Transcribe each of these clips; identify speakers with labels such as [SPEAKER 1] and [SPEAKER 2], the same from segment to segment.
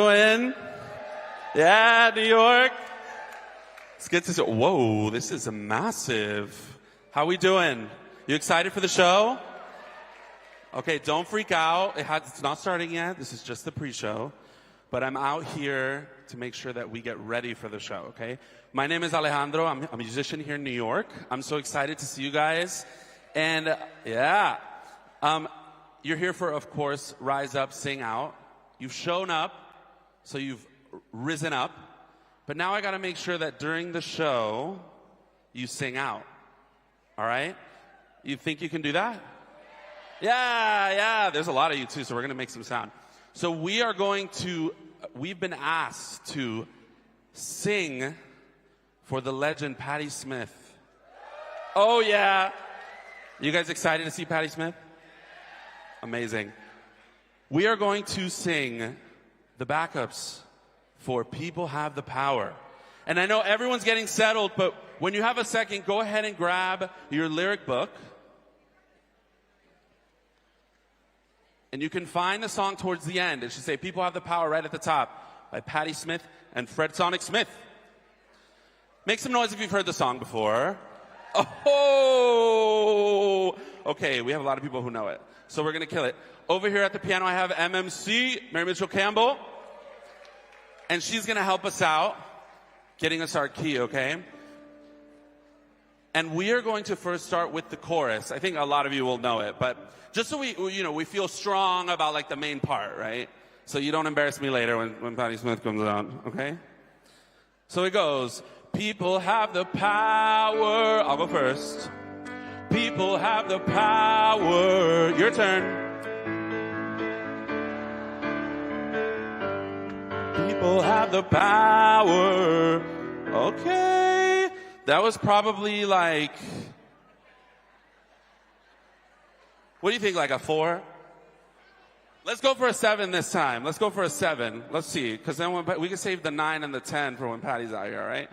[SPEAKER 1] Doing? Yeah, New York. It's good to see. Whoa, this is massive. How we doing? You excited for the show? Okay, don't freak out. It's not starting yet. This is just the pre-show. But I'm out here to make sure that we get ready for the show, okay? My name is Alejandro. I'm a musician here in New York. I'm so excited to see you guys. And, yeah. You're here for, of course, Rise Up, Sing Out. You've shown up, so you've risen up. But now I got to make sure that during the show, you sing out. All right? You think you can do that? Yeah. There's a lot of you, too, so we're going to make some sound. So we've been asked to sing for the legend Patti Smith. Oh, yeah. You guys excited to see Patti Smith? Amazing. We are going to sing the backups for People Have the Power. And I know everyone's getting settled, but when you have a second, go ahead and grab your lyric book. And you can find the song towards the end. It should say People Have the Power right at the top by Patti Smith and Fred Sonic Smith. Make some noise if you've heard the song before. Oh! Okay, we have a lot of people who know it. So we're going to kill it. Over here at the piano, I have MMC, Mary Mitchell Campbell. And she's going to help us out, getting us our key, okay? And we are going to first start with the chorus. I think a lot of you will know it, but just so we feel strong about like the main part, right? So you don't embarrass me later when Patti Smith comes on, okay? So it goes, people have the power. I'll go first. People have the power. Your turn. People have the power. Okay. That was probably like, what do you think, like a 4? Let's go for a 7 this time. Let's go for a 7. Let's see, because then we can save the 9 and the 10 for when Patti's out here, all right?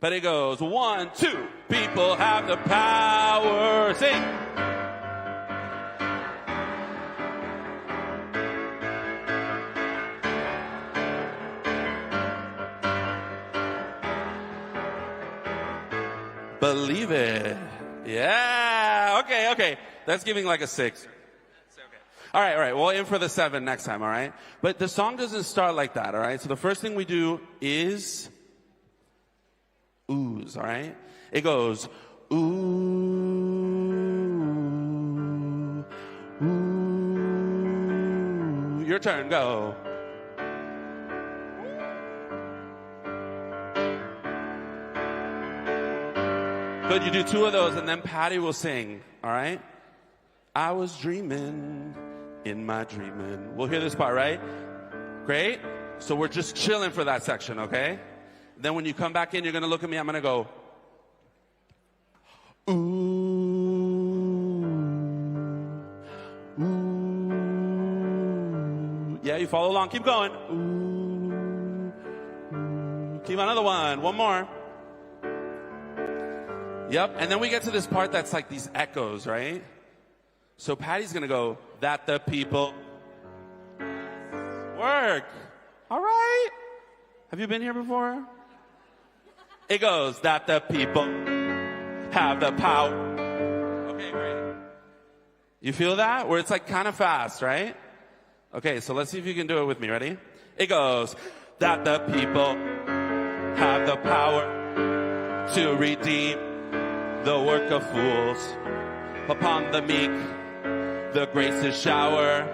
[SPEAKER 1] But it goes, 1, 2, people have the power. Sing. Believe it. Yeah. Okay. That's giving like a 6. All right. We'll aim for the 7 next time, all right? But the song doesn't start like that, all right? So the first thing we do is oohs, all right? It goes, ooh, ooh. Your turn, go. Good, you do 2 of those, and then Patti will sing, all right? I was dreaming in my dreaming. We'll hear this part, right? Great. So we're just chilling for that section, okay? Then when you come back in, you're going to look at me. I'm going to go, ooh, ooh. Yeah, you follow along. Keep going. Ooh, ooh. Keep another one. One more. Yep, and then we get to this part that's like these echoes, right? So Patti's going to go, that the people work. All right. Have you been here before? It goes, that the people have the power. Okay, great. You feel that? Where it's like kind of fast, right? Okay, so let's see if you can do it with me. Ready? It goes, that the people have the power to redeem the work of fools. Upon the meek, the graces shower.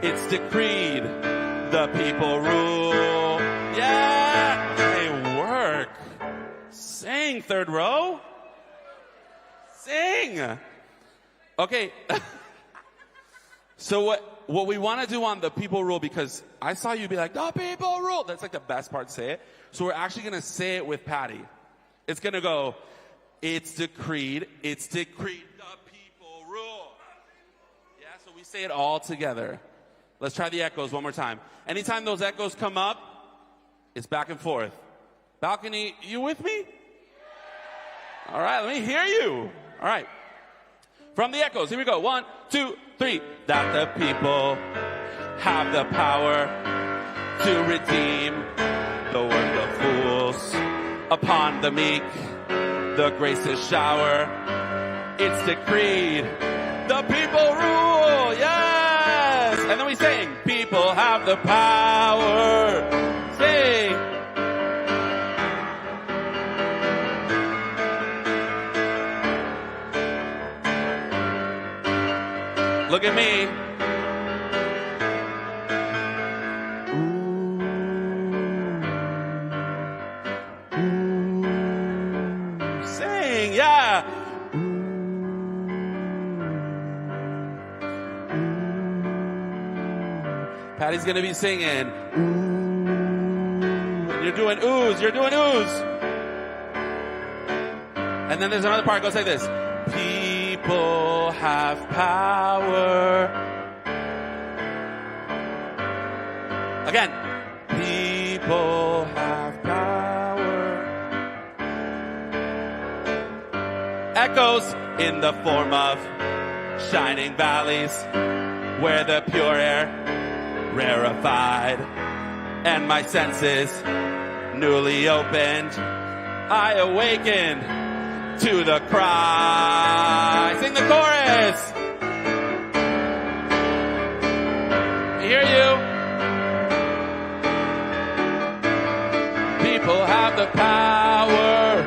[SPEAKER 1] It's decreed, the people rule. Yeah! They work. Sing, third row. Sing. Okay. So what we want to do on the people rule, because I saw you be like, the people rule. That's like the best part to say it. So we're actually going to say it with Patti. It's going to go, it's decreed, the people rule. Yeah, so we say it all together. Let's try the echoes one more time. Anytime those echoes come up, it's back and forth. Balcony, you with me? All right, let me hear you. All right. From the echoes, here we go. 1, 2, 3. That the people have the power to redeem the work of fools. Upon the meek, the graces shower. It's decreed, the people rule, yes! And then we sing, people have the power. Sing. Look at me. Ooh. Sing, yeah. Patty's gonna be singing. Ooh. You're doing oohs. You're doing oohs. And then there's another part. Go say this. People have power. Again. People have power. Echoes in the form of shining valleys where the pure air rarefied and my senses newly opened. I awaken to the cry. Sing the chorus. I hear you. People have the power.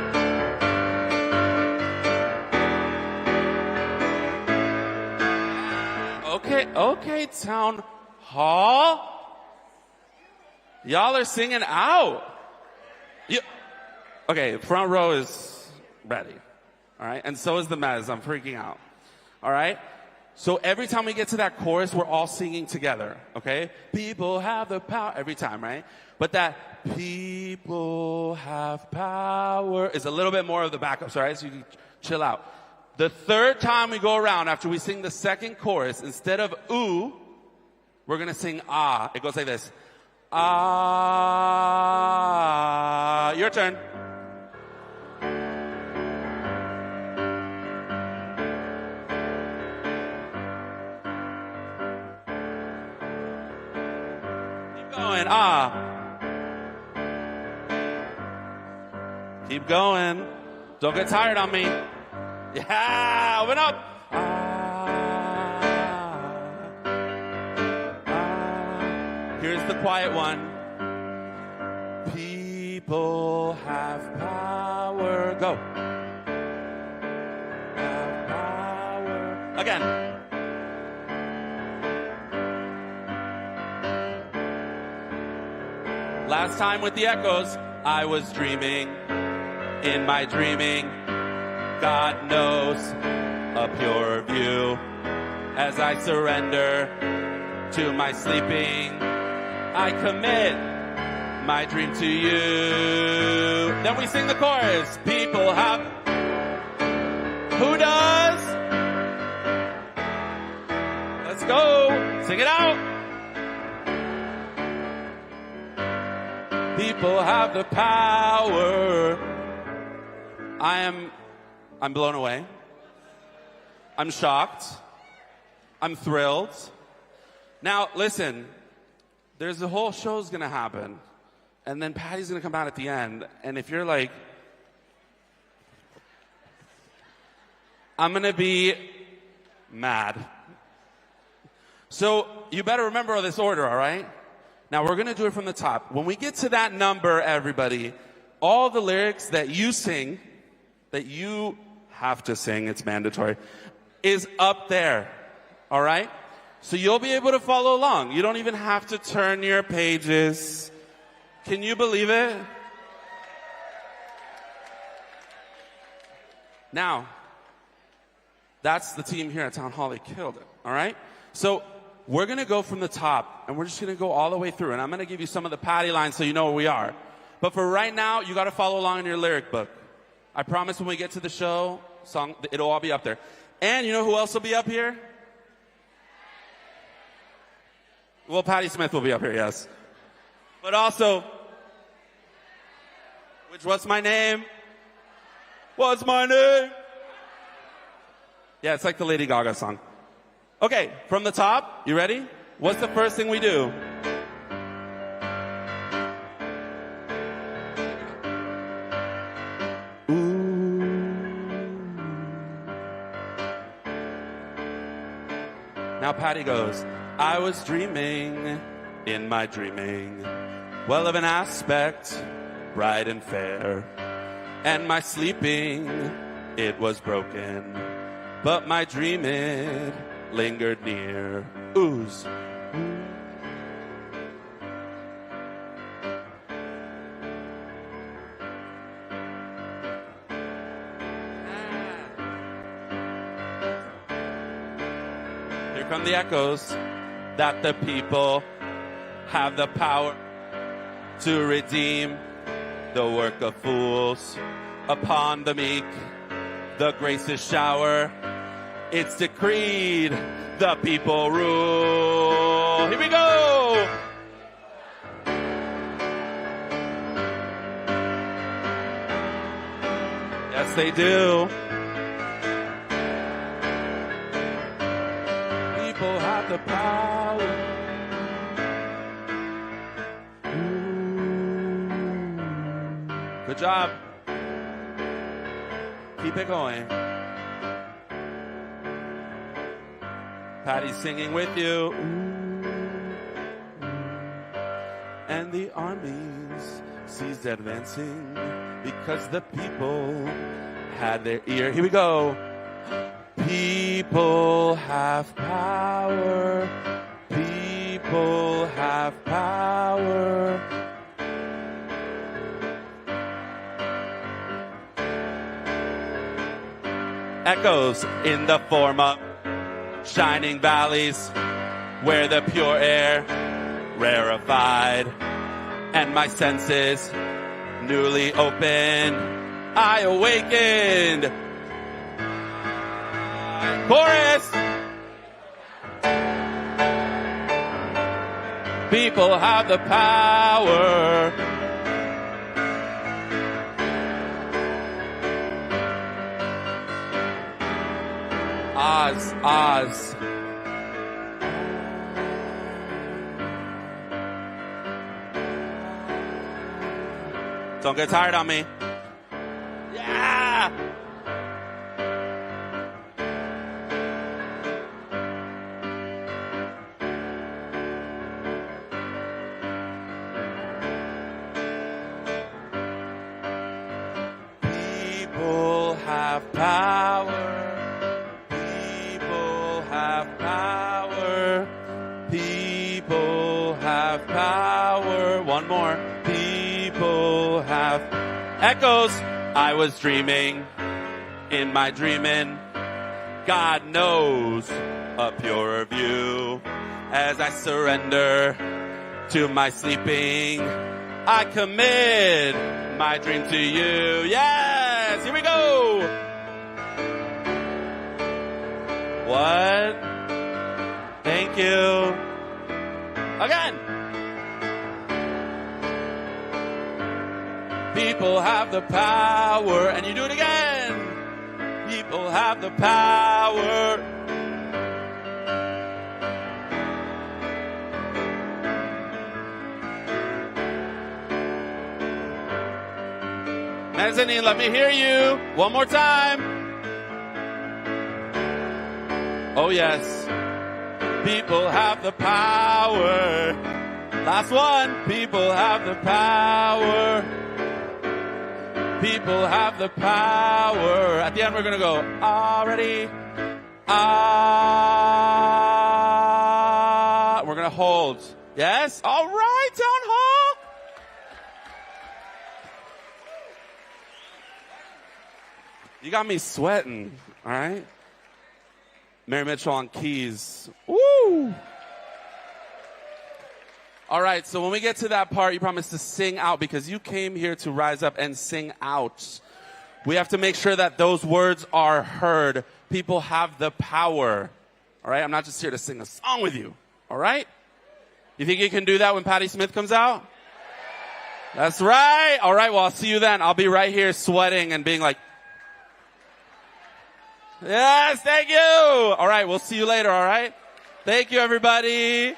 [SPEAKER 1] Okay, town hall. Y'all are singing out. Okay, front row is ready. All right, and so is the mezz. I'm freaking out. All right, so every time we get to that chorus, we're all singing together. Okay, people have the power every time, right? But that people have power is a little bit more of the backups, all right? So you can chill out. The third time we go around after we sing the second chorus, instead of ooh, we're gonna sing ah. It goes like this. Ah. Your turn. Going, ah. Keep going. Don't get tired on me. Yeah, open up. Ah, ah. Here's the quiet one. People have power. Go. Have power. Again. Last time with the echoes, I was dreaming. In my dreaming, God knows a pure view. As I surrender to my sleeping, I commit my dream to you. Then we sing the chorus. People have... Who does? Let's go. Sing it out. People have the power. I'm blown away. I'm shocked. I'm thrilled. Now, listen, there's a whole show's gonna happen. And then Patty's gonna come out at the end. And if you're like, I'm gonna be mad. So you better remember this order, all right? Now, we're gonna do it from the top. When we get to that number, everybody, all the lyrics that you sing, that you have to sing, it's mandatory, is up there, all right? So you'll be able to follow along. You don't even have to turn your pages. Can you believe it? Now, that's the team here at Town Hall. They killed it, all right? So we're going to go from the top, and we're just going to go all the way through. And I'm going to give you some of the Patti lines so you know where we are. But for right now, you got to follow along in your lyric book. I promise when we get to the show, it'll all be up there. And you know who else will be up here? Well, Patti Smith will be up here, yes. But also, what's my name? What's my name? Yeah, it's like the Lady Gaga song. Okay, from the top, you ready? What's the first thing we do? Now Patti goes, I was dreaming in my dreaming, well of an aspect, bright and fair, and my sleeping, it was broken, but my dream it lingered near. Ooze. Here come the echoes that the people have the power to redeem the work of fools upon the meek. The graces shower, it's decreed, the people rule. Here we go! Yes, they do. People have the power. Good job. Keep it going. Patti's singing with you. And the armies ceased advancing because the people had their ear. Here we go. People have power. People have power. Echoes in the form of shining valleys where the pure air rarefied and my senses newly opened. I awakened. Chorus. People have the power. Oz, Oz. Don't get tired on me. Yeah! People have power. People have power. One more. People have echoes. I was dreaming in my dreaming. God knows a purer view. As I surrender to my sleeping, I commit my dream to you. Yes, here we go. What? Thank you. Again. People have the power. And you do it again. People have the power. Mezzanine, let me hear you. One more time. Oh, yes. People have the power. Last one. People have the power. People have the power. At the end, we're going to go, already. We're going to hold. Yes? All right, town hall. You got me sweating, all right? Mary Mitchell on keys. Woo! All right, so when we get to that part, you promise to sing out because you came here to rise up and sing out. We have to make sure that those words are heard. People have the power. All right, I'm not just here to sing a song with you. All right? You think you can do that when Patti Smith comes out? That's right. All right, well, I'll see you then. I'll be right here sweating and being like, yes, thank you. All right, we'll see you later, all right? Thank you, everybody.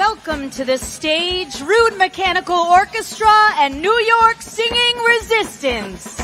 [SPEAKER 2] welcome to the stage Rude Mechanical Orchestra and New York Singing Resistance.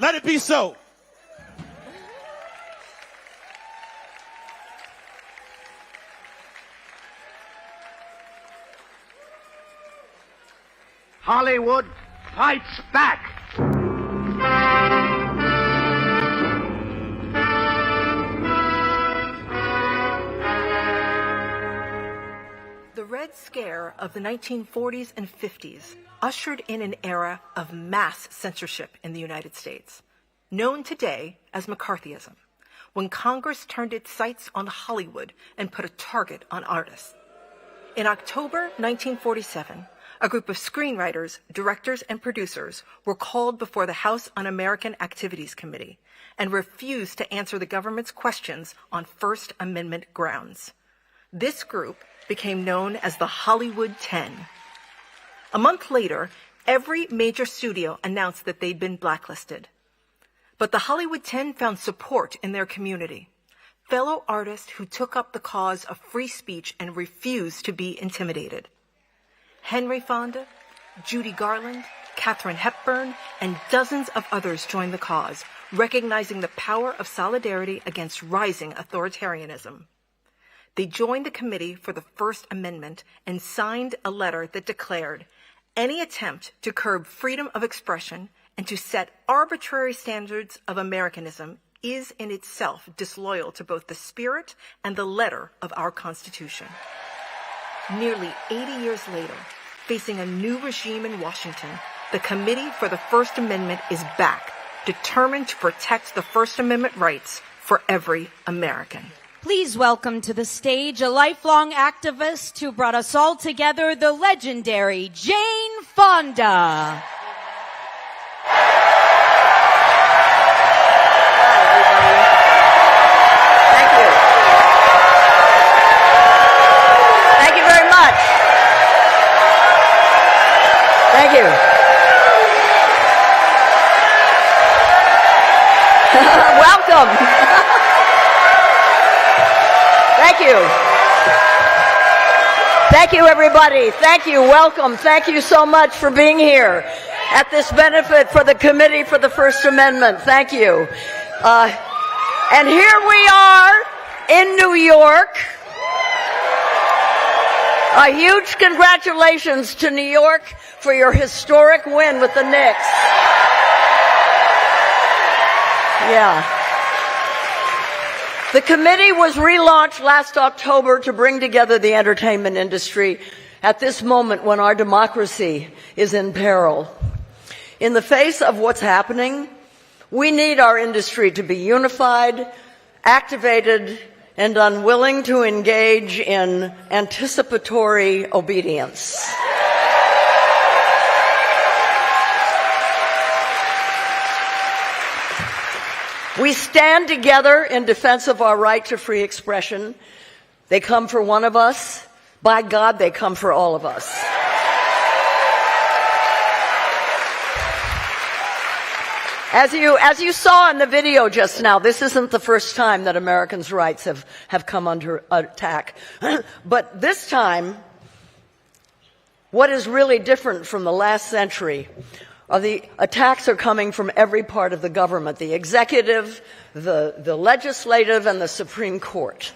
[SPEAKER 3] Let it be so.
[SPEAKER 4] Hollywood fights back.
[SPEAKER 5] The Red Scare of the 1940s and 50s ushered in an era of mass censorship in the United States, known today as McCarthyism, when Congress turned its sights on Hollywood and put a target on artists. In October 1947, a group of screenwriters, directors, and producers were called before the House Un-American Activities Committee and refused to answer the government's questions on First Amendment grounds. This group became known as the Hollywood 10. A month later, every major studio announced that they'd been blacklisted. But the Hollywood 10 found support in their community. Fellow artists who took up the cause of free speech and refused to be intimidated. Henry Fonda, Judy Garland, Katharine Hepburn, and dozens of others joined the cause, recognizing the power of solidarity against rising authoritarianism. They joined the Committee for the First Amendment and signed a letter that declared, any attempt to curb freedom of expression and to set arbitrary standards of Americanism is in itself disloyal to both the spirit and the letter of our Constitution. Nearly 80 years later, facing a new regime in Washington, the Committee for the First Amendment is back, determined to protect the First Amendment rights for every American.
[SPEAKER 2] Please welcome to the stage a lifelong activist who brought us all together, the legendary Jane Fonda.
[SPEAKER 6] Thank you. Welcome. Thank you. Thank you, everybody. Thank you. Welcome. Thank you so much for being here at this benefit for the Committee for the First Amendment. Thank you. And here we are in New York. A huge congratulations to New York for your historic win with the Knicks. Yeah. The committee was relaunched last October to bring together the entertainment industry at this moment when our democracy is in peril. In the face of what's happening, we need our industry to be unified, activated, and unwilling to engage in anticipatory obedience. We stand together in defense of our right to free expression. They come for one of us. By God, they come for all of us. As you saw in the video just now, this isn't the first time that Americans' rights have come under attack. But this time, what is really different from the last century are the attacks are coming from every part of the government, the executive, the legislative, and the Supreme Court.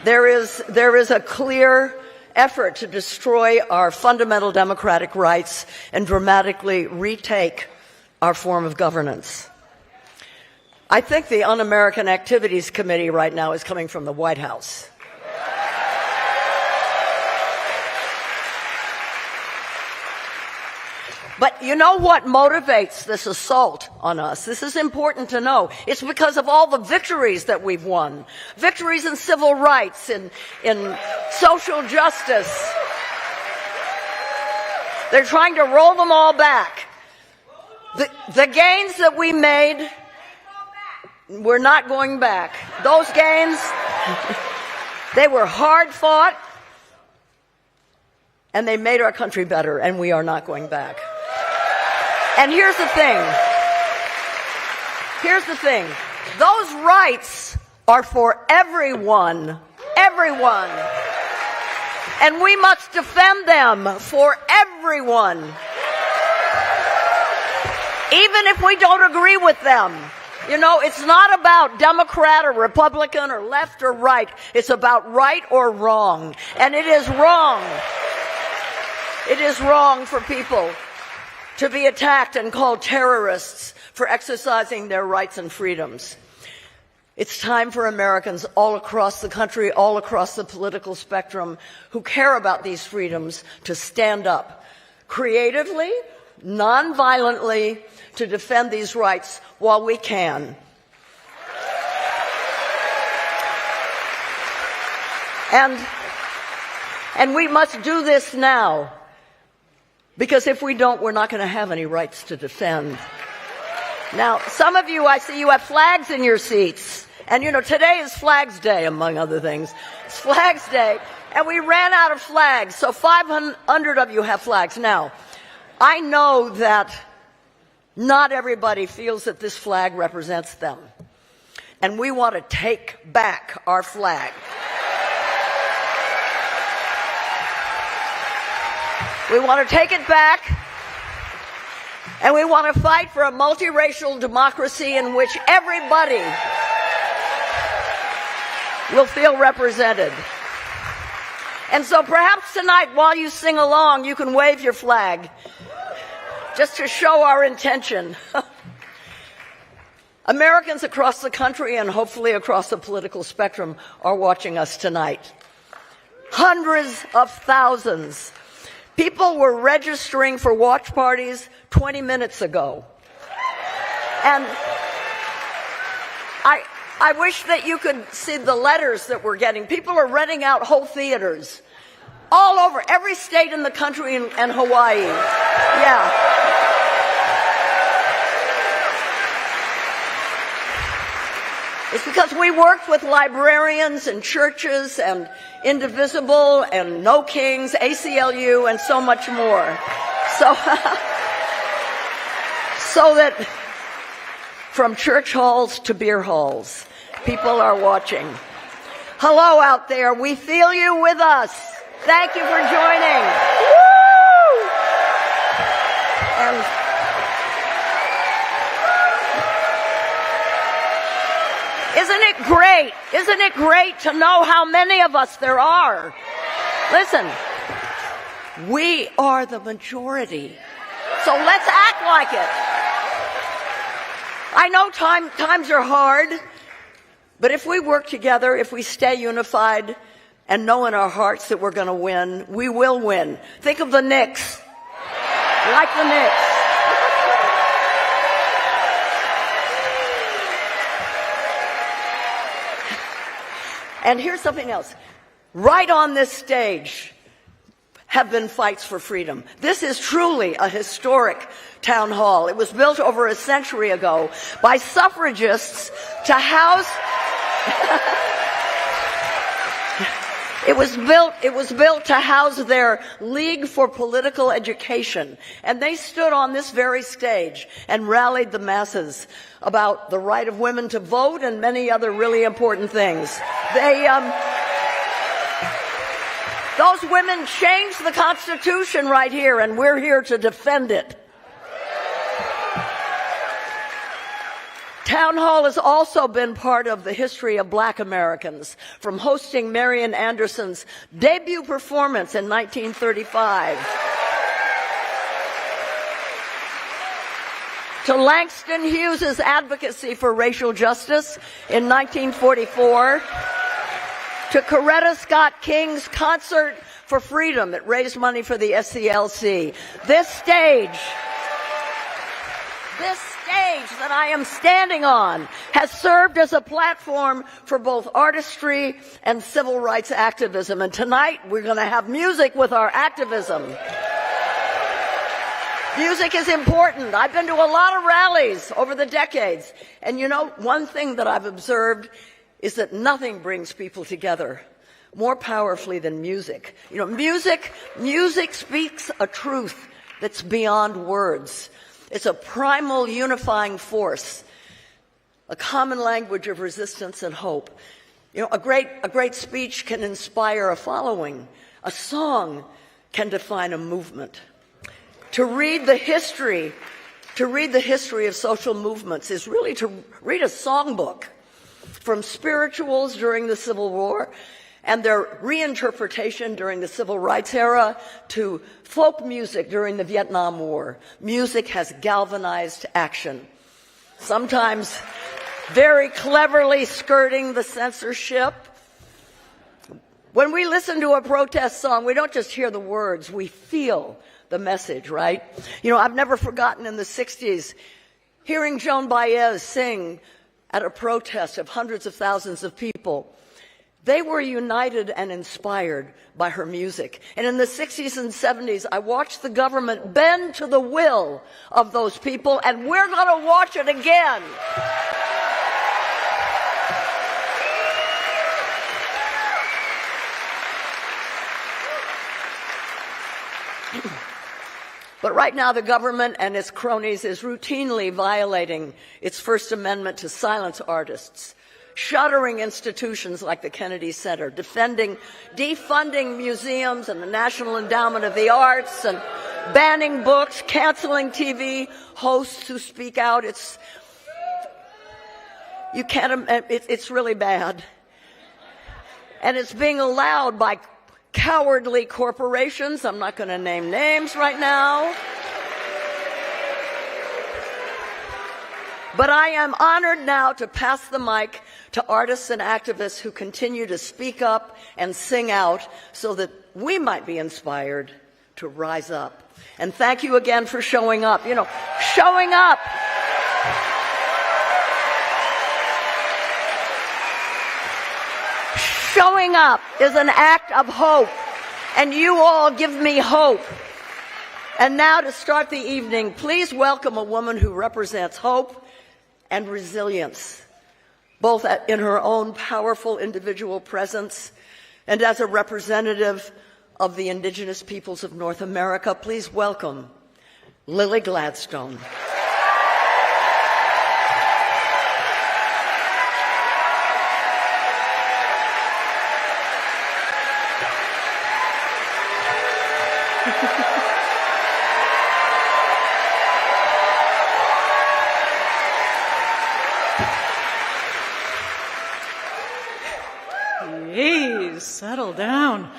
[SPEAKER 6] There is a clear effort to destroy our fundamental democratic rights and dramatically retake our form of governance. I think the Un-American Activities Committee right now is coming from the White House. But you know what motivates this assault on us? This is important to know. It's because of all the victories that we've won. Victories in civil rights, in social justice. They're trying to roll them all back. The gains that we made, we're not going back. Those gains, they were hard fought, and they made our country better, and we are not going back. And here's the thing. Here's the thing. Those rights are for everyone. Everyone. And we must defend them for everyone. Even if we don't agree with them. You know, it's not about Democrat or Republican or left or right. It's about right or wrong. And it is wrong. It is wrong for people to be attacked and called terrorists for exercising their rights and freedoms. It's time for Americans all across the country, all across the political spectrum, who care about these freedoms to stand up creatively, non-violently, to defend these rights while we can. And we must do this now. Because if we don't, we're not going to have any rights to defend. Now, some of you, I see you have flags in your seats. And, you know, today is Flags Day, among other things. It's Flags Day. And we ran out of flags, so 500 of you have flags. Now, I know that not everybody feels that this flag represents them. And we want to take back our flag. We want to take it back, and we want to fight for a multiracial democracy in which everybody will feel represented. And so perhaps tonight, while you sing along, you can wave your flag, just to show our intention. Americans across the country and hopefully across the political spectrum are watching us tonight. Hundreds of thousands. People were registering for watch parties 20 minutes ago. And I wish that you could see the letters that we're getting. People are renting out whole theaters all over, every state in the country and Hawaii. Yeah. It's because we worked with librarians and churches and Indivisible and No Kings, ACLU, and so much more. So that from church halls to beer halls, people are watching. Hello out there. We feel you with us. Thank you for joining. Woo! And isn't it great? Isn't it great to know how many of us there are? Listen, we are the majority. So let's act like it. I know times are hard, but if we work together, if we stay unified and know in our hearts that we're going to win, we will win. Think of the Knicks. Like the Knicks. And here's something else. Right on this stage have been fights for freedom. This is truly a historic town hall. It was built over a century ago by suffragists to house... It was built to house their League for Political Education. And they stood on this very stage and rallied the masses about the right of women to vote and many other really important things. Those women changed the Constitution right here, and we're here to defend it. Town Hall has also been part of the history of Black Americans, from hosting Marian Anderson's debut performance in 1935 to Langston Hughes's advocacy for racial justice in 1944 to Coretta Scott King's concert for freedom that raised money for the SCLC. This stage that I am standing on has served as a platform for both artistry and civil rights activism. And tonight we're going to have music with our activism. Music is important. I've been to a lot of rallies over the decades. And you know, one thing that I've observed is that nothing brings people together more powerfully than music. You know, music speaks a truth that's beyond words. It's a primal unifying force, a common language of resistance and hope. You know, a great speech can inspire a following. A song can define a movement. To read the history of social movements is really to read a songbook, from spirituals during the Civil War and their reinterpretation during the Civil Rights era to folk music during the Vietnam War. Music has galvanized action, sometimes very cleverly skirting the censorship. When we listen to a protest song, we don't just hear the words, we feel the message, right? You know, I've never forgotten in the 60s hearing Joan Baez sing at a protest of hundreds of thousands of people. They were united and inspired by her music. And in the 60s and 70s, I watched the government bend to the will of those people, and we're going to watch it again. But right now, the government and its cronies is routinely violating its First Amendment to silence artists, shuttering institutions like the Kennedy Center, defunding museums and the National Endowment of the Arts, and banning books, canceling TV hosts who speak out. It's really bad. And it's being allowed by cowardly corporations. I'm not going to name names right now. But I am honored now to pass the mic to artists and activists who continue to speak up and sing out so that we might be inspired to rise up. And thank you again for showing up. Showing up. Showing up is an act of hope, and you all give me hope. And now to start the evening, please welcome a woman who represents hope and resilience, both in her own powerful individual presence and as a representative of the indigenous peoples of North America. Please welcome Lily Gladstone.
[SPEAKER 7] Please settle down.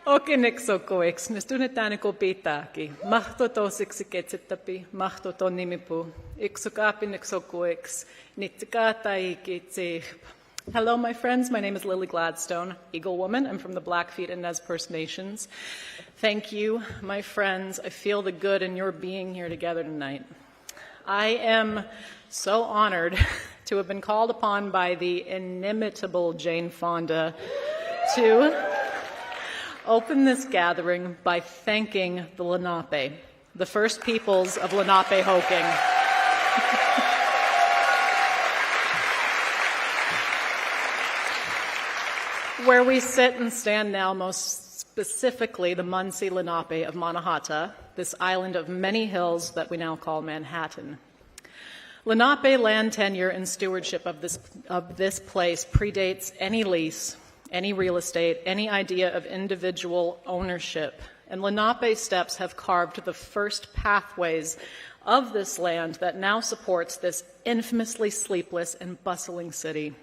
[SPEAKER 7] Okineksokoeks, nes tunnetaan ko pitääkin. Mahto tosiksi ketsettäpi, mahto ton nimipu. Iksokapineksokoeks, nitsikataikitsih. Hello, my friends. My name is Lily Gladstone, Eagle Woman. I'm from the Blackfeet and Nez Perce Nations. Thank you, my friends. I feel the good in your being here together tonight. I am so honored to have been called upon by the inimitable Jane Fonda to open this gathering by thanking the Lenape, the first peoples of Lenape-Hoking. Where we sit and stand now, most specifically the Munsee Lenape of Mannahatta, this island of many hills that we now call Manhattan. Lenape land tenure and stewardship of this place predates any lease, any real estate, any idea of individual ownership. And Lenape steps have carved the first pathways of this land that now supports this infamously sleepless and bustling city.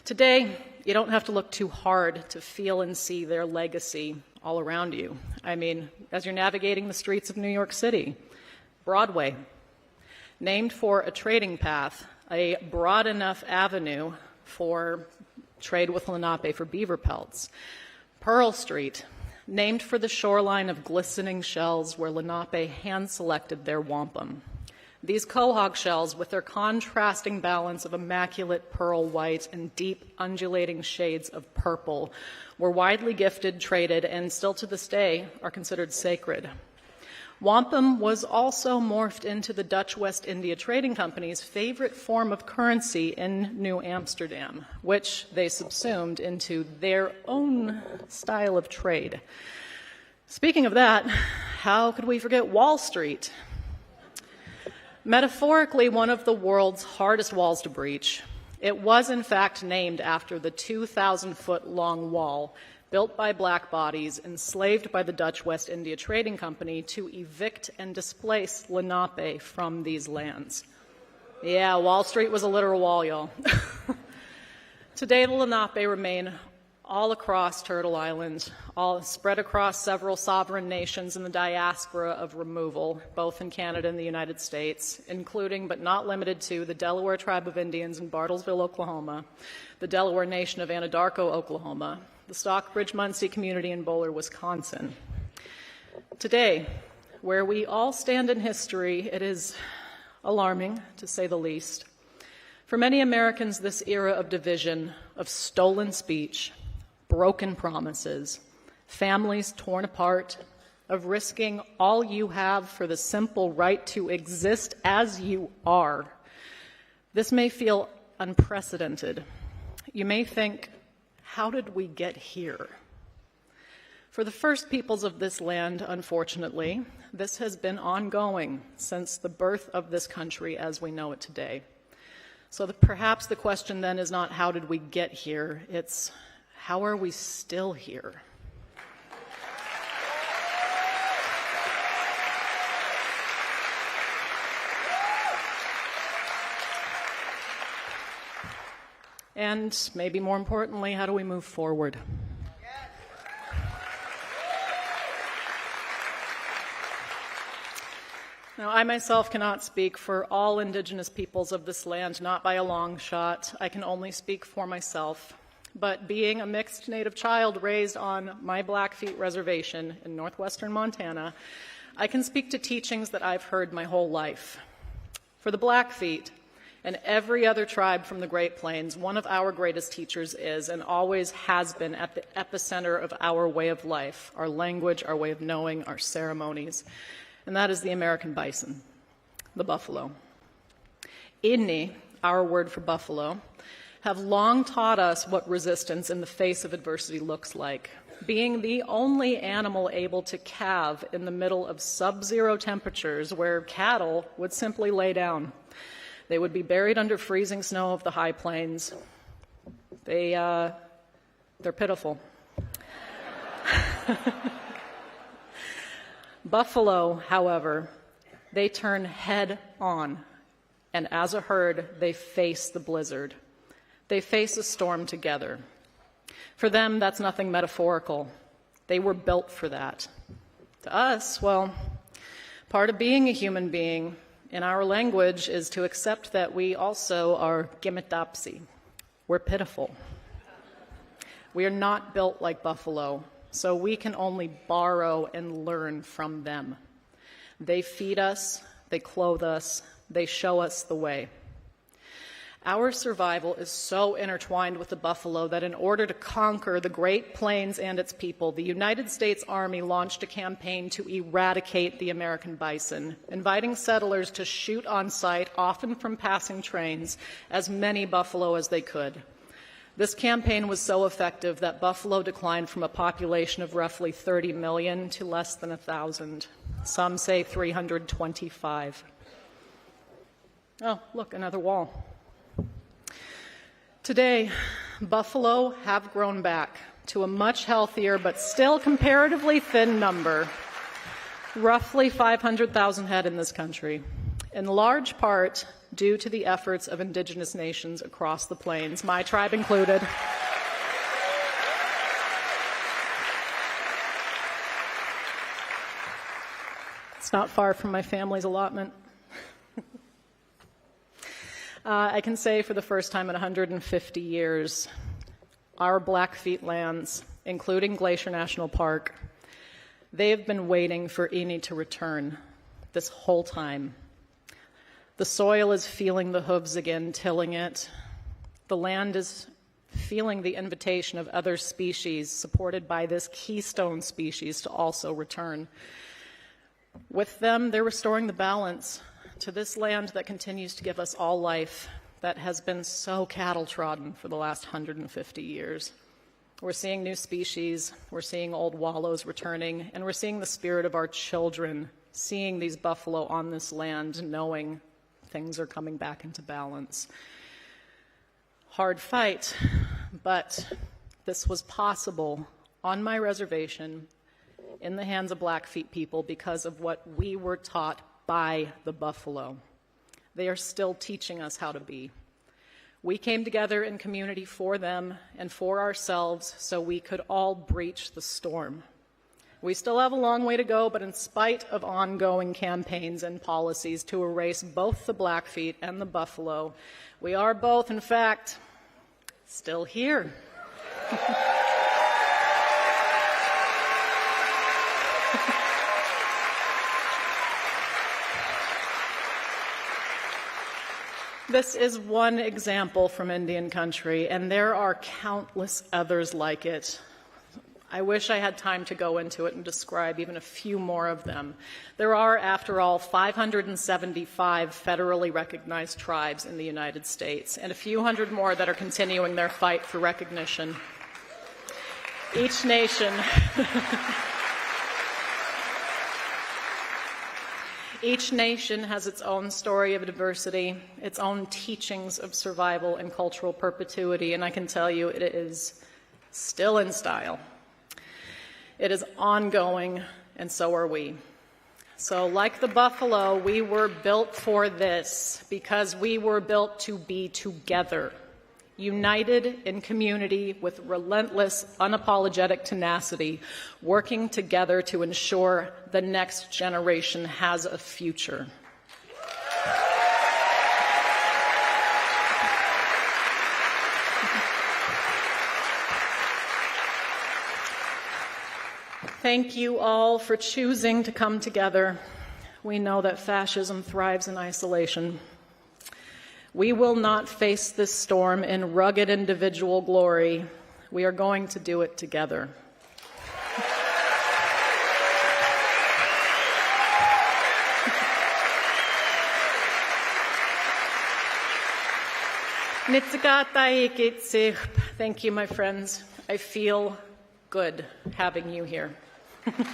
[SPEAKER 7] Today, you don't have to look too hard to feel and see their legacy all around you. I mean, as you're navigating the streets of New York City, Broadway, named for a trading path, a broad enough avenue for trade with Lenape for beaver pelts. Pearl Street, named for the shoreline of glistening shells where Lenape hand-selected their wampum. These quahog shells, with their contrasting balance of immaculate pearl white and deep undulating shades of purple, were widely gifted, traded, and still to this day are considered sacred. Wampum was also morphed into the Dutch West India Trading Company's favorite form of currency in New Amsterdam, which they subsumed into their own style of trade. Speaking of that, how could we forget Wall Street? Metaphorically, one of the world's hardest walls to breach, it was in fact named after the 2,000-foot-long wall built by black bodies enslaved by the Dutch West India Trading Company to evict and displace Lenape from these lands. Yeah, Wall Street was a literal wall, y'all. Today, the Lenape remain all across Turtle Island, all spread across several sovereign nations in the diaspora of removal, both in Canada and the United States, including but not limited to the Delaware Tribe of Indians in Bartlesville, Oklahoma, the Delaware Nation of Anadarko, Oklahoma, the Stockbridge Munsee community in Bowler, Wisconsin. Today, where we all stand in history, it is alarming, to say the least. For many Americans, this era of division, of stolen speech, broken promises, families torn apart, of risking all you have for the simple right to exist as you are, this may feel unprecedented. You may think, how did we get here? For the first peoples of this land, unfortunately, this has been ongoing since the birth of this country as we know it today. So perhaps the question then is not how did we get here, it's how are we still here? And maybe more importantly, how do we move forward? Now, I myself cannot speak for all Indigenous peoples of this land, not by a long shot. I can only speak for myself. But being a mixed Native child raised on my Blackfeet reservation in northwestern Montana, I can speak to teachings that I've heard my whole life. For the Blackfeet and every other tribe from the Great Plains, one of our greatest teachers is and always has been at the epicenter of our way of life, our language, our way of knowing, our ceremonies. And that is the American bison, the buffalo. Inni, our word for buffalo, have long taught us what resistance in the face of adversity looks like, being the only animal able to calve in the middle of sub-zero temperatures where cattle would simply lay down. They would be buried under freezing snow of the high plains. They're pitiful. Buffalo, however, they turn head on, and as a herd, they face the blizzard. They face a storm together. For them, that's nothing metaphorical. They were built for that. To us, well, part of being a human being in our language is to accept that we also are gimitapsi. We're pitiful. We are not built like buffalo. So we can only borrow and learn from them. They feed us, they clothe us, they show us the way. Our survival is so intertwined with the buffalo that in order to conquer the Great Plains and its people, the United States Army launched a campaign to eradicate the American bison, inviting settlers to shoot on sight, often from passing trains, as many buffalo as they could. This campaign was so effective that buffalo declined from a population of roughly 30 million to less than 1,000. Some say 325. Oh, look, another wall. Today, buffalo have grown back to a much healthier but still comparatively thin number, roughly 500,000 head in this country, in large part due to the efforts of indigenous nations across the plains, my tribe included. It's not far from my family's allotment. I can say for the first time in 150 years, our Blackfeet lands, including Glacier National Park, they have been waiting for Inni to return this whole time. The soil is feeling the hooves again, tilling it. The land is feeling the invitation of other species, supported by this keystone species, to also return. With them, they're restoring the balance to this land that continues to give us all life, that has been so cattle-trodden for the last 150 years. We're seeing new species, we're seeing old wallows returning, and we're seeing the spirit of our children, seeing these buffalo on this land, knowing things are coming back into balance. Hard fight, but this was possible on my reservation in the hands of Blackfeet people because of what we were taught by the buffalo. They are still teaching us how to be. We came together in community for them and for ourselves so we could all breach the storm. We still have a long way to go, but in spite of ongoing campaigns and policies to erase both the Blackfeet and the buffalo, we are both, in fact, still here. This is one example from Indian country, and there are countless others like it. I wish I had time to go into it and describe even a few more of them. There are, after all, 575 federally recognized tribes in the United States, and a few hundred more that are continuing their fight for recognition. Each nation. Each nation has its own story of diversity, its own teachings of survival and cultural perpetuity, and I can tell you it is still in style. It is ongoing, and so are we. So like the buffalo, we were built for this because we were built to be together, united in community with relentless, unapologetic tenacity, working together to ensure the next generation has a future. Thank you all for choosing to come together. We know that fascism thrives in isolation. We will not face this storm in rugged individual glory. We are going to do it together. Thank you, my friends. I feel good having you here. Thank you.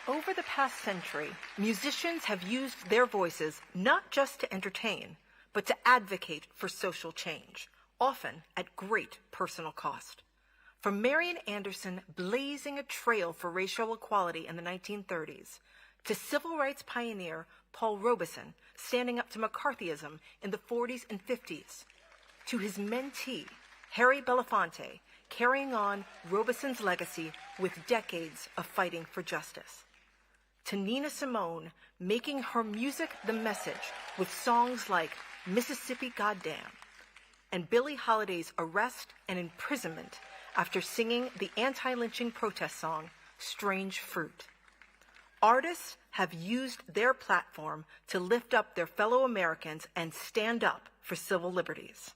[SPEAKER 5] Over the past century, musicians have used their voices not just to entertain, but to advocate for social change, often at great personal cost. From Marian Anderson blazing a trail for racial equality in the 1930s, to civil rights pioneer Paul Robeson standing up to McCarthyism in the 40s and 50s, to his mentee, Harry Belafonte, carrying on Robeson's legacy with decades of fighting for justice, to Nina Simone making her music the message with songs like Mississippi Goddamn, and Billie Holiday's arrest and imprisonment after singing the anti-lynching protest song, Strange Fruit. Artists have used their platform to lift up their fellow Americans and stand up for civil liberties.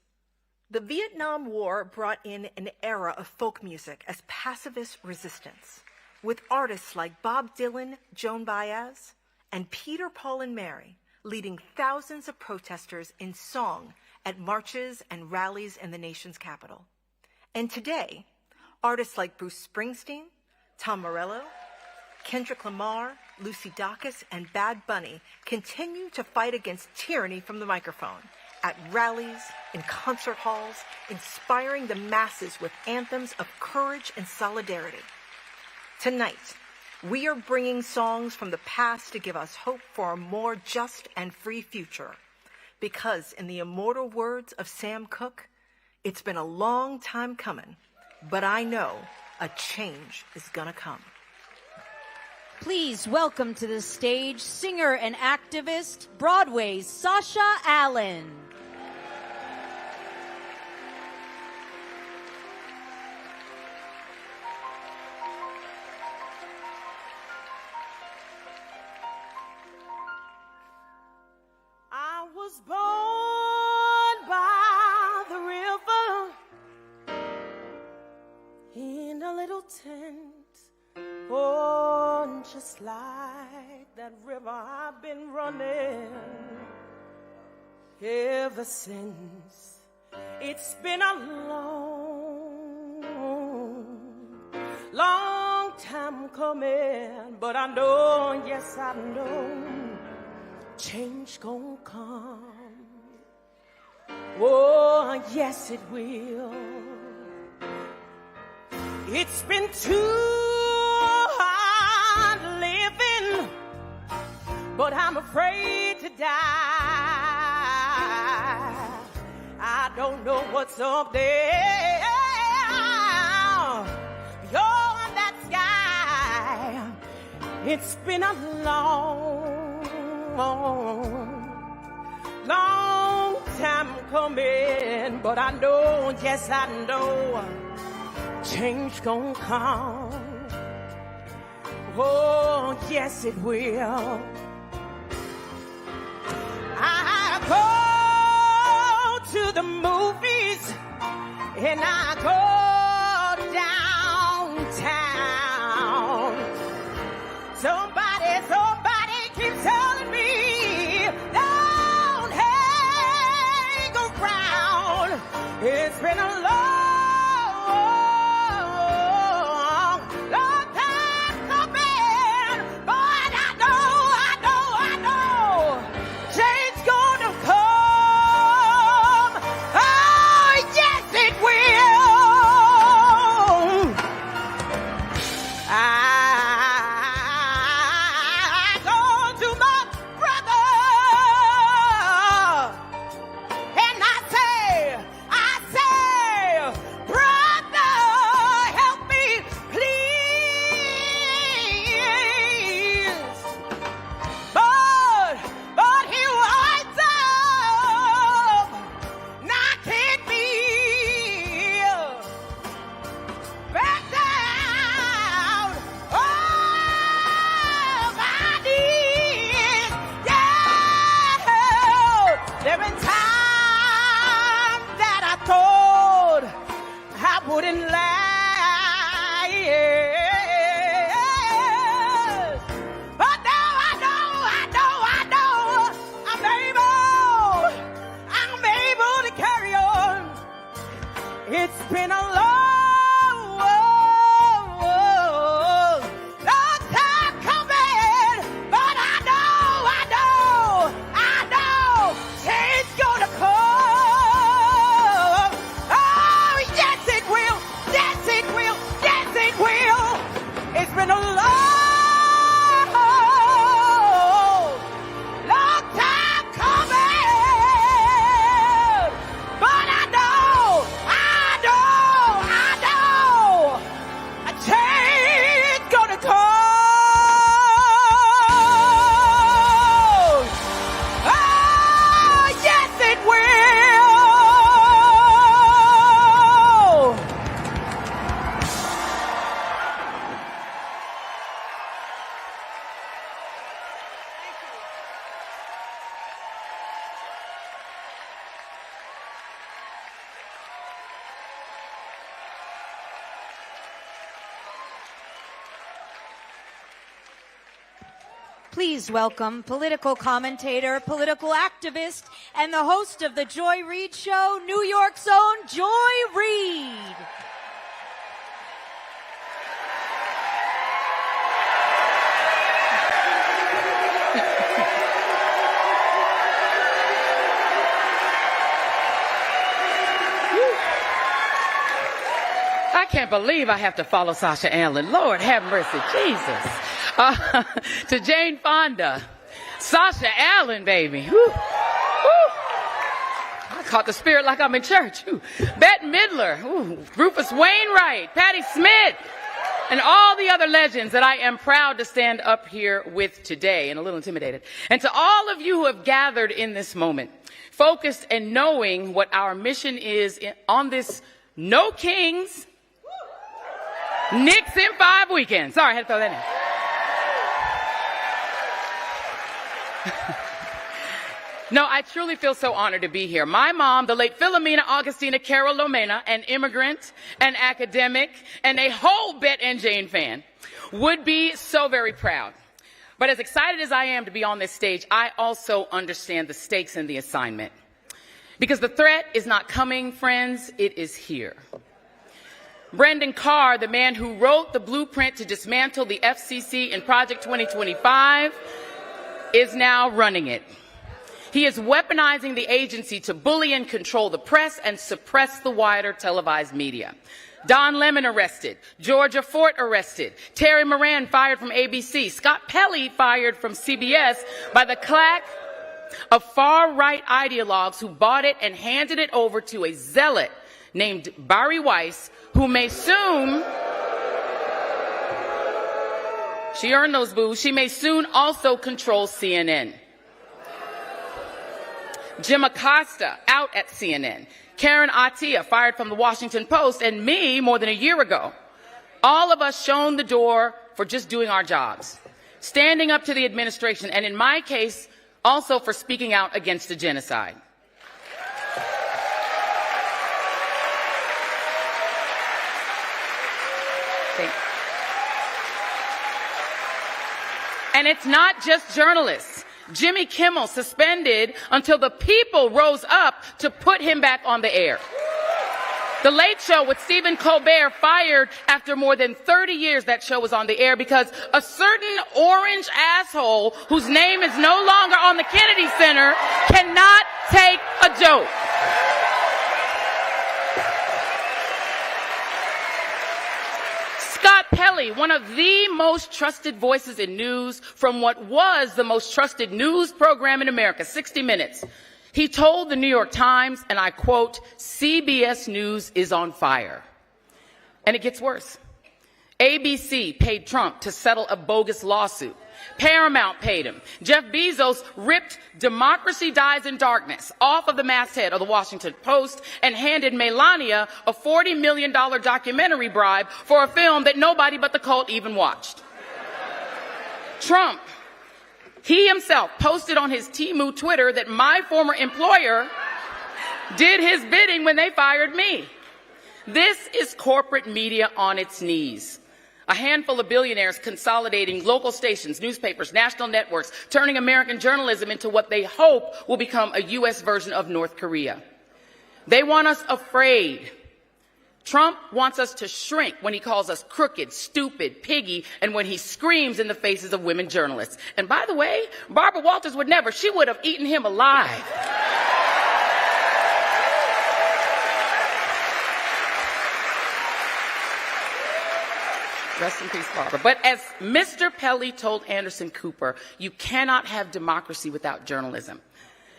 [SPEAKER 5] The Vietnam War brought in an era of folk music as pacifist resistance, with artists like Bob Dylan, Joan Baez, and Peter, Paul, and Mary leading thousands of protesters in song at marches and rallies in the nation's capital. And today, artists like Bruce Springsteen, Tom Morello, Kendrick Lamar, Lucy Dacus, and Bad Bunny continue to fight against tyranny from the microphone at rallies, in concert halls, inspiring the masses with anthems of courage and solidarity. Tonight, we are bringing songs from the past to give us hope for a more just and free future. Because in the immortal words of Sam Cooke, it's been a long time coming, but I know a change is gonna come.
[SPEAKER 2] Please welcome to the stage singer and activist, Broadway's Sasha Allen.
[SPEAKER 8] I was born by the river in a little tent. Oh, just like that river I've been running ever since. It's been a long time coming, but I know, yes I know, change gon' come. Oh, yes it will. It's been too hard living, but I'm afraid to die. I don't know what's up there beyond that sky. It's been a long time coming, but I know, yes I know, change gon' come. Oh, yes it will. I go to the movies and I go downtown. Somebody keeps telling It's been a long, long time coming, but I know, change gonna come. Oh, yes, it will. I go to my brother and I say, brother, help me, please. But he winds up knocking me back down on my knees. Yeah, there been times that I thought I wouldn't last. But now I know I'm able to carry on. It's been a long time coming, but I know, change gonna come. Oh, yes it will, yes it will, yes it will. It's been a long time coming, but I know, a change gonna come. Oh, yes it will.
[SPEAKER 2] Please welcome political commentator, political activist, and the host of the Joy Reid Show, New York's own Joy Reid.
[SPEAKER 9] I can't believe I have to follow Sasha Allen. Lord have mercy, Jesus. To Jane Fonda, Sasha Allen, baby. Woo. Woo. I caught the spirit like I'm in church. Ooh. Bette Midler, ooh. Rufus Wainwright, Patti Smith, and all the other legends that I am proud to stand up here with today, and a little intimidated. And to all of you who have gathered in this moment, focused and knowing what our mission is on this No Kings, Knicks in 5 weekends. Sorry, I had to throw that in. No, I truly feel so honored to be here. My mom, the late Philomena Augustina Carol Lomena, an immigrant, an academic, and a whole Bette and Jane fan, would be so very proud. But as excited as I am to be on this stage, I also understand the stakes in the assignment. Because the threat is not coming, friends, it is here. Brendan Carr, the man who wrote the blueprint to dismantle the FCC in Project 2025, is now running it. He is weaponizing the agency to bully and control the press and suppress the wider televised media. Don Lemon arrested, Georgia Fort arrested, Terry Moran fired from ABC, Scott Pelley fired from CBS by the clack of far-right ideologues who bought it and handed it over to a zealot named Bari Weiss, who may soon... She earned those boos. She may soon also control CNN. Jim Acosta out at CNN. Karen Attiah fired from the Washington Post, and me more than a year ago. All of us shown the door for just doing our jobs, standing up to the administration, and in my case, also for speaking out against a genocide. And it's not just journalists. Jimmy Kimmel suspended until the people rose up to put him back on the air. The Late Show with Stephen Colbert fired after more than 30 years that show was on the air because a certain orange asshole whose name is no longer on the Kennedy Center cannot take a joke. Scott Pelley, one of the most trusted voices in news from what was the most trusted news program in America, 60 Minutes. He told the New York Times, and I quote, "CBS News is on fire." And it gets worse. ABC paid Trump to settle a bogus lawsuit. Paramount paid him. Jeff Bezos ripped "Democracy Dies in Darkness" off of the masthead of the Washington Post and handed Melania a $40 million documentary bribe for a film that nobody but the cult even watched. Trump, he himself posted on his Temu Twitter that my former employer did his bidding when they fired me. This is corporate media on its knees. A handful of billionaires consolidating local stations, newspapers, national networks, turning American journalism into what they hope will become a U.S. version of North Korea. They want us afraid. Trump wants us to shrink when he calls us crooked, stupid, piggy, and when he screams in the faces of women journalists. And by the way, Barbara Walters would never. She would have eaten him alive. Rest in peace, Barbara. But as Mr. Pelley told Anderson Cooper, you cannot have democracy without journalism.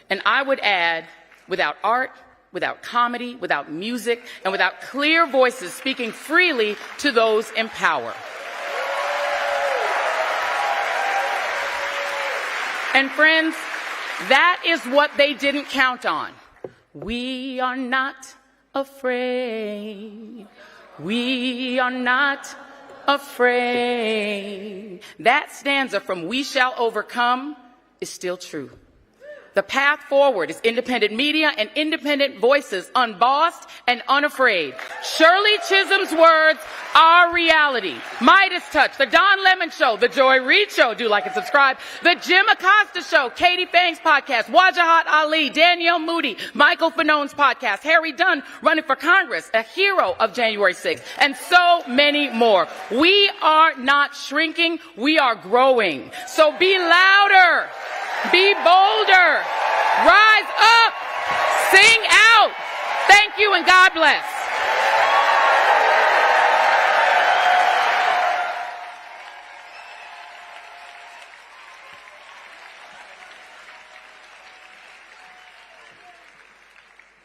[SPEAKER 9] And I would add, without art, without comedy, without music, and without clear voices speaking freely to those in power. And friends, that is what they didn't count on. We are not afraid. We are not afraid. That stanza from We Shall Overcome is still true. The path forward is independent media and independent voices, unbossed and unafraid. Shirley Chisholm's words are reality. Midas Touch, The Don Lemon Show, The Joy Reid Show, do like and subscribe, The Jim Acosta Show, Katie Fang's podcast, Wajahat Ali, Danielle Moody, Michael Fanone's podcast, Harry Dunn running for Congress, a hero of January 6th, and so many more. We are not shrinking, we are growing. So be louder. Be bolder. Rise up. Sing out. Thank you and God bless.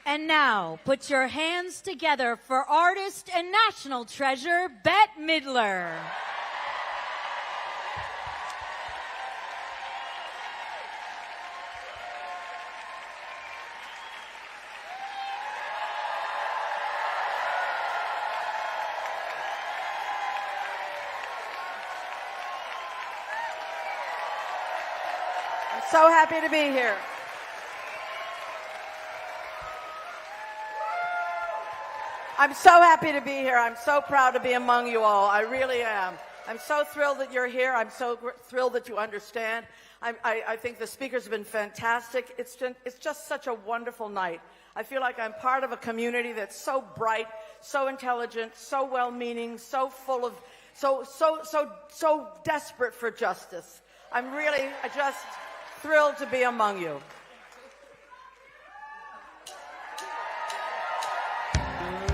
[SPEAKER 2] And now, put your hands together for artist and national treasure, Bette Midler.
[SPEAKER 6] So happy to be here. I'm so happy to be here. I'm so proud to be among you all. I really am. I'm so thrilled that you're here. I'm so thrilled that you understand. I think the speakers have been fantastic. It's just such a wonderful night. I feel like I'm part of a community that's so bright, so intelligent, so well-meaning, so full of, so desperate for justice. I'm just thrilled to be among you.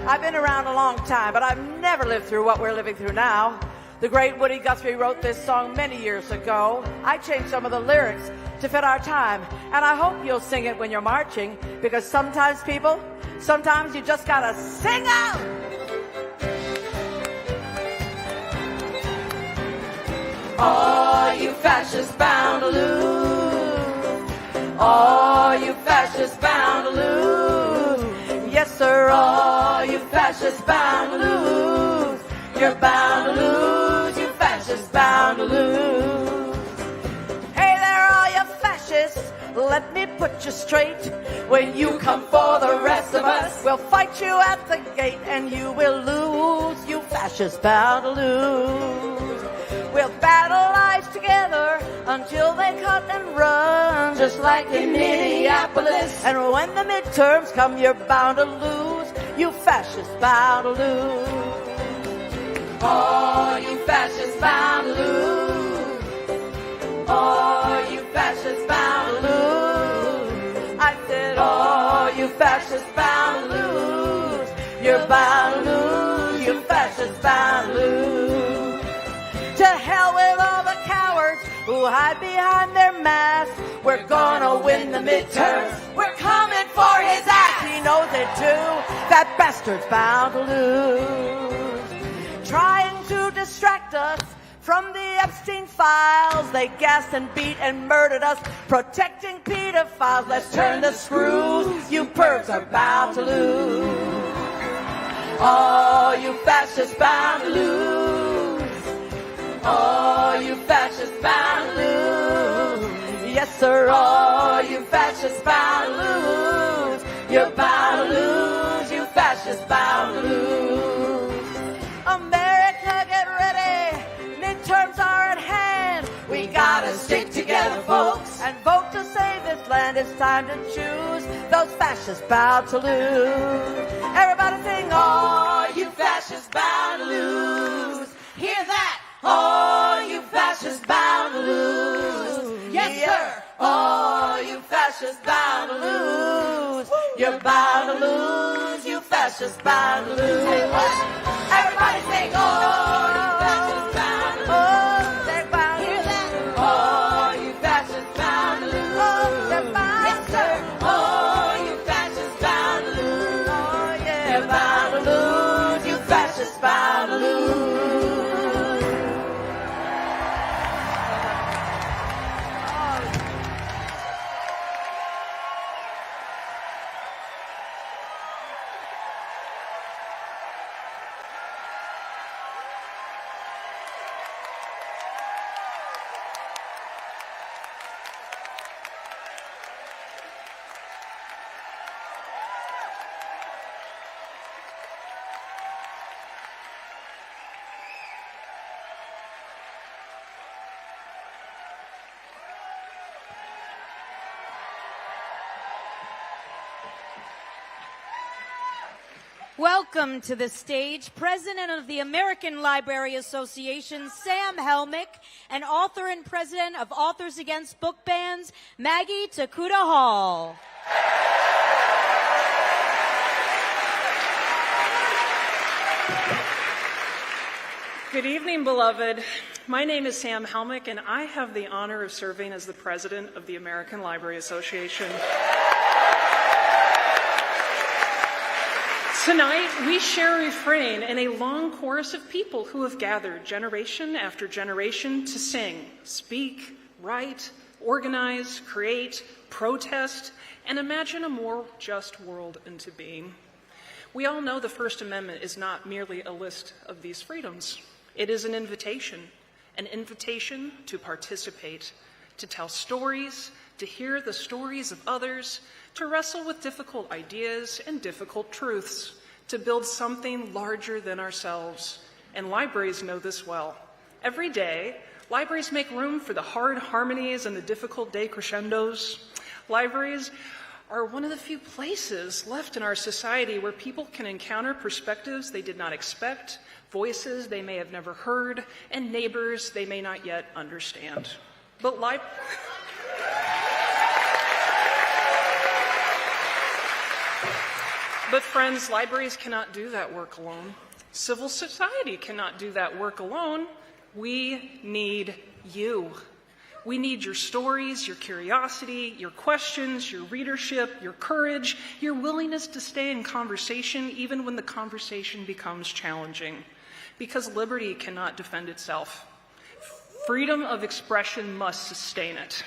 [SPEAKER 6] I've been around a long time, but I've never lived through what we're living through now. The great Woody Guthrie wrote this song many years ago. I changed some of the lyrics to fit our time, and I hope you'll sing it when you're marching, because sometimes you just gotta sing out. Are you fascists bound to lose? Are you fascists bound to lose? Yes, sir, are you fascists bound to lose? You're bound to lose, you fascists bound to lose. Hey there, all you fascists, let me put you straight. When you come for the rest of us, we'll fight you at the gate, and you will lose, you fascists bound to lose. We'll battle lives together until they cut and run, just like in Minneapolis. And when the midterms come, you're bound to lose. you fascists bound to lose. Oh, you fascists bound to lose. Oh, you fascists bound to lose. I said, oh, you fascists bound to lose. You're bound to lose, you fascists bound to lose. To hell with all the cowards who hide behind their masks. We're gonna win the midterms. We're coming for his ass. He knows it too. That bastard's bound to lose. Trying to distract us from the Epstein files. They gassed and beat and murdered us, protecting pedophiles. Let's turn the screws. You pervs are bound to lose. Oh, you fascists bound to lose. Oh, you fascists bound to lose. Yes, sir. Oh, you fascists bound to lose. You're bound to lose. You fascists bound to lose. America, get ready. Midterms are at hand. We gotta stick together, folks, and vote to save this land. It's time to choose those fascists bound to lose. Everybody sing, oh, you fascists bound to lose. Hear that? Oh, you fascists bound to lose. Yes, sir. Oh, you fascists bound to lose. You're bound to lose. You fascists bound to lose. Everybody sing, oh, you fascists bound to lose. Oh, they're bound to lose. Oh, you fascists bound to lose. Oh, they're bound. Yes, sir. Oh, you fascists bound to lose. Oh, yeah. You're bound to lose. You fascists bound to lose.
[SPEAKER 2] Welcome to the stage, President of the American Library Association, Sam Helmick, and author and president of Authors Against Book Bans, Maggie Takuta Hall.
[SPEAKER 7] Good evening, beloved. My name is Sam Helmick, and I have the honor of serving as the president of the American Library Association. Tonight, we share a refrain in a long chorus of people who have gathered generation after generation to sing, speak, write, organize, create, protest, and imagine a more just world into being. We all know the First Amendment is not merely a list of these freedoms. It is an invitation to participate, to tell stories, to hear the stories of others, to wrestle with difficult ideas and difficult truths, to build something larger than ourselves. And libraries know this well. Every day, libraries make room for the hard harmonies and the difficult decrescendos. Libraries are one of the few places left in our society where people can encounter perspectives they did not expect, voices they may have never heard, and neighbors they may not yet understand. But friends, libraries cannot do that work alone. Civil society cannot do that work alone. We need you. We need your stories, your curiosity, your questions, your readership, your courage, your willingness to stay in conversation even when the conversation becomes challenging. Because liberty cannot defend itself. Freedom of expression must sustain it.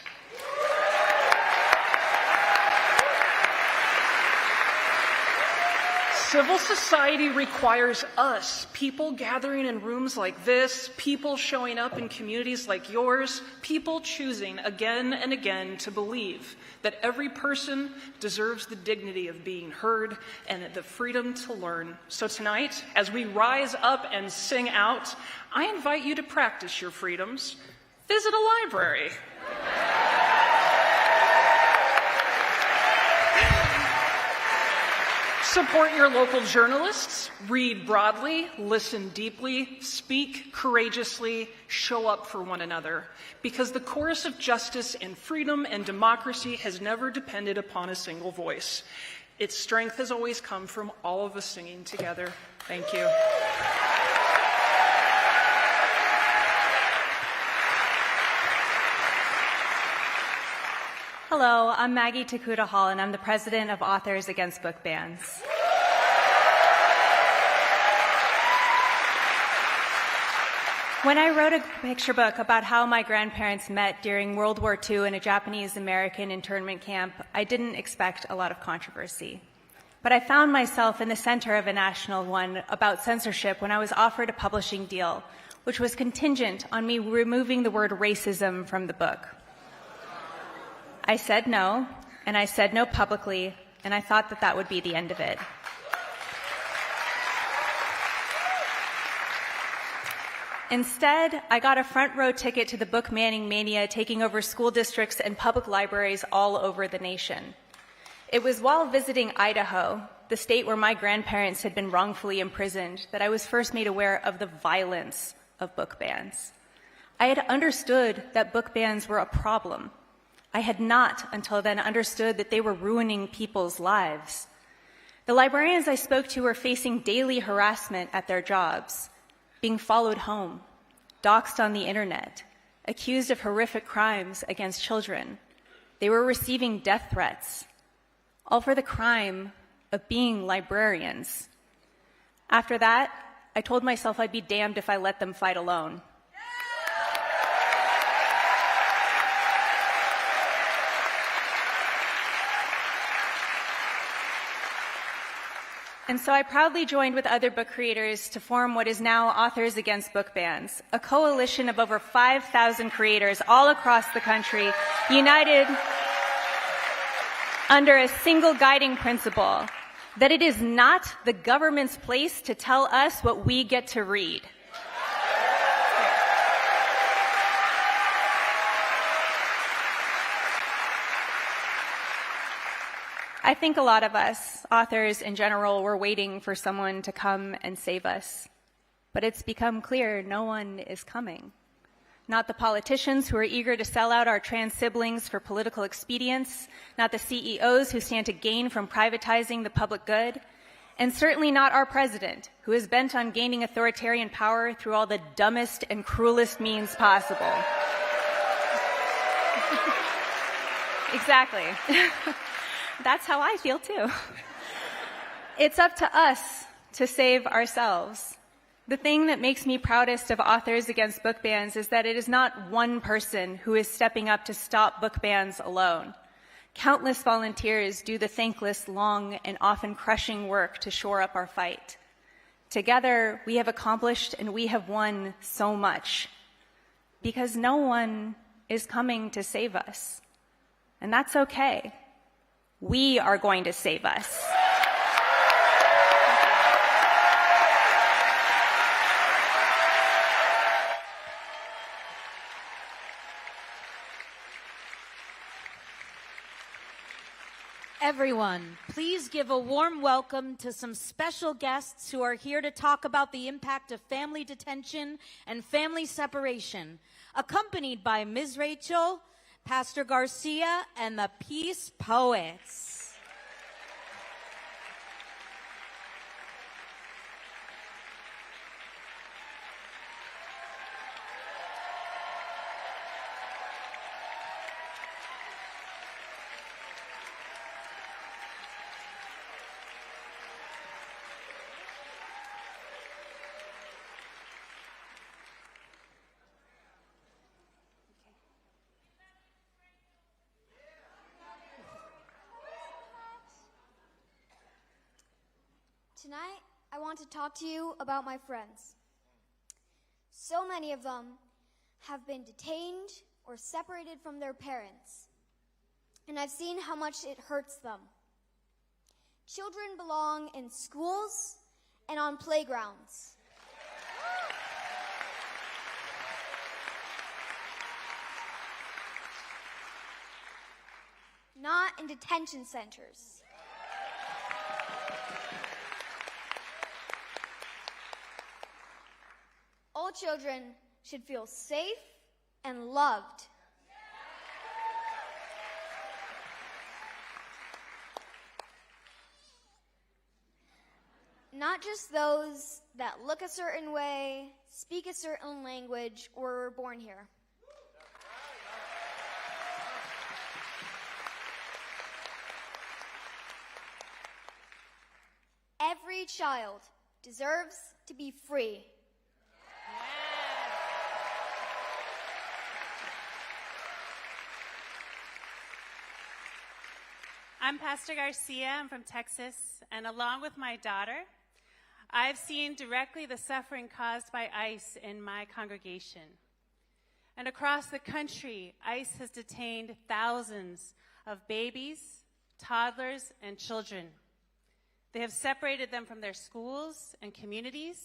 [SPEAKER 7] Civil society requires us, people gathering in rooms like this, people showing up in communities like yours, people choosing again and again to believe that every person deserves the dignity of being heard and the freedom to learn. So tonight, as we rise up and sing out, I invite you to practice your freedoms. Visit a library. Support your local journalists, read broadly, listen deeply, speak courageously, show up for one another. Because the chorus of justice and freedom and democracy has never depended upon a single voice. Its strength has always come from all of us singing together. Thank you.
[SPEAKER 10] Hello, I'm Maggie Takuta Hall, and I'm the president of Authors Against Book Bans. When I wrote a picture book about how my grandparents met during World War II in a Japanese-American internment camp, I didn't expect a lot of controversy. But I found myself in the center of a national one about censorship when I was offered a publishing deal, which was contingent on me removing the word racism from the book. I said no, and I said no publicly, and I thought that that would be the end of it. Instead, I got a front row ticket to the book banning mania taking over school districts and public libraries all over the nation. It was while visiting Idaho, the state where my grandparents had been wrongfully imprisoned, that I was first made aware of the violence of book bans. I had understood that book bans were a problem. I had not until then understood that they were ruining people's lives. The librarians I spoke to were facing daily harassment at their jobs, being followed home, doxxed on the internet, accused of horrific crimes against children. They were receiving death threats, all for the crime of being librarians. After that, I told myself I'd be damned if I let them fight alone. And so I proudly joined with other book creators to form what is now Authors Against Book Bans, a coalition of over 5,000 creators all across the country, united under a single guiding principle, that it is not the government's place to tell us what we get to read. I think a lot of us, authors in general, were waiting for someone to come and save us. But it's become clear no one is coming. Not the politicians who are eager to sell out our trans siblings for political expedience, not the CEOs who stand to gain from privatizing the public good, and certainly not our president, who is bent on gaining authoritarian power through all the dumbest and cruelest means possible. Exactly. That's how I feel too. It's up to us to save ourselves. The thing that makes me proudest of Authors Against Book Bans is that it is not one person who is stepping up to stop book bans alone. Countless volunteers do the thankless, long, and often crushing work to shore up our fight. Together, we have accomplished and we have won so much because no one is coming to save us. And that's okay. We are going to save us.
[SPEAKER 2] Everyone, please give a warm welcome to some special guests who are here to talk about the impact of family detention and family separation, accompanied by Ms. Rachel, Pastor Garcia, and the Peace Poets.
[SPEAKER 11] Tonight, I want to talk to you about my friends. So many of them have been detained or separated from their parents, and I've seen how much it hurts them. Children belong in schools and on playgrounds. Not in detention centers. children should feel safe and loved. Not just those that look a certain way, speak a certain language, or were born here. Every child deserves to be free.
[SPEAKER 12] I'm Pastor Garcia. I'm from Texas, and along with my daughter, I've seen directly the suffering caused by ICE in my congregation. And across the country, ICE has detained thousands of babies, toddlers, and children. They have separated them from their schools and communities.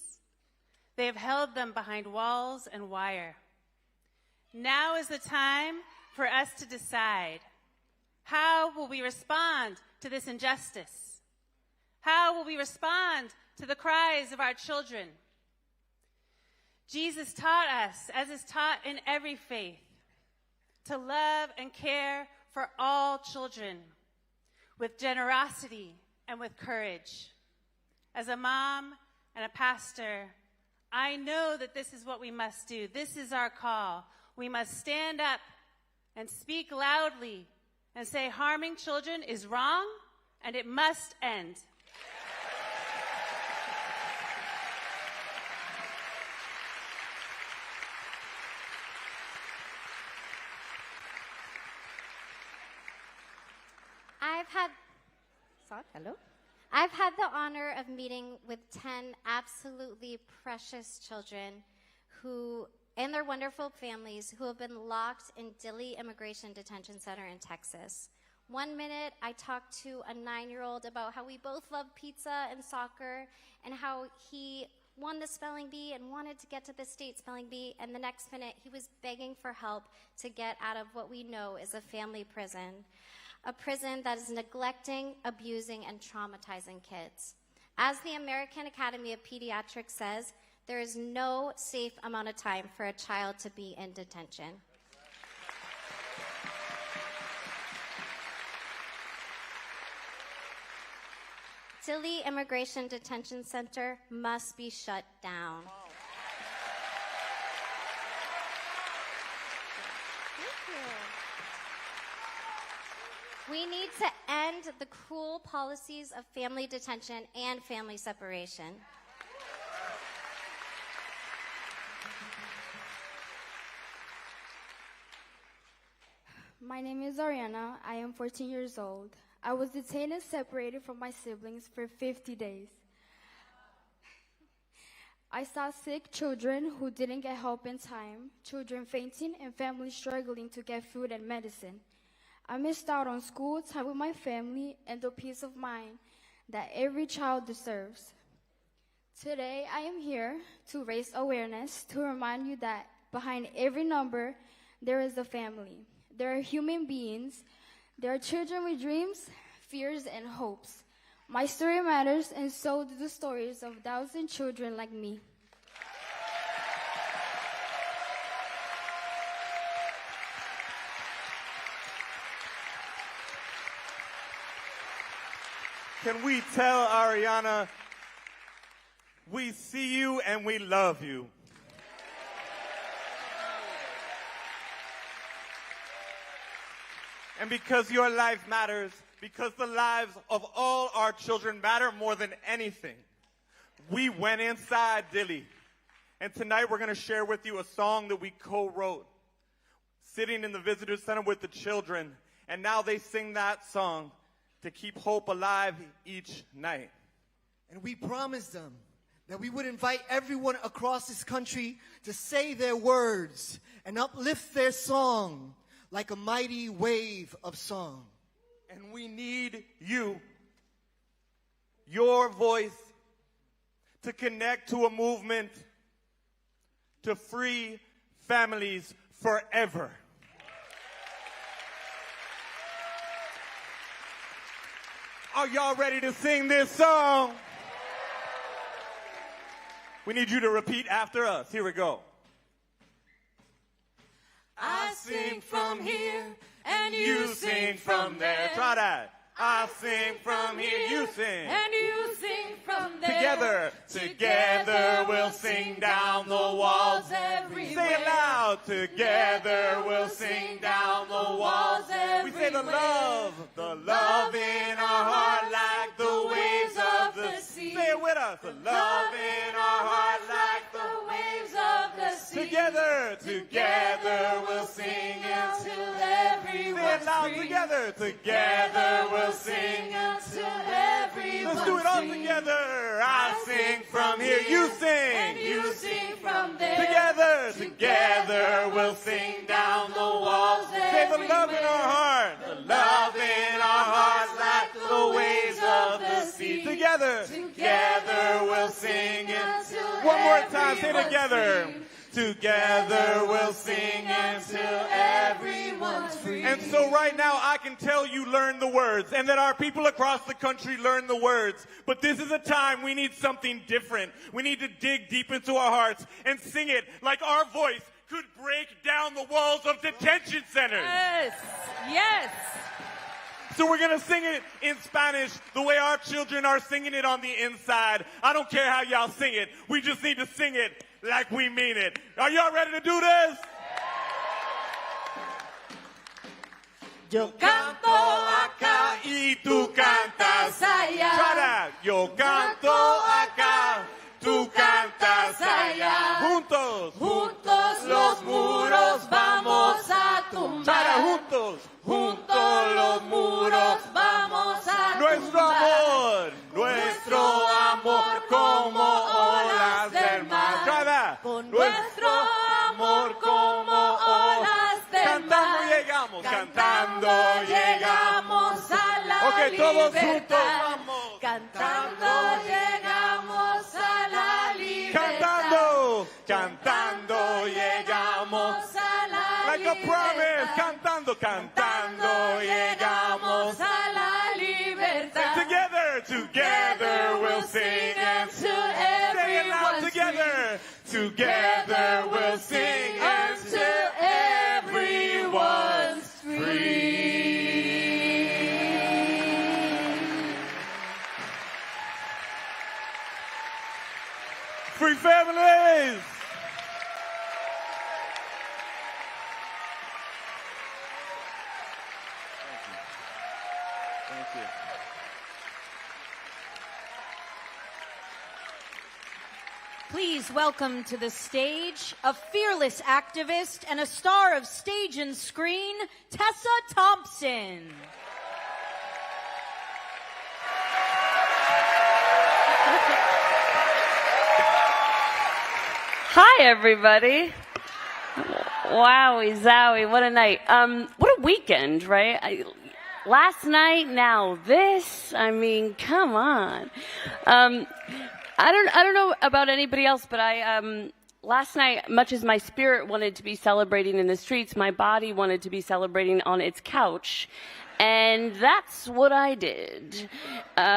[SPEAKER 12] They have held them behind walls and wire. Now is the time for us to decide. How will we respond to this injustice? How will we respond to the cries of our children? Jesus taught us, as is taught in every faith, to love and care for all children with generosity and with courage. As a mom and a pastor, I know that this is what we must do. This is our call. We must stand up and speak loudly and say harming children is wrong and it must end.
[SPEAKER 13] I've had the honor of meeting with 10 absolutely precious children who, and their wonderful families, who have been locked in Dilley Immigration Detention Center in Texas. 1 minute, I talked to a 9-year-old about how we both love pizza and soccer and how he won the spelling bee and wanted to get to the state spelling bee, and the next minute he was begging for help to get out of what we know is a family prison. A prison that is neglecting, abusing, and traumatizing kids. As the American Academy of Pediatrics says, there is no safe amount of time for a child to be in detention. Dilley Immigration Detention Center must be shut down. We need to end the cruel policies of family detention and family separation.
[SPEAKER 14] My name is Ariana. I am 14 years old. I was detained and separated from my siblings for 50 days. I saw sick children who didn't get help in time, children fainting, and families struggling to get food and medicine. I missed out on school, time with my family, and the peace of mind that every child deserves. Today, I am here to raise awareness, to remind you that behind every number, there is a family. There are human beings. There are children with dreams, fears, and hopes. My story matters, and so do the stories of 1,000 children like me.
[SPEAKER 3] Can we tell Ariana, we see you and we love you? And because your life matters, because the lives of all our children matter more than anything, we went inside Dilley. And tonight we're going to share with you a song that we co-wrote, sitting in the visitor center with the children. And now they sing that song to keep hope alive each night.
[SPEAKER 15] And we promised them that we would invite everyone across this country to say their words and uplift their song like a mighty wave of song.
[SPEAKER 3] And we need you, your voice, to connect to a movement to free families forever. Are y'all ready to sing this song? We need you to repeat after us. Here we go.
[SPEAKER 8] I sing from here and you sing from there.
[SPEAKER 3] Try that. I sing from here, you sing.
[SPEAKER 8] And you sing from there.
[SPEAKER 3] Together, together we'll sing down the walls everywhere. Say it loud. Together we'll sing down the walls everywhere. We say the love in our heart like the waves of the sea. Say it with us. The love in our heart like the waves of the sea. Together, together we'll sing until everyone's free. Say it loud. Together, together we'll sing until everyone's Let's do it all together. I sing from here, you sing.
[SPEAKER 8] And you sing from there.
[SPEAKER 3] Together, together we'll sing down the walls everywhere. Say the love in our heart. The love in our hearts like the waves of the sea. Together, together we'll sing until one more time, say it together. Free. Together we'll sing until everyone's free. And so right now I can tell you learn the words and that our people across the country learn the words. But this is a time we need something different. We need to dig deep into our hearts and sing it like our voice could break down the walls of detention centers.
[SPEAKER 8] Yes, yes.
[SPEAKER 3] So we're going to sing it in Spanish the way our children are singing it on the inside. I don't care how y'all sing it. We just need to sing it like we mean it. Are y'all ready to do this?
[SPEAKER 8] Yo canto acá
[SPEAKER 3] y tú cantas
[SPEAKER 8] allá.
[SPEAKER 3] Try that. Yo canto acá, tú cantas allá. Juntos,
[SPEAKER 8] juntos los muros vamos a tumbar.
[SPEAKER 3] Try that. Juntos,
[SPEAKER 8] juntos los muros vamos a
[SPEAKER 3] nuestro
[SPEAKER 8] tumbar.
[SPEAKER 3] Nuestro amor como olas del mar. Try that.
[SPEAKER 8] Con nuestro amor como olas del mar.
[SPEAKER 3] Cantando llegamos
[SPEAKER 8] a la
[SPEAKER 3] okay, todos
[SPEAKER 8] libertad.
[SPEAKER 3] Juntos, vamos.
[SPEAKER 8] Cantando llegamos a la libertad.
[SPEAKER 3] Cantando llegamos
[SPEAKER 8] a la
[SPEAKER 3] like
[SPEAKER 8] libertad.
[SPEAKER 3] a promise. Cantando llegamos
[SPEAKER 8] a la libertad.
[SPEAKER 3] Together we'll sing
[SPEAKER 8] until everyone's
[SPEAKER 3] together. Together we'll sing
[SPEAKER 8] until everyone's free.
[SPEAKER 3] Free families. Thank you.
[SPEAKER 2] Please welcome to the stage a fearless activist and a star of stage and screen, Tessa Thompson.
[SPEAKER 16] Hi, everybody. Wowie zowie, what a night. What a weekend, right? Last night, now this. I mean, come on. I don't know about anybody else, but last night, much as my spirit wanted to be celebrating in the streets, my body wanted to be celebrating on its couch. And that's what I did,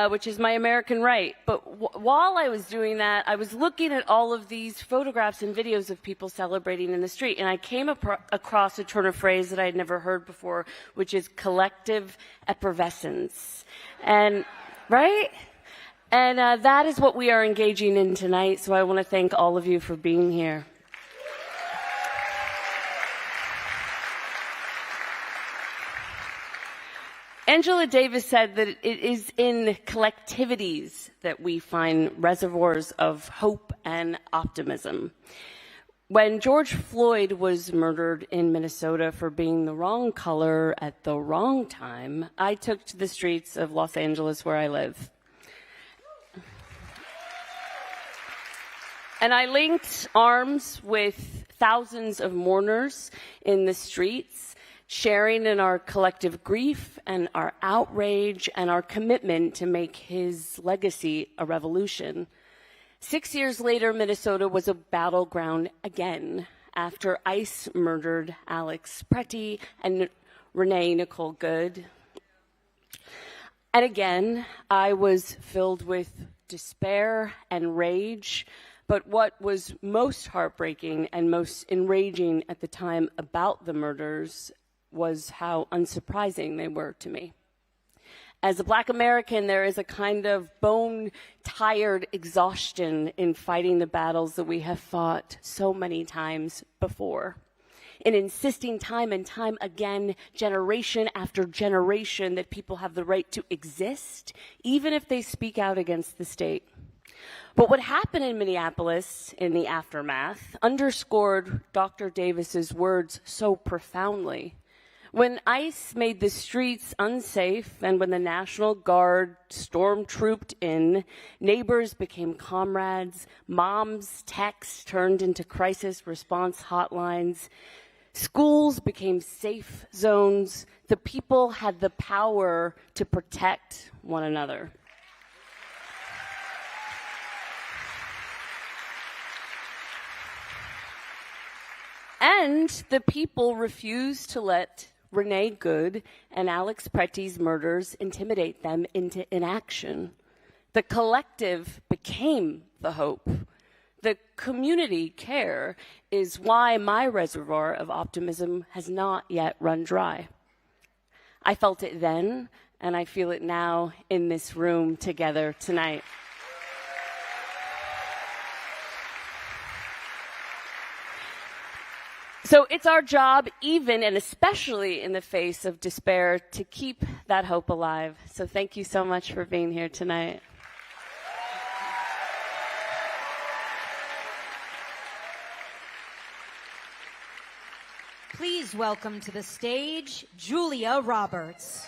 [SPEAKER 16] which is my American right. But while I was doing that, I was looking at all of these photographs and videos of people celebrating in the street, and I came across a turn of phrase that I had never heard before, which is collective effervescence. And, right? And that is what we are engaging in tonight, so I want to thank all of you for being here. Angela Davis said that it is in collectivities that we find reservoirs of hope and optimism. When George Floyd was murdered in Minnesota for being the wrong color at the wrong time, I took to the streets of Los Angeles, where I live. And I linked arms with thousands of mourners in the streets, sharing in our collective grief and our outrage and our commitment to make his legacy a revolution. 6 years later, Minnesota was a battleground again after ICE murdered Alex Patti and Renee Nicole Good. And again, I was filled with despair and rage, But what was most heartbreaking and most enraging at the time about the murders was how unsurprising they were to me. As a Black American, there is a kind of bone-tired exhaustion in fighting the battles that we have fought so many times before, in insisting time and time again, generation after generation, that people have the right to exist, even if they speak out against the state. But what happened in Minneapolis in the aftermath underscored Dr. Davis's words so profoundly. When ICE made the streets unsafe and when the National Guard storm-trooped in, neighbors became comrades, moms' texts turned into crisis response hotlines, schools became safe zones, the people had the power to protect one another. And the people refused to let Renee Good and Alex Pretty's murders intimidate them into inaction. The collective became the hope. The community care is why my reservoir of optimism has not yet run dry. I felt it then, and I feel it now in this room together tonight. So it's our job, even and especially in the face of despair, to keep that hope alive. So thank you so much for being here tonight.
[SPEAKER 2] Please welcome to the stage, Julia Roberts.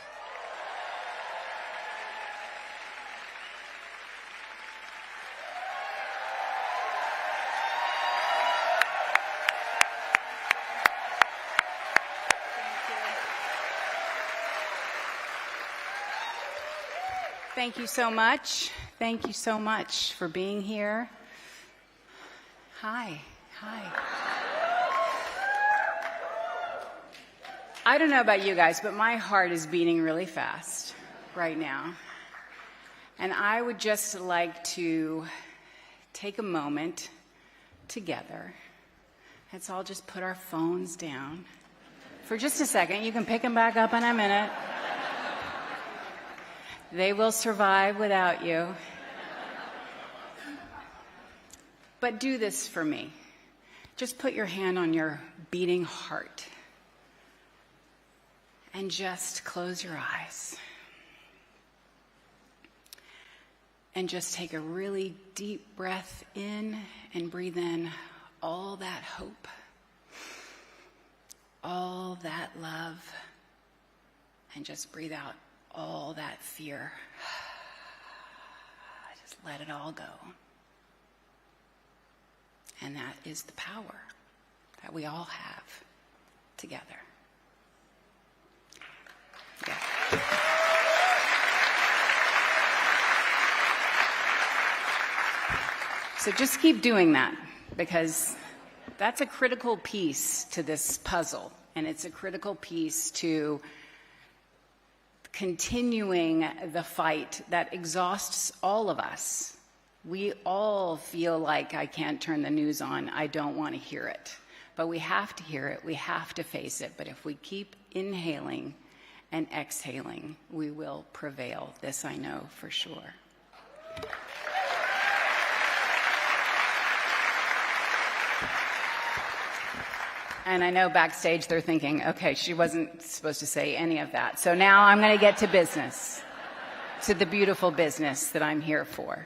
[SPEAKER 17] Thank you so much. Thank you so much for being here. Hi. I don't know about you guys, but my heart is beating really fast right now. And I would just like to take a moment together. Let's all just put our phones down for just a second. You can pick them back up in a minute. They will survive without you. But do this for me. Just put your hand on your beating heart and just close your eyes. And just take a really deep breath in and breathe in all that hope, all that love, and just breathe out all that fear. Just let it all go. And that is the power that we all have together. Yeah. So just keep doing that, because that's a critical piece to this puzzle, and it's a critical piece to continuing the fight that exhausts all of us. We all feel like, I can't turn the news on, I don't want to hear it. But we have to hear it, we have to face it. But if we keep inhaling and exhaling, we will prevail. This I know for sure. And I know backstage they're thinking, okay, she wasn't supposed to say any of that. So now I'm going to get to business, to the beautiful business that I'm here for,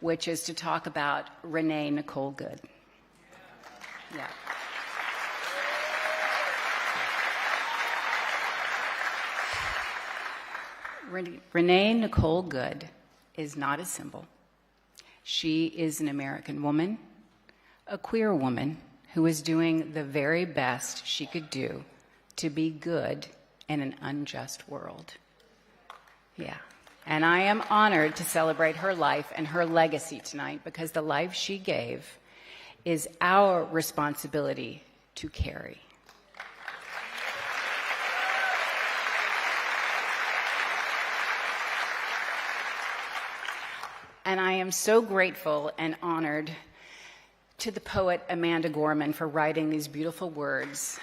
[SPEAKER 17] which is to talk about Renee Nicole Good. Yeah. Renee Nicole Good is not a symbol. She is an American woman, a queer woman, who is doing the very best she could do to be good in an unjust world. Yeah. And I am honored to celebrate her life and her legacy tonight, because the life she gave is our responsibility to carry. And I am so grateful and honored to the poet Amanda Gorman for writing these beautiful words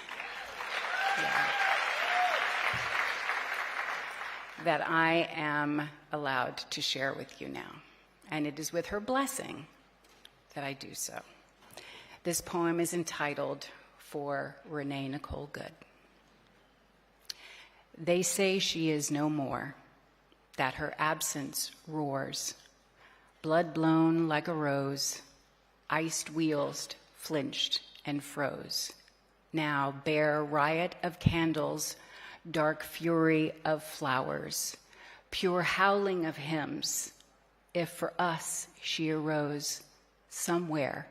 [SPEAKER 17] that I am allowed to share with you now. And it is with her blessing that I do so. This poem is entitled For Renee Nicole Good. They say she is no more, that her absence roars, blood blown like a rose, iced wheels flinched and froze. Now bare riot of candles, dark fury of flowers, pure howling of hymns. If for us she arose somewhere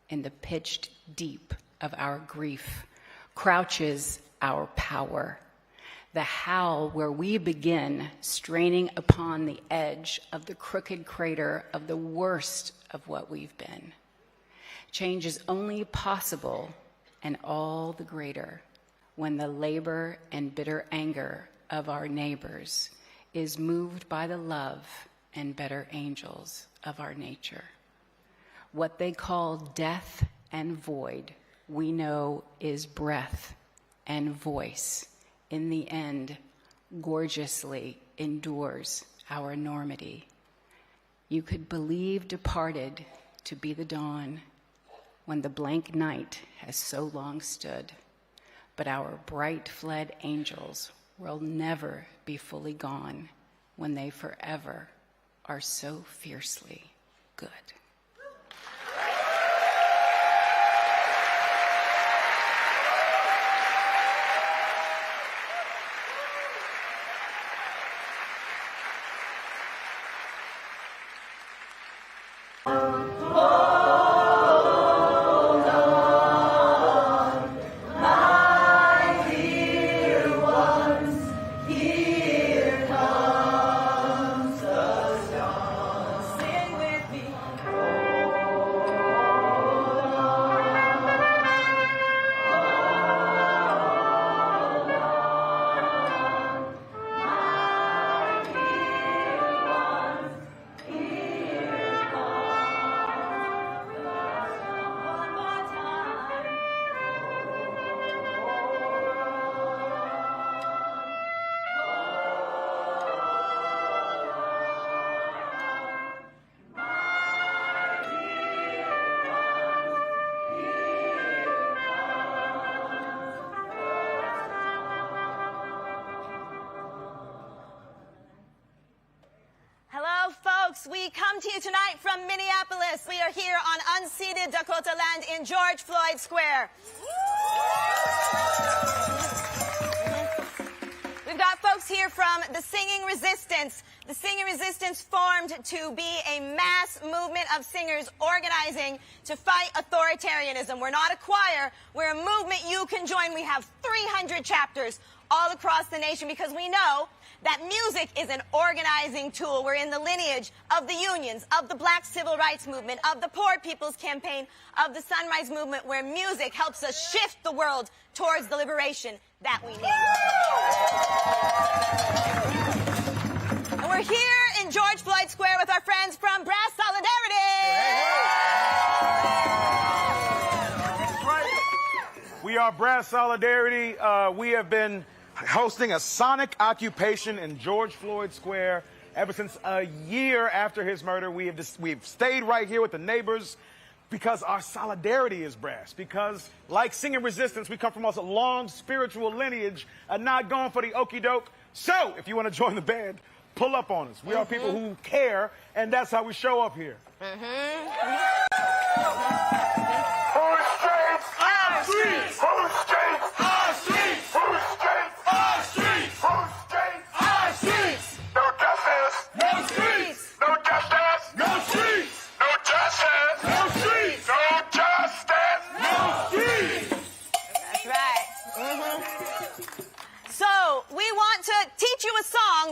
[SPEAKER 17] in the pitched deep of our grief, crouches our power. The howl where we begin straining upon the edge of the crooked crater of the worst of what we've been. Change is only possible and all the greater when the labor and bitter anger of our neighbors is moved by the love and better angels of our nature. What they call death and void, we know is breath and voice. In the end, gorgeously endures our enormity. You could believe departed to be the dawn when the blank night has so long stood. But our bright fled angels will never be fully gone when they forever are so fiercely good.
[SPEAKER 18] We come to you tonight from Minneapolis. We are here on unceded Dakota land in George Floyd Square. We've got folks here from the Singing Resistance. The Singing Resistance formed to be a mass movement of singers organizing to fight authoritarianism. We're not a choir. We're a movement you can join. We have 300 chapters all across the nation because we know that music is an organizing tool. We're in the lineage of the unions, of the Black Civil Rights Movement, of the Poor People's Campaign, of the Sunrise Movement, where music helps us shift the world towards the liberation that we need. And we're here in George Floyd Square with our friends from Brass Solidarity.
[SPEAKER 19] That's right. We are Brass Solidarity. We have been hosting a sonic occupation in George Floyd Square ever since a year after his murder. We've stayed right here with the neighbors because our solidarity is brass. Because, like Singing Resistance, we come from a long spiritual lineage and not going for the okie doke. So, if you want to join the band, pull up on us. We are people who care, and that's how we show up here.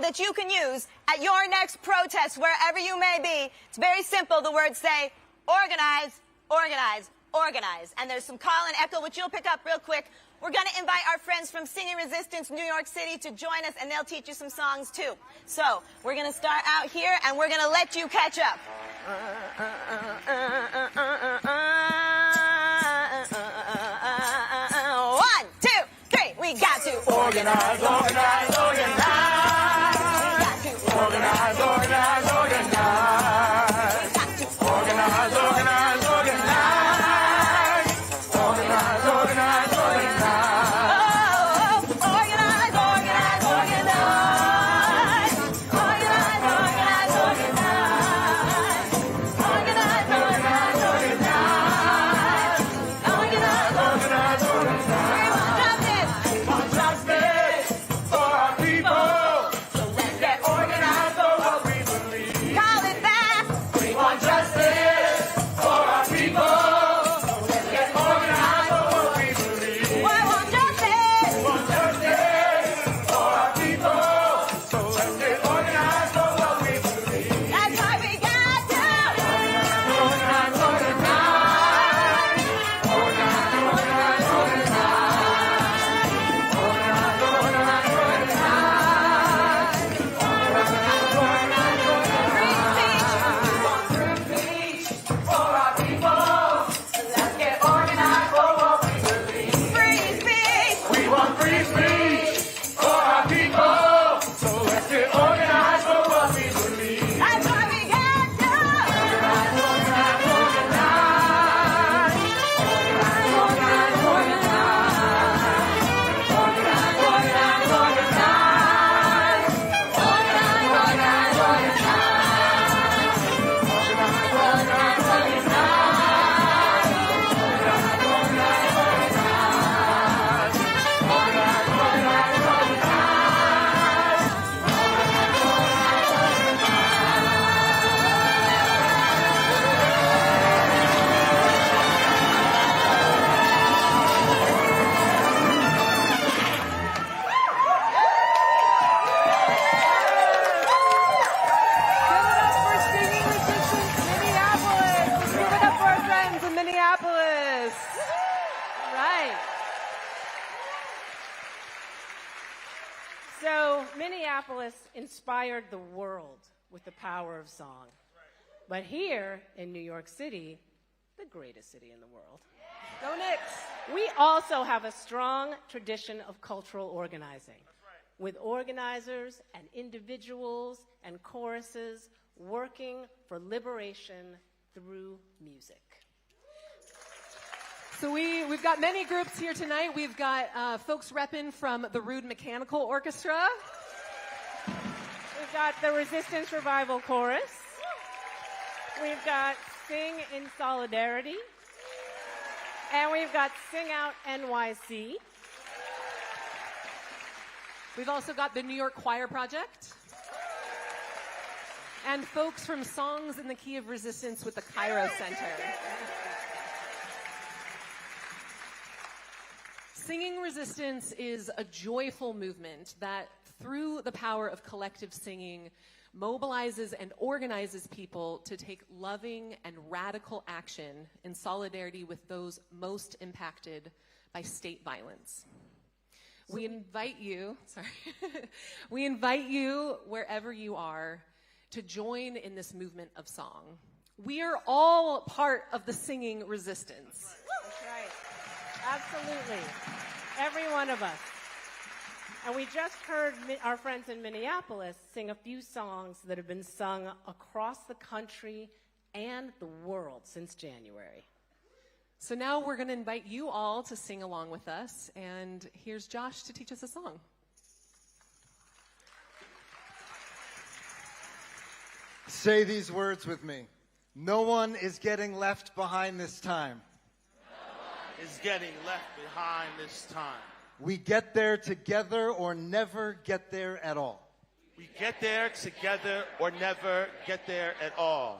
[SPEAKER 18] That you can use at your next protest, wherever you may be. It's very simple. The words say, organize, organize, organize. And there's some call and echo, which you'll pick up real quick. We're going to invite our friends from Singing Resistance New York City to join us, and they'll teach you some songs, too. So we're going to start out here, and we're going to let you catch up.
[SPEAKER 8] Organize, organize, organize. Organize, organize, organize. Organize, organize, organize. Organize, organize, organize. Oh, organize, organize, organize. Organize, organize, organize. Organize, organize, organize. Organize, organize, organize. We want justice for our people, so let's get organized for what we believe. Call it back. We want justice for our people, so let's get organized for what we believe. We want justice. We want justice for our people, so let's get organized for what we believe. That's why we got to organize, organize, organize. Organize, organize, organize. Organize, organize, organize. Organize, organize, organize. Free speech for our people. Let's get organized for what we believe. Free speech. We want free speech for our people. So let's get organized for what we believe. That's why we got to organize, organize, organize. Organize, organize, organize. Organize, organize, organize. Organize, organize, organize. Organize, organize, organize. Organize, organize, organize. Organize, organize,
[SPEAKER 20] Minneapolis. Right. So Minneapolis inspired the world with the power of song. But here in New York City, the greatest city in the world, go Knicks, we also have a strong tradition of cultural organizing, with organizers and individuals and choruses working for liberation through music.
[SPEAKER 21] So we've got many groups here tonight. We've got folks repping from the Rude Mechanical Orchestra.
[SPEAKER 20] We've got the Resistance Revival Chorus. We've got Sing in Solidarity. And we've got Sing Out NYC.
[SPEAKER 21] We've also got the New York Choir Project. And folks from Songs in the Key of Resistance with the Cairo Center. Singing Resistance is a joyful movement that, through the power of collective singing, mobilizes and organizes people to take loving and radical action in solidarity with those most impacted by state violence. We invite you, we invite you wherever you are to join in this movement of song. We are all part of the singing resistance.
[SPEAKER 20] That's right. Absolutely. Every one of us. And we just heard our friends in Minneapolis sing a few songs that have been sung across the country and the world since January.
[SPEAKER 21] So now we're going to invite you all to sing along with us. And here's Josh to teach us a song.
[SPEAKER 22] Say these words with me. No one is getting left behind this time.
[SPEAKER 23] Is getting left behind this time.
[SPEAKER 22] We get there together or never get there at all.
[SPEAKER 23] We get there together or never get there at all.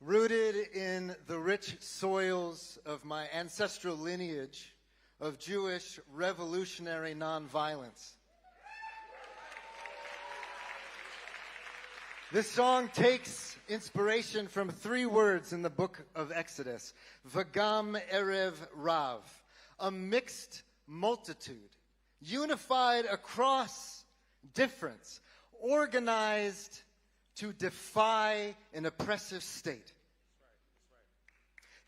[SPEAKER 22] Rooted in the rich soils of my ancestral lineage of Jewish revolutionary nonviolence. This song takes inspiration from 3 words in the book of Exodus. Vagam Erev Rav. A mixed multitude, unified across difference, organized to defy an oppressive state.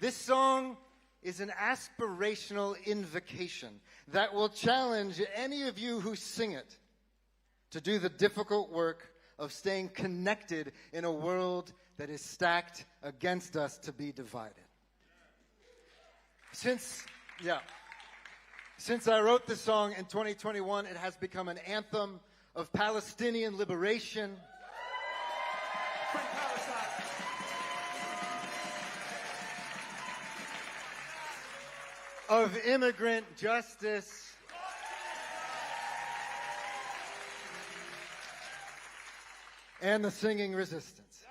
[SPEAKER 22] This song is an aspirational invocation that will challenge any of you who sing it to do the difficult work of staying connected in a world that is stacked against us to be divided. Since I wrote this song in 2021, it has become an anthem of Palestinian liberation, of immigrant justice, and the singing resistance,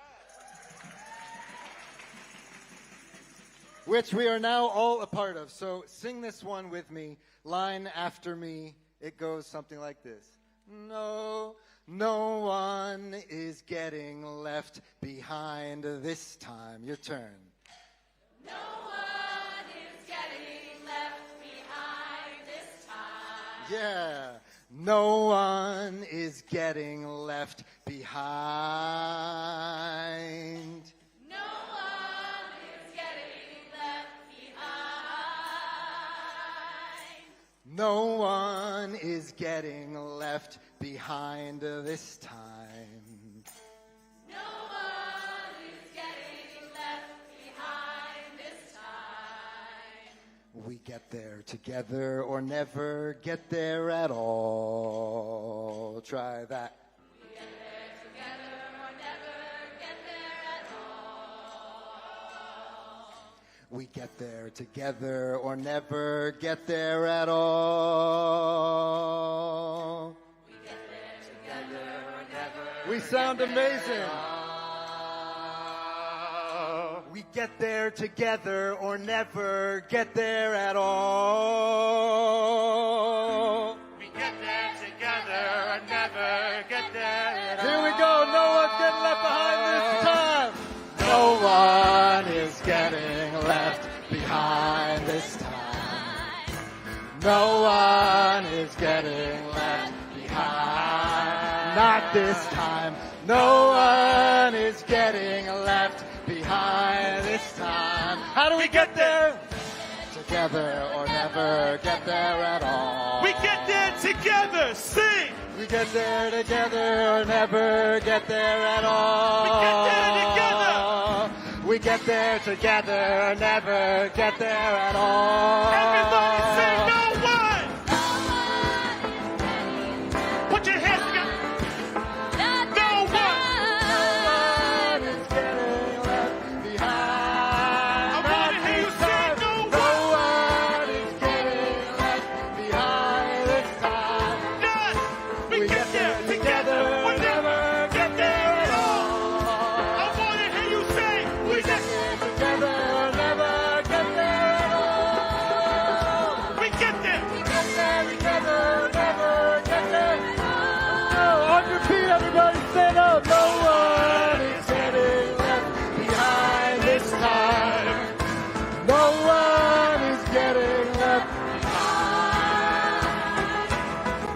[SPEAKER 22] which we are now all a part of. So sing this one with me, line after me. It goes something like this. No, no one is getting left behind this time. Your turn.
[SPEAKER 1] No one is getting left behind this time.
[SPEAKER 22] Yeah. No one is getting left behind.
[SPEAKER 1] No one is getting left behind.
[SPEAKER 22] No one is getting left behind this time.
[SPEAKER 1] No one is getting left behind this time.
[SPEAKER 22] We get there together or never get there at all. Try that.
[SPEAKER 1] We get there together or never get there at all.
[SPEAKER 22] We get there together or never get there at all.
[SPEAKER 1] We get there together or never.
[SPEAKER 22] We sound amazing. We get there together or never get there at all.
[SPEAKER 23] We get there together and never get there at all.
[SPEAKER 22] Here we go. No one's getting left behind this time. No one is getting left behind this time. No one is getting left behind. Not this time. No one is getting left behind this time. How do we get there? Together or never get there at all.
[SPEAKER 23] We get there together. Sing.
[SPEAKER 22] We get there together or never get there at all.
[SPEAKER 23] We get there together.
[SPEAKER 22] We get there together or never get there at all.
[SPEAKER 23] Everybody say no one. Put your hands together. No one.
[SPEAKER 22] is getting left behind.
[SPEAKER 23] I want to hear you say no
[SPEAKER 22] No
[SPEAKER 23] one.
[SPEAKER 22] one is getting left behind this time.
[SPEAKER 23] None. We get there
[SPEAKER 22] together
[SPEAKER 23] or never get there at all. I
[SPEAKER 22] all.
[SPEAKER 23] want to hear you say
[SPEAKER 22] We get there together or never get there at all.
[SPEAKER 23] we get there.
[SPEAKER 22] We get there together or never get there at all. On your feet, everybody stand up. No one is getting left behind this time. No one is getting left behind.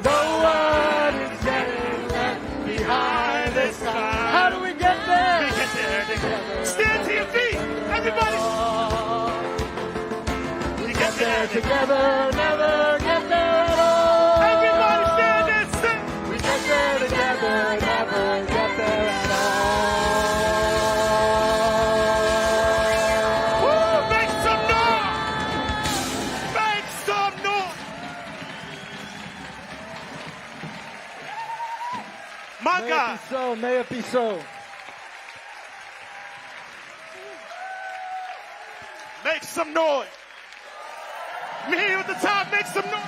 [SPEAKER 22] No one is getting left behind this time. How do we get there?
[SPEAKER 23] We get there together. Stand to your feet, everybody.
[SPEAKER 22] We get there together, never get there at all.
[SPEAKER 23] Everybody stand and sing.
[SPEAKER 22] We get there together, never get there at all.
[SPEAKER 23] Woo, make some noise. Make some noise. My
[SPEAKER 22] May
[SPEAKER 23] God.
[SPEAKER 22] it be so, may it be so.
[SPEAKER 23] Make some noise. Me at the top, make some noise.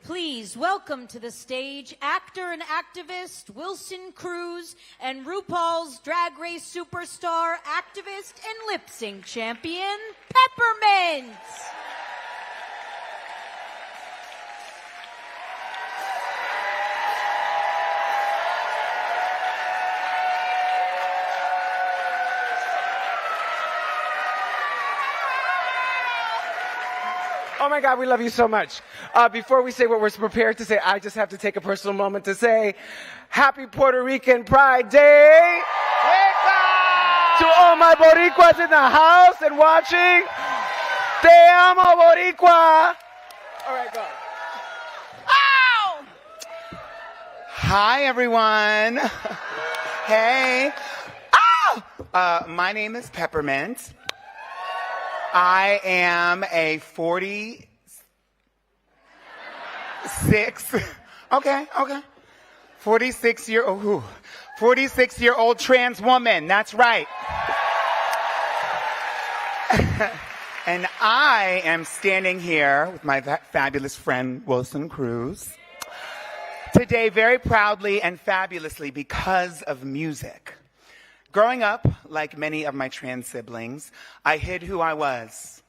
[SPEAKER 2] Please welcome to the stage actor and activist Wilson Cruz and RuPaul's Drag Race superstar, activist, and lip sync champion, Peppermint.
[SPEAKER 4] Oh my God, we love you so much. Before we say what we're prepared to say, I just have to take a personal moment to say, Happy Puerto Rican Pride Day! To all my Boricuas in the house and watching, Te amo, Boricua! All right, go.
[SPEAKER 5] Ow! Hi, everyone. Hey. Oh! My name is Peppermint. I am a 46, okay, 46-year-old trans woman. That's right. And I am standing here with my fabulous friend, Wilson Cruz, today very proudly and fabulously because of music. Growing up, like many of my trans siblings, I hid who I was.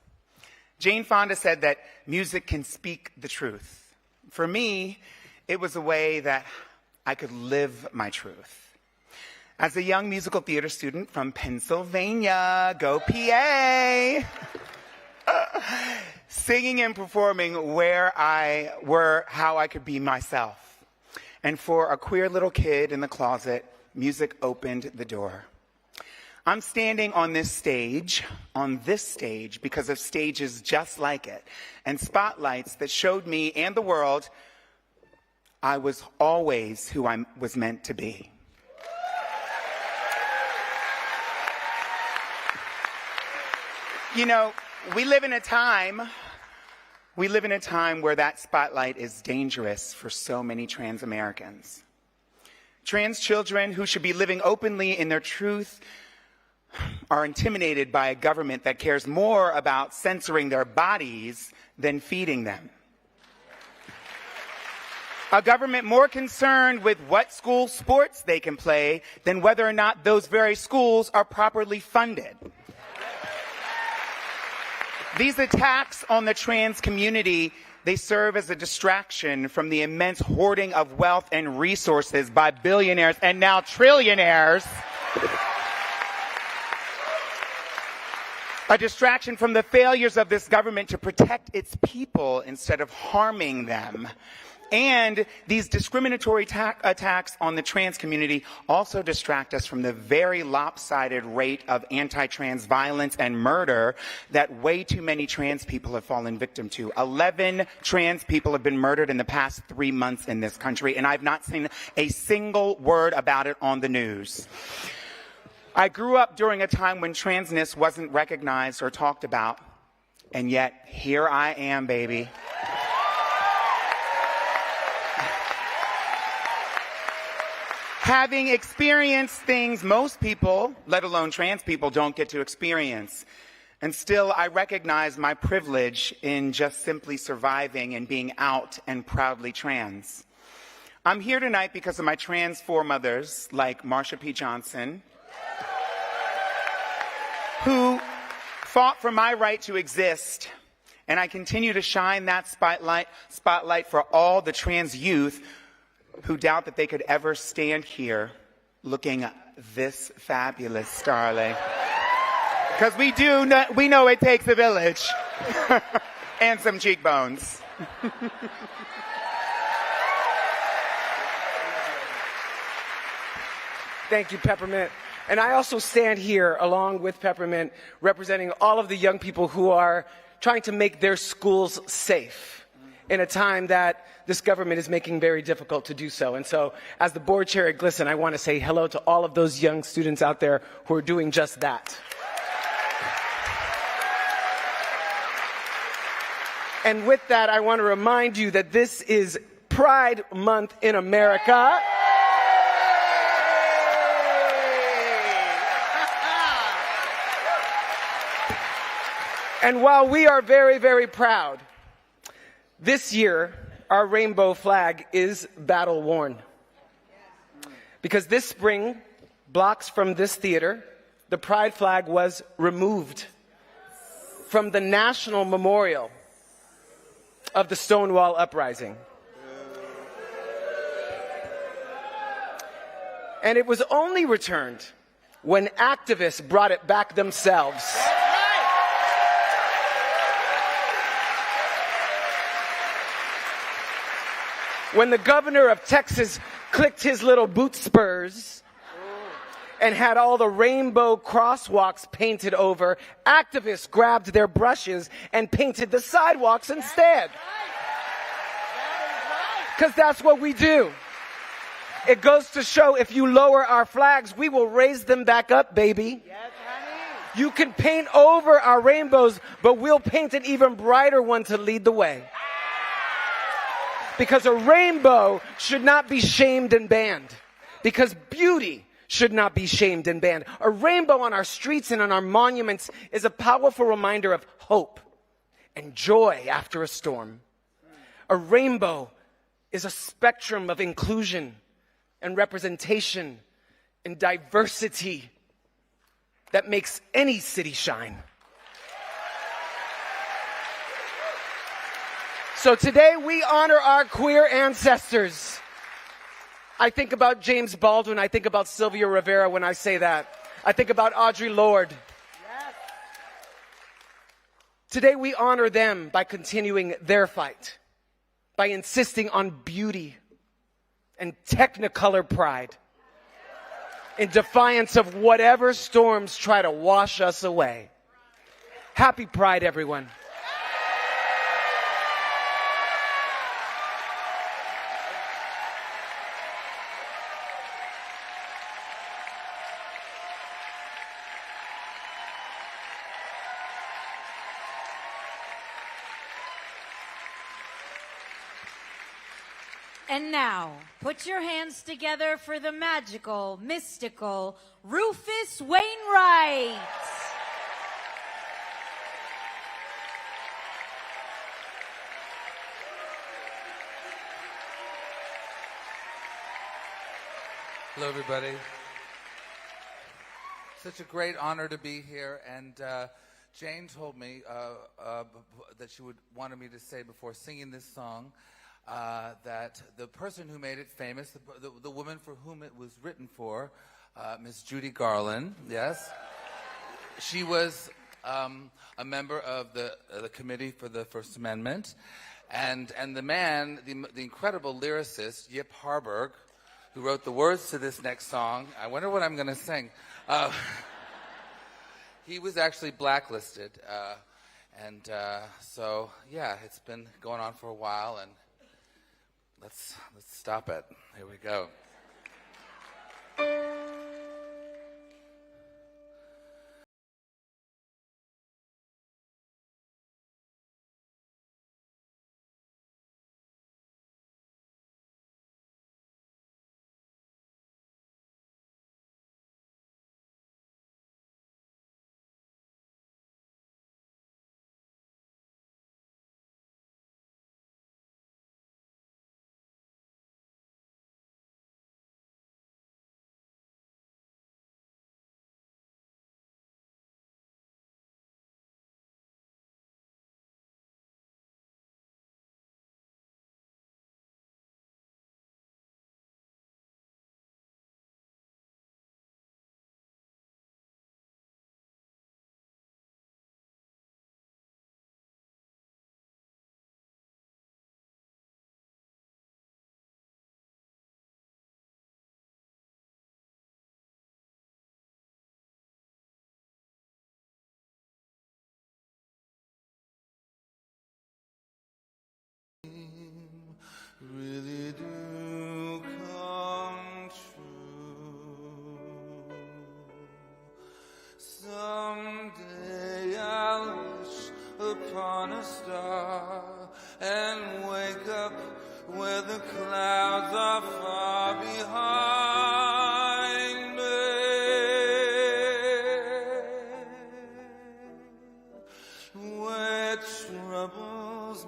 [SPEAKER 5] Jane Fonda said that music can speak the truth. For me, it was a way that I could live my truth. As a young musical theater student from Pennsylvania, go PA, singing and performing how I could be myself. And for a queer little kid in the closet, music opened the door. I'm standing on this stage, because of stages just like it, and spotlights that showed me and the world I was always who I was meant to be. You know, we live in a time where that spotlight is dangerous for so many trans Americans. Trans children who should be living openly in their truth are intimidated by a government that cares more about censoring their bodies than feeding them. A government more concerned with what school sports they can play than whether or not those very schools are properly funded. These attacks on the trans community, they serve as a distraction from the immense hoarding of wealth and resources by billionaires and now trillionaires. A distraction from the failures of this government to protect its people instead of harming them. And these discriminatory attacks on the trans community also distract us from the very lopsided rate of anti-trans violence and murder that way too many trans people have fallen victim to. 11 trans people have been murdered in the past 3 months in this country, and I've not seen a single word about it on the news. I grew up during a time when transness wasn't recognized or talked about, and yet here I am, baby. Having experienced things most people, let alone trans people, don't get to experience. And still, I recognize my privilege in just simply surviving and being out and proudly trans. I'm here tonight because of my trans foremothers, like Marsha P. Johnson, who fought for my right to exist. And I continue to shine that spotlight for all the trans youth who doubt that they could ever stand here looking this fabulous, darling. Because we know it takes a village and some cheekbones.
[SPEAKER 4] Thank you, Peppermint. And I also stand here along with Peppermint representing all of the young people who are trying to make their schools safe in a time that this government is making very difficult to do so. And so as the board chair at GLSEN, I want to say hello to all of those young students out there who are doing just that. And with that, I want to remind you that this is Pride Month in America. And while we are very, very proud, this year, our rainbow flag is battle-worn. Because this spring, blocks from this theater, the pride flag was removed from the national memorial of the Stonewall Uprising. And it was only returned when activists brought it back themselves. when the governor of Texas clicked his little boot spurs and had all the rainbow crosswalks painted over, activists grabbed their brushes and painted the sidewalks instead. Because that's what we do. It goes to show if you lower our flags, we will raise them back up, baby. You can paint over our rainbows, but we'll paint an even brighter one to lead the way. Because a rainbow should not be shamed and banned. Because beauty should not be shamed and banned. A rainbow on our streets and on our monuments is a powerful reminder of hope and joy after a storm. A rainbow is a spectrum of inclusion and representation and diversity that makes any city shine. So today we honor our queer ancestors. I think about James Baldwin. I think about Sylvia Rivera when I say that. I think about Audre Lorde. Yes. Today we honor them by continuing their fight, by insisting on beauty and technicolor pride in defiance of whatever storms try to wash us away. Happy Pride, everyone.
[SPEAKER 2] And now, put your hands together for the magical, mystical Rufus Wainwright.
[SPEAKER 6] Hello, everybody. Such a great honor to be here. And Jane told me that she wanted me to say before singing this song that the person who made it famous, the woman for whom it was written for, Miss Judy Garland, yes, she was a member of the Committee for the First Amendment, and the man, the incredible lyricist Yip Harburg, who wrote the words to this next song. I wonder what I'm going to sing. He was actually blacklisted, and so yeah, it's been going on for a while, and let's stop it. Here we go. Really do come true. Someday I'll wish upon a star and wake up where the clouds are far behind me, where troubles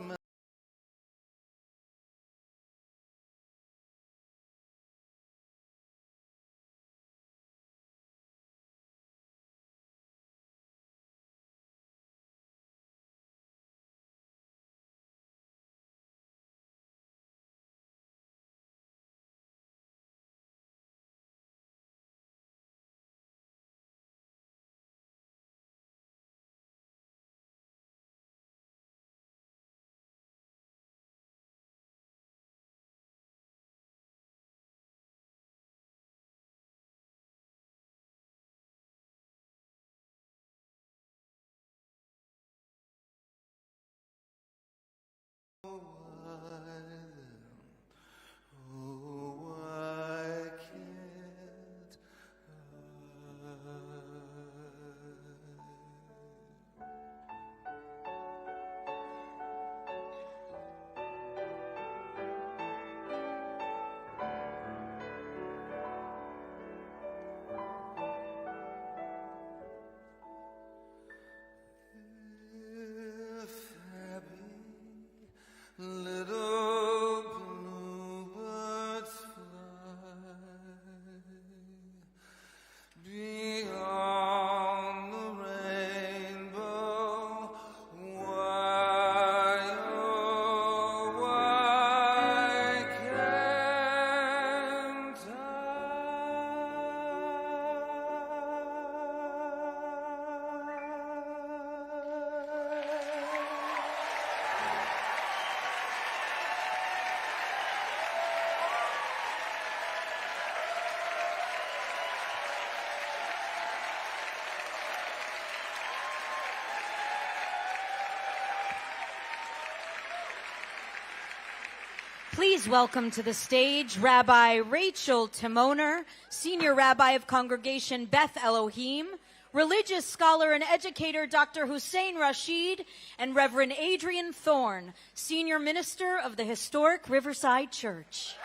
[SPEAKER 2] Please welcome to the stage Rabbi Rachel Timoner, Senior Rabbi of Congregation Beth Elohim, religious scholar and educator Dr. Hussein Rashid, and Reverend Adriene Thorne, Senior Minister of the historic Riverside Church.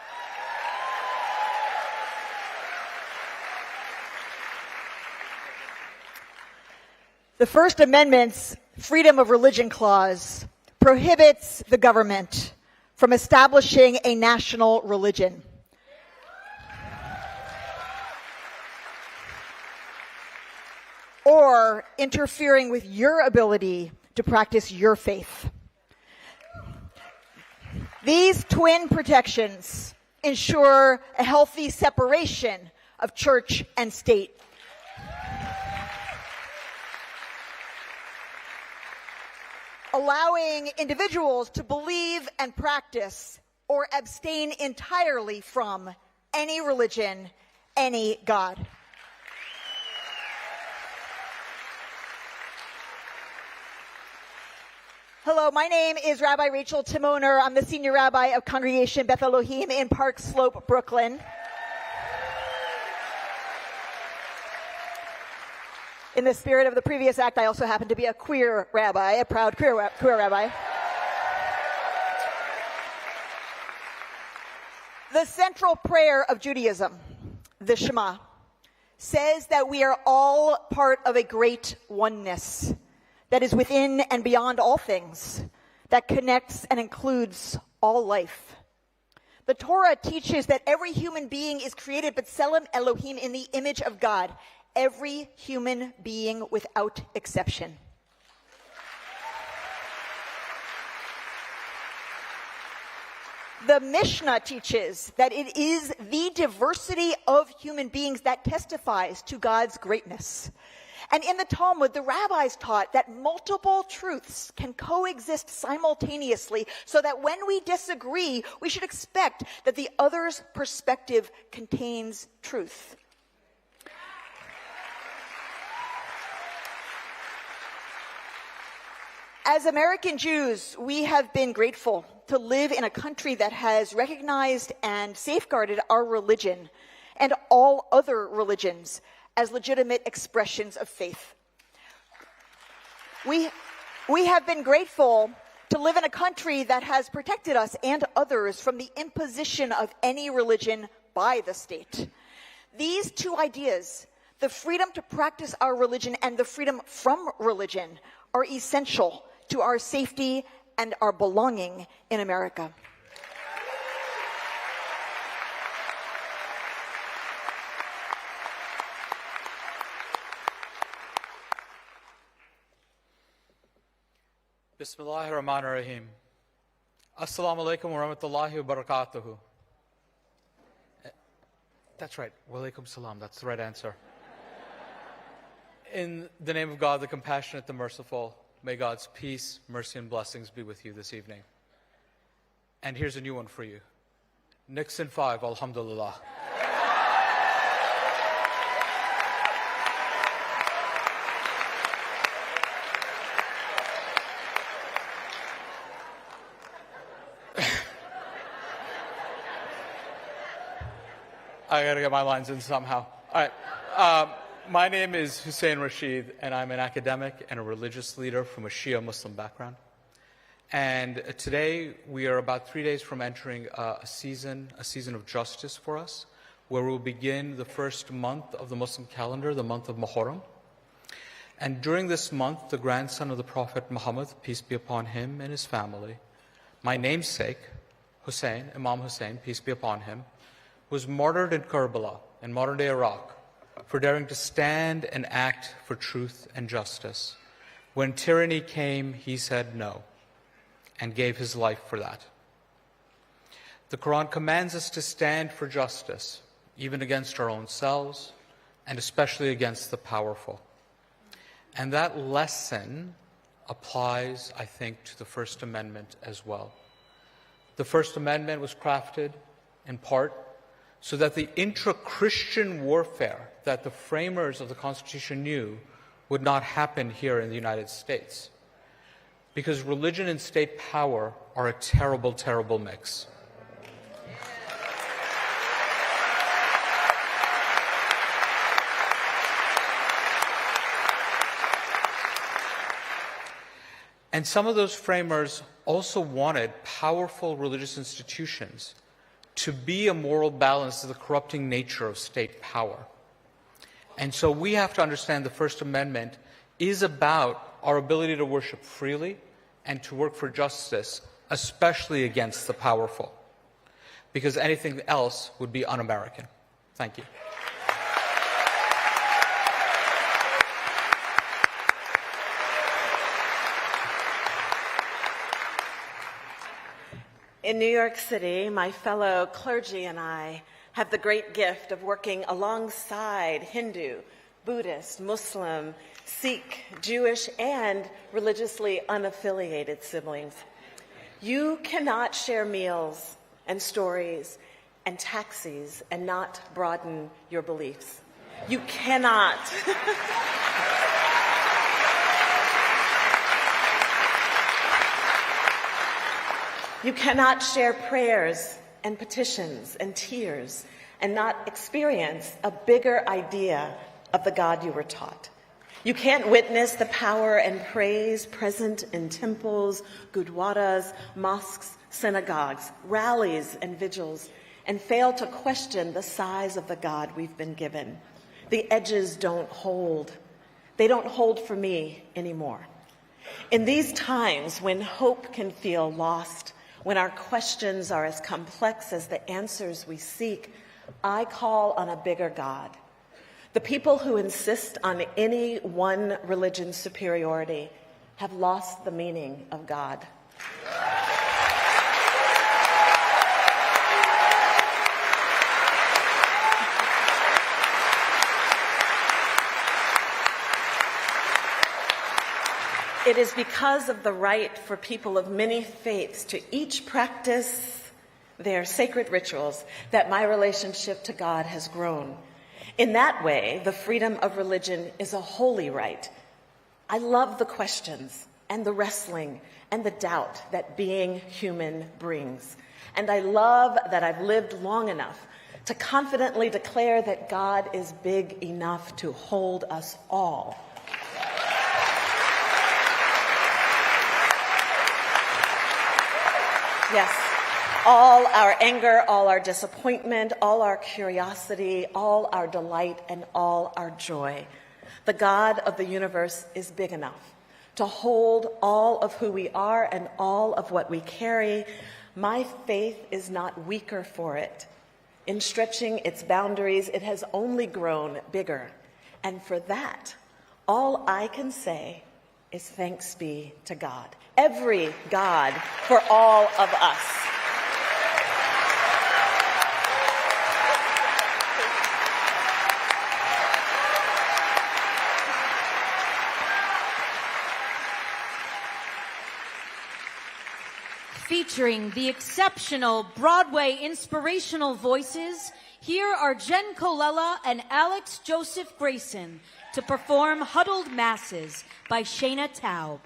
[SPEAKER 7] The First Amendment's Freedom of Religion Clause prohibits the government from establishing a national religion. Or interfering with your ability to practice your faith. These twin protections ensure a healthy separation of church and state. Allowing individuals to believe and practice or abstain entirely from any religion, any God. Hello, my name is Rabbi Rachel Timoner. I'm the Senior Rabbi of Congregation Beth Elohim in Park Slope, Brooklyn. In the spirit of the previous act, I also happen to be a queer rabbi, a proud queer rabbi. The central prayer of Judaism, the Shema, says that we are all part of a great oneness that is within and beyond all things, that connects and includes all life. The Torah teaches that every human being is created b'tselem Elohim, in the image of God. Every human being without exception. The Mishnah teaches that it is the diversity of human beings that testifies to God's greatness. And in the Talmud, the rabbis taught that multiple truths can coexist simultaneously, so that when we disagree, we should expect that the other's perspective contains truth. As American Jews, we have been grateful to live in a country that has recognized and safeguarded our religion and all other religions as legitimate expressions of faith. We have been grateful to live in a country that has protected us and others from the imposition of any religion by the state. These two ideas, the freedom to practice our religion and the freedom from religion, are essential to our safety and our belonging in America.
[SPEAKER 9] Bismillahir Rahmanir Rahim. Assalamu alaikum wa rahmatullahi wa barakatuhu. That's right. Wa alaikum salam. That's the right answer. In the name of God, the compassionate, the merciful, may God's peace, mercy, and blessings be with you this evening. And here's a new one for you. Nixon 5, alhamdulillah. I gotta get my lines in somehow. All right. My name is Hussein Rashid, and I'm an academic and a religious leader from a Shia Muslim background. And today we are about 3 days from entering a season of justice for us, where we'll begin the first month of the Muslim calendar, the month of Muharram. And during this month, the grandson of the Prophet Muhammad, peace be upon him and his family, my namesake, Hussein, Imam Hussein, peace be upon him, was martyred in Karbala, in modern-day Iraq, for daring to stand and act for truth and justice. When tyranny came, he said no, and gave his life for that. The Quran commands us to stand for justice, even against our own selves, and especially against the powerful. And that lesson applies, I think, to the First Amendment as well. The First Amendment was crafted, in part, so that the intra-Christian warfare that the framers of the Constitution knew would not happen here in the United States. Because religion and state power are a terrible, terrible mix. And some of those framers also wanted powerful religious institutions to be a moral balance to the corrupting nature of state power. And so we have to understand the First Amendment is about our ability to worship freely and to work for justice, especially against the powerful, because anything else would be un-American. Thank you.
[SPEAKER 10] In New York City, my fellow clergy and I have the great gift of working alongside Hindu, Buddhist, Muslim, Sikh, Jewish, and religiously unaffiliated siblings. You cannot share meals and stories and taxis and not broaden your beliefs. You cannot. You cannot share prayers and petitions and tears and not experience a bigger idea of the God you were taught. You can't witness the power and praise present in temples, gurdwaras, mosques, synagogues, rallies, and vigils, and fail to question the size of the God we've been given. The edges don't hold. They don't hold for me anymore. In these times when hope can feel lost, when our questions are as complex as the answers we seek, I call on a bigger God. The people who insist on any one religion's superiority have lost the meaning of God. It is because of the right for people of many faiths to each practice their sacred rituals that my relationship to God has grown. In that way, the freedom of religion is a holy right. I love the questions and the wrestling and the doubt that being human brings. And I love that I've lived long enough to confidently declare that God is big enough to hold us all. Yes, all our anger, all our disappointment, all our curiosity, all our delight, and all our joy. The God of the universe is big enough to hold all of who we are and all of what we carry. My faith is not weaker for it. In stretching its boundaries, it has only grown bigger. And for that, all I can say is thanks be to God. Every God for all of us.
[SPEAKER 2] Featuring the exceptional Broadway inspirational voices, here are Jenn Colella and Alex Joseph Grayson to perform Huddled Masses by Shayna Taub.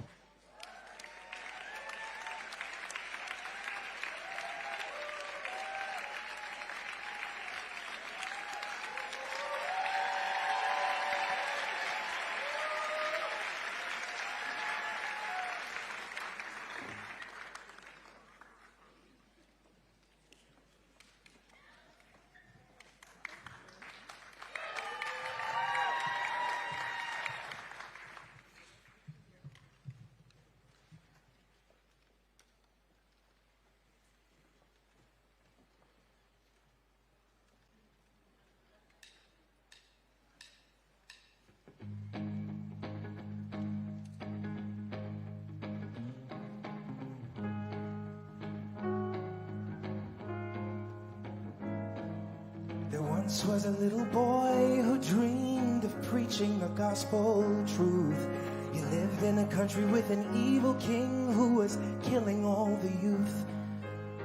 [SPEAKER 11] Once was a little boy who dreamed of preaching the gospel truth. He lived in a country with an evil king who was killing all the youth.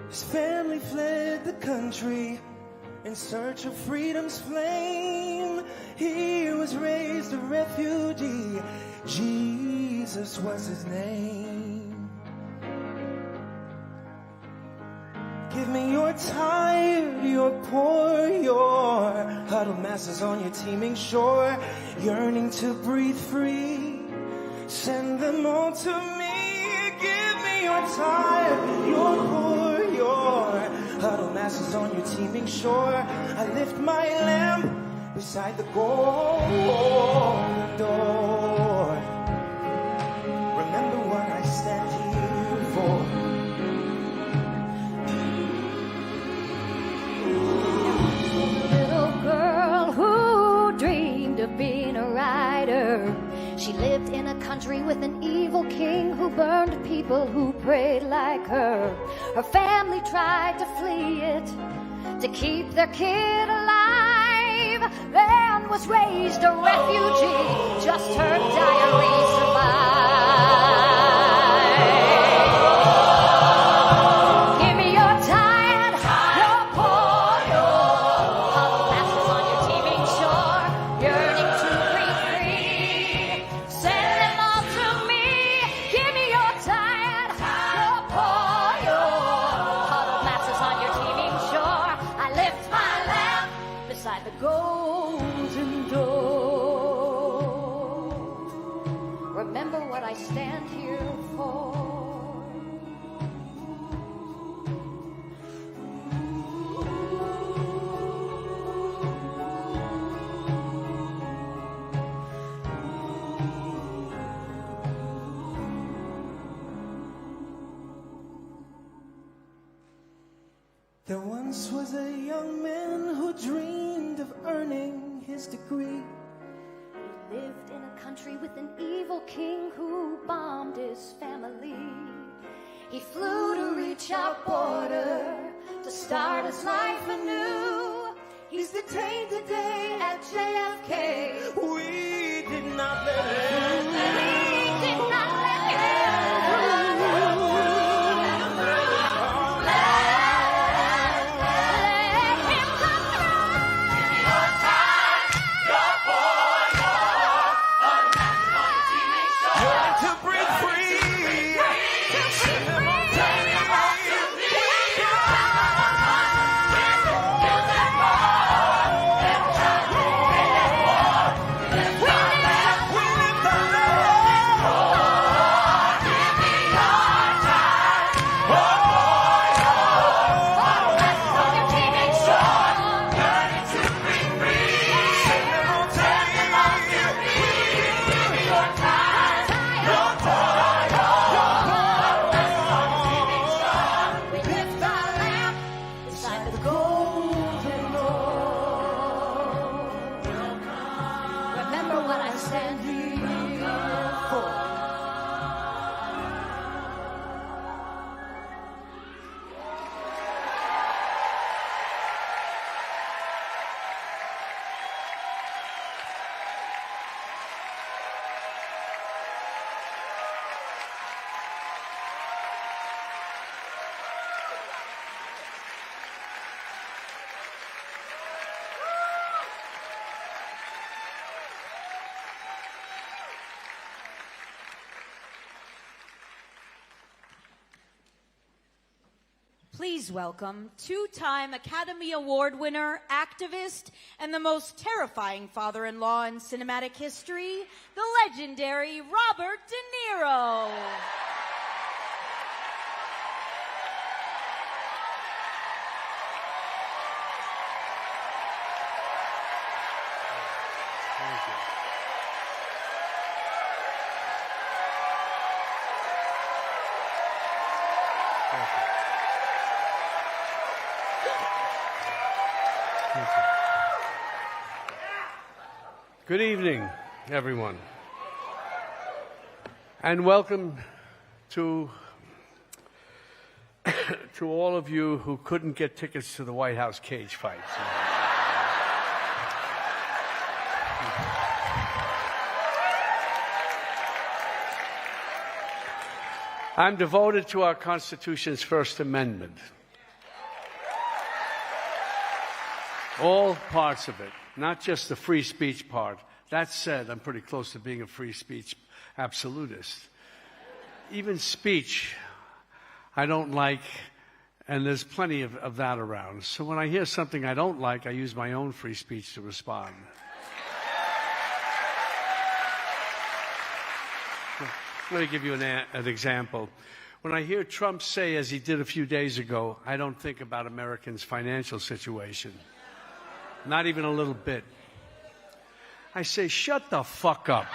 [SPEAKER 11] His family fled the country in search of freedom's flame. He was raised a refugee. Jesus was his name. Give me your tired, your poor, your huddled masses on your teeming shore, yearning to breathe free. Send them all to me. you're tired, you're poor, you're huddled masses on your teeming shore. I lift my lamp beside the golden door. Remember what I stand here for.
[SPEAKER 12] Little girl who dreamed of being a writer. She lived in a country with an evil king who burned people who prayed like her. Her family tried to flee it to keep their kid alive. Then was raised a refugee, just her diary survived. Give me your tired, your poor, your hollow masses on your teeming shore, yearning to break free. Send them all to me. Give me your tired, your poor, your hollow masses on your teeming shore. I lift my lamp beside the golden door. Remember what I stand here for.
[SPEAKER 11] There once was a young man who dreamed of earning his degree.
[SPEAKER 12] He lived in a country with an evil king who bombed his family. He flew to reach our border to start his life anew. He's detained today at JFK.
[SPEAKER 11] We did not let him through.
[SPEAKER 12] We did not let him through.
[SPEAKER 2] Please welcome two-time Academy Award winner, activist, and the most terrifying father-in-law in cinematic history, the legendary Robert De Niro.
[SPEAKER 13] Thank you. Good evening, everyone. And welcome to all of you who couldn't get tickets to the White House cage fights. I'm devoted to our Constitution's First Amendment. All parts of it, not just the free speech part. That said, I'm pretty close to being a free speech absolutist. Even speech, I don't like, and there's plenty of that around. So when I hear something I don't like, I use my own free speech to respond. Let me give you an example. When I hear Trump say, as he did a few days ago, I don't think about Americans' financial situation. Not even a little bit. I say, shut the fuck up.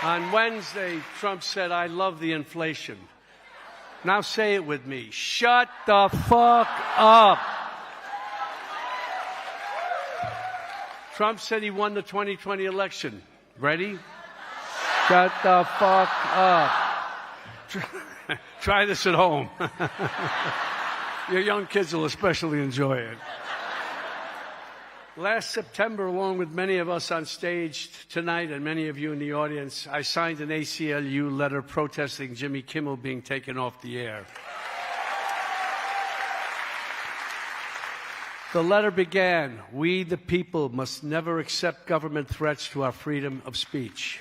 [SPEAKER 13] On Wednesday, Trump said, I love the inflation. Now say it with me. Shut the fuck up. Trump said he won the 2020 election. Ready? Shut the fuck up. Try this at home. Your young kids will especially enjoy it. Last September, along with many of us on stage tonight and many of you in the audience, I signed an ACLU letter protesting Jimmy Kimmel being taken off the air. The letter began, "We, the people, must never accept government threats to our freedom of speech."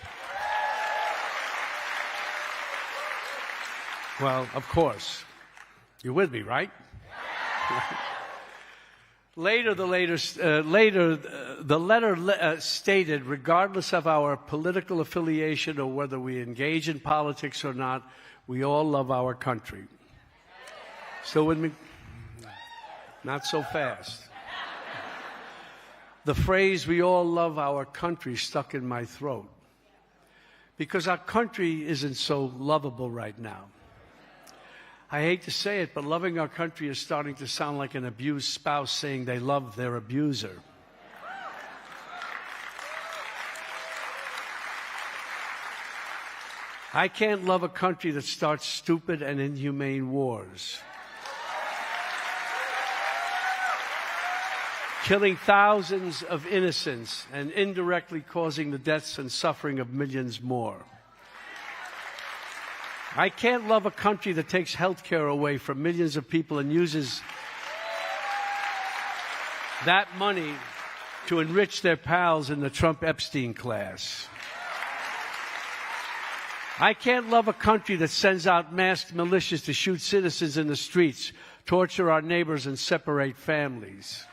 [SPEAKER 13] Well, of course. You're with me, right? Later, the letter stated, regardless of our political affiliation or whether we engage in politics or not, we all love our country. Still with me? Not so fast. The phrase, "we all love our country," stuck in my throat. Because our country isn't so lovable right now. I hate to say it, but loving our country is starting to sound like an abused spouse saying they love their abuser. I can't love a country that starts stupid and inhumane wars, killing thousands of innocents and indirectly causing the deaths and suffering of millions more. I can't love a country that takes health care away from millions of people and uses that money to enrich their pals in the Trump-Epstein class. I can't love a country that sends out masked militias to shoot citizens in the streets, torture our neighbors, and separate families.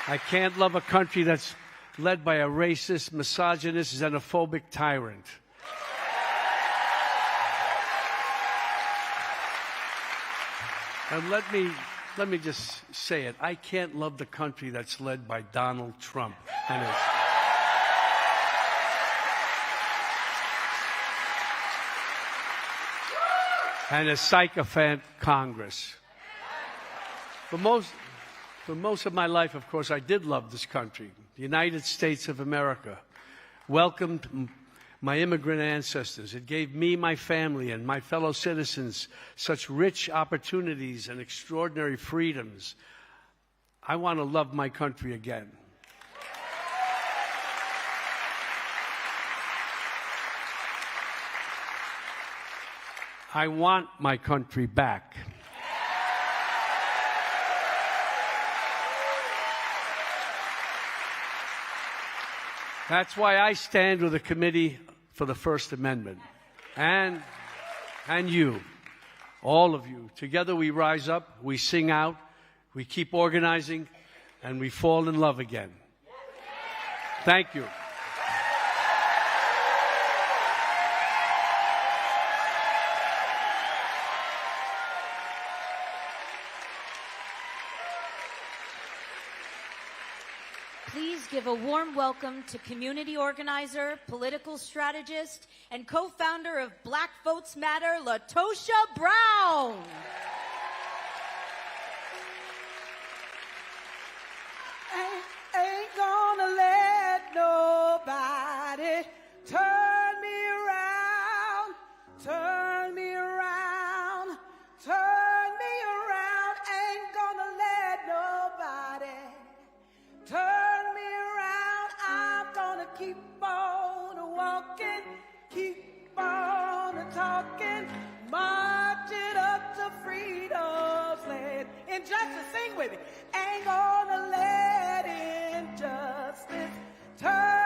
[SPEAKER 13] I can't love a country that's led by a racist, misogynist, xenophobic tyrant. And let me just say it. I can't love the country that's led by Donald Trump and his sycophant Congress. For most of my life, of course, I did love this country, the United States of America. Welcomed my immigrant ancestors. It gave me, my family, and my fellow citizens such rich opportunities and extraordinary freedoms. I want to love my country again. I want my country back. That's why I stand with the Committee for the First Amendment. And you, all of you. Together we rise up, we sing out, we keep organizing, and we fall in love again. Thank you.
[SPEAKER 2] Please give a warm welcome to community organizer, political strategist, and co-founder of Black Votes Matter, LaTosha Brown.
[SPEAKER 8] Ain't gonna let nobody turn me around, turn me around, turn me around. Ain't gonna let nobody turn me around. I'm gonna keep on walking, keep on talking, marching up to freedom's land. Injustice, sing with me. Ain't gonna let injustice turn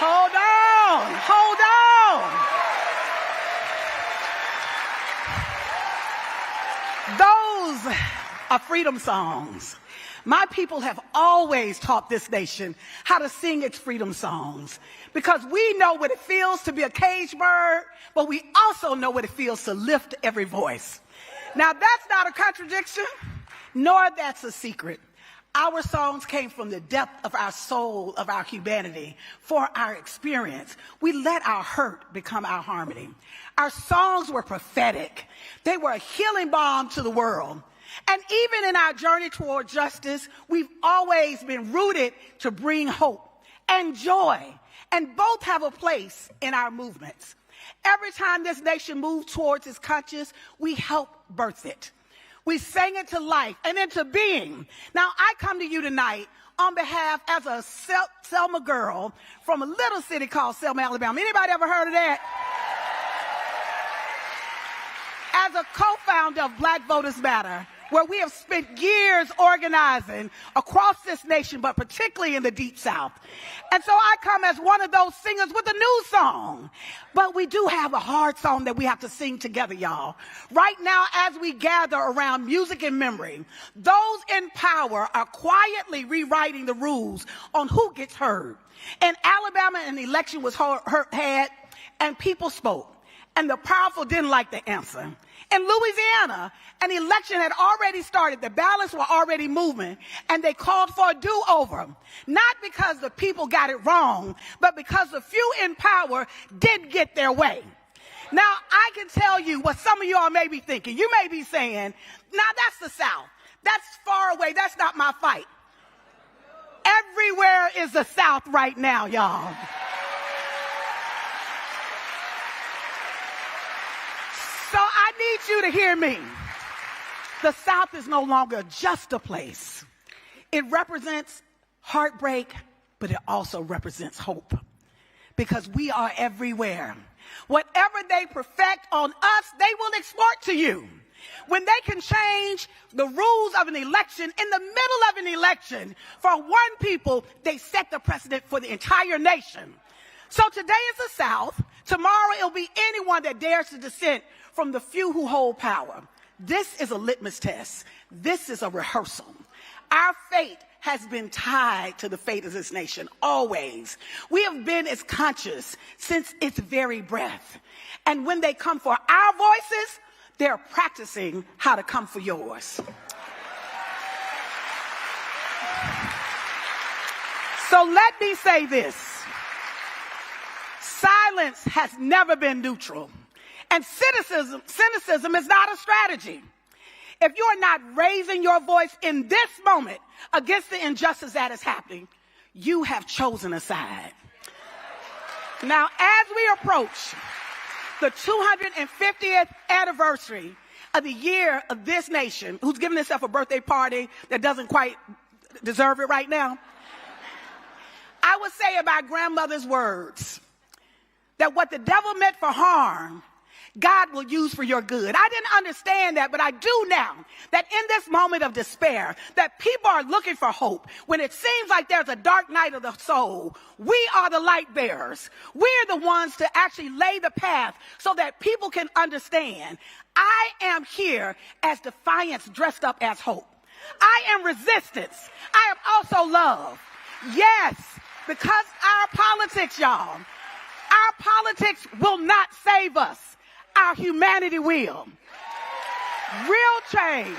[SPEAKER 3] Hold on. Those are freedom songs. My people have always taught this nation how to sing its freedom songs because we know what it feels to be a caged bird, but we also know what it feels to lift every voice. Now, that's not a contradiction, nor that's a secret. Our songs came from the depth of our soul, of our humanity, for our experience. We let our hurt become our harmony. Our songs were prophetic. They were a healing balm to the world. And even in our journey toward justice, we've always been rooted to bring hope and joy, and both have a place in our movements. Every time this nation moves towards its conscious, we help birth it. We sang it to life and into being. Now, I come to you tonight on behalf as a Selma girl from a little city called Selma, Alabama. Anybody ever heard of that? As a co-founder of Black Voters Matter, where we have spent years organizing across this nation, but particularly in the Deep South. And so I come as one of those singers with a new song. But we do have a hard song that we have to sing together, y'all. Right now, as we gather around music and memory, those in power are quietly rewriting the rules on who gets heard. In Alabama, an election was had, and people spoke. And the powerful didn't like the answer. In Louisiana, an election had already started. The ballots were already moving, and they called for a do-over. Not because the people got it wrong, but because the few in power did get their way. Now, I can tell you what some of y'all may be thinking. You may be saying, now that's the South. That's far away. That's not my fight. Everywhere is the South right now, y'all. So I need you to hear me. The South is no longer just a place. It represents heartbreak, but it also represents hope. Because we are everywhere. Whatever they perfect on us, they will export to you. When they can change the rules of an election in the middle of an election for one people, they set the precedent for the entire nation. So today is the South. Tomorrow it'll be anyone that dares to dissent from the few who hold power. This is a litmus test. This is a rehearsal. Our fate has been tied to the fate of this nation, always. We have been as conscious since its very breath. And when they come for our voices, they're practicing how to come for yours. So let me say this. Silence has never been neutral. And cynicism is not a strategy. If you are not raising your voice in this moment against the injustice that is happening, you have chosen a side. Now, as we approach the 250th anniversary of the year of this nation, who's giving itself a birthday party that doesn't quite deserve it right now, I would say in my grandmother's words that what the devil meant for harm, God will use for your good. I didn't understand that, but I do now, that in this moment of despair, that people are looking for hope. When it seems like there's a dark night of the soul, we are the light bearers. We're the ones to actually lay the path so that people can understand. I am here as defiance dressed up as hope. I am resistance. I am also love. Yes, because our politics, y'all, our politics will not save us. Our humanity will. Real change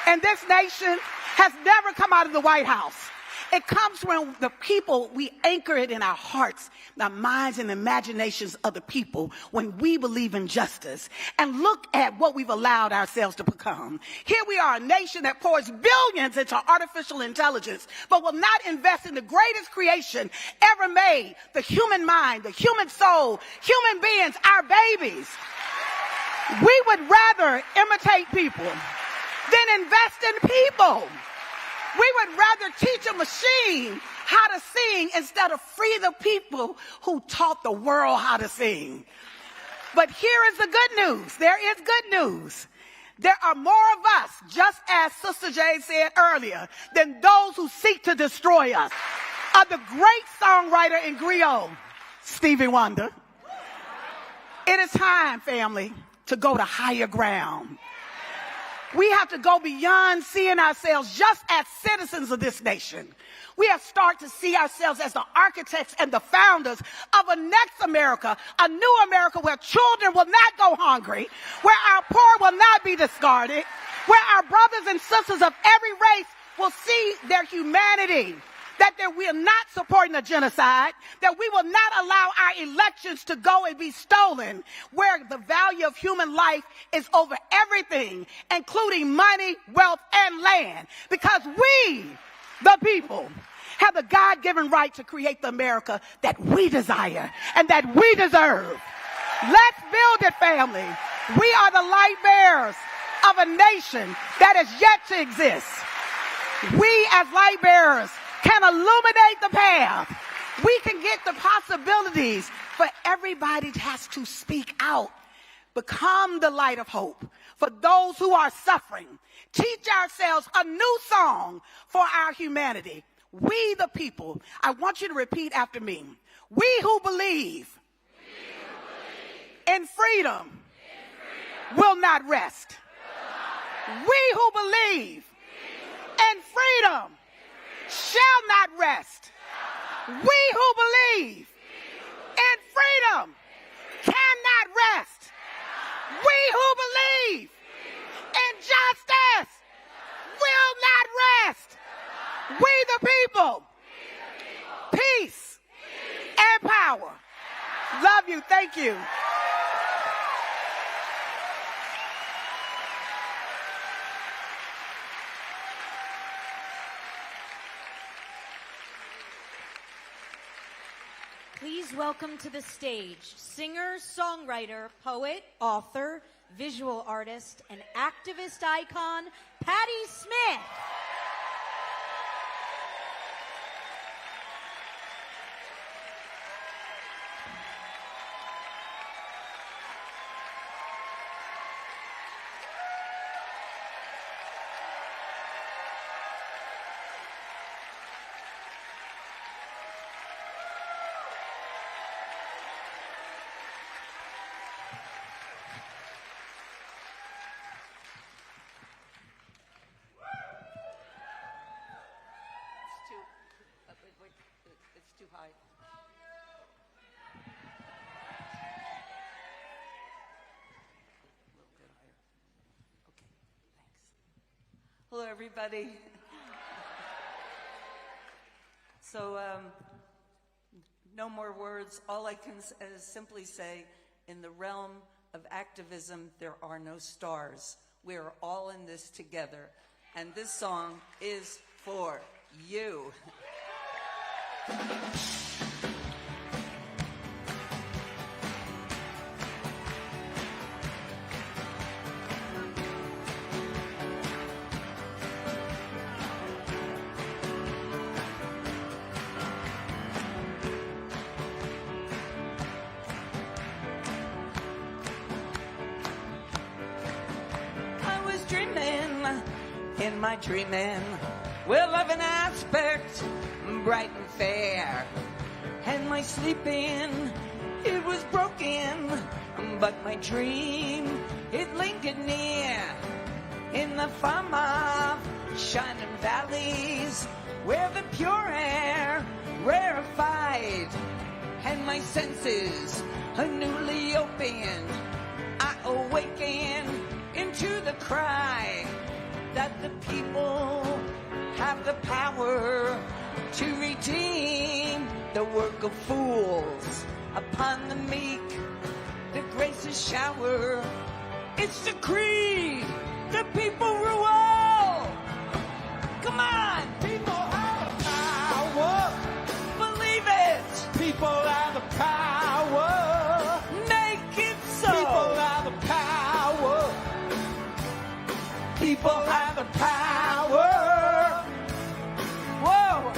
[SPEAKER 3] in this nation has never come out of the White House. It comes from the people. We anchor it in our hearts, our minds, and imaginations of the people when we believe in justice. And look at what we've allowed ourselves to become. Here we are, a nation that pours billions into artificial intelligence, but will not invest in the greatest creation ever made, the human mind, the human soul, human beings, our babies. We would rather imitate people than invest in people. We would rather teach a machine how to sing instead of free the people who taught the world how to sing. But here is the good news. There is good news. There are more of us, just as Sister Jade said earlier, than those who seek to destroy us. Of the great songwriter in Griot, Stevie Wonder. It is time, family, to go to higher ground. We have to go beyond seeing ourselves just as citizens of this nation. We have started to see ourselves as the architects and the founders of a next America, a new America where children will not go hungry, where our poor will not be discarded, where our brothers and sisters of every race will see their humanity, that we are not supporting a genocide, that we will not allow our elections to go and be stolen, where the value of human life is over everything, including money, wealth, and land, because we, the people, have the God-given right to create the America that we desire and that we deserve. Let's build it, family. We are the light bearers of a nation that is yet to exist. We, as light bearers, can illuminate the path. We can get the possibilities, but everybody has to speak out. Become the light of hope for those who are suffering. Teach ourselves a new song for our humanity. We the people. I want you to repeat after me. We who believe, in freedom, will not rest. We who believe in freedom shall not rest. We who believe in freedom cannot rest. We who believe in justice will not rest. We the people. Peace and power. Love you. Thank you.
[SPEAKER 2] Please welcome to the stage singer, songwriter, poet, author, visual artist, and activist icon, Patti Smith.
[SPEAKER 14] It's too high. Okay, thanks. Hello, everybody. So, no more words. All I can simply say, in the realm of activism, there are no stars. We are all in this together. And this song is for you. I was dreaming in my dreaming, well, of an aspect bright and fair, and my sleeping, it was broken, but my dream, it lingered near, in the farm of shining valleys, where the pure air rarefied, and my senses are newly opened. I awaken into the cry that the people have the power to redeem the work of fools upon the meek. The graces shower. It's decreed. The people rule. Come on. People have the power. Believe it. People have the power. Make it so. People have the power. People have the power. Whoa.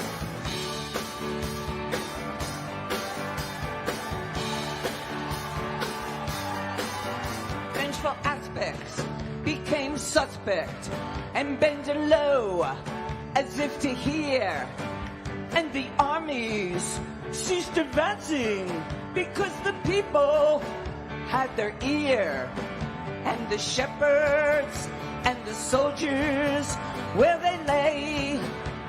[SPEAKER 14] Vengeful aspects became
[SPEAKER 8] prospect and bending low as if to hear. And the armies ceased advancing because the people had their ear. And the shepherds and the soldiers, where they lay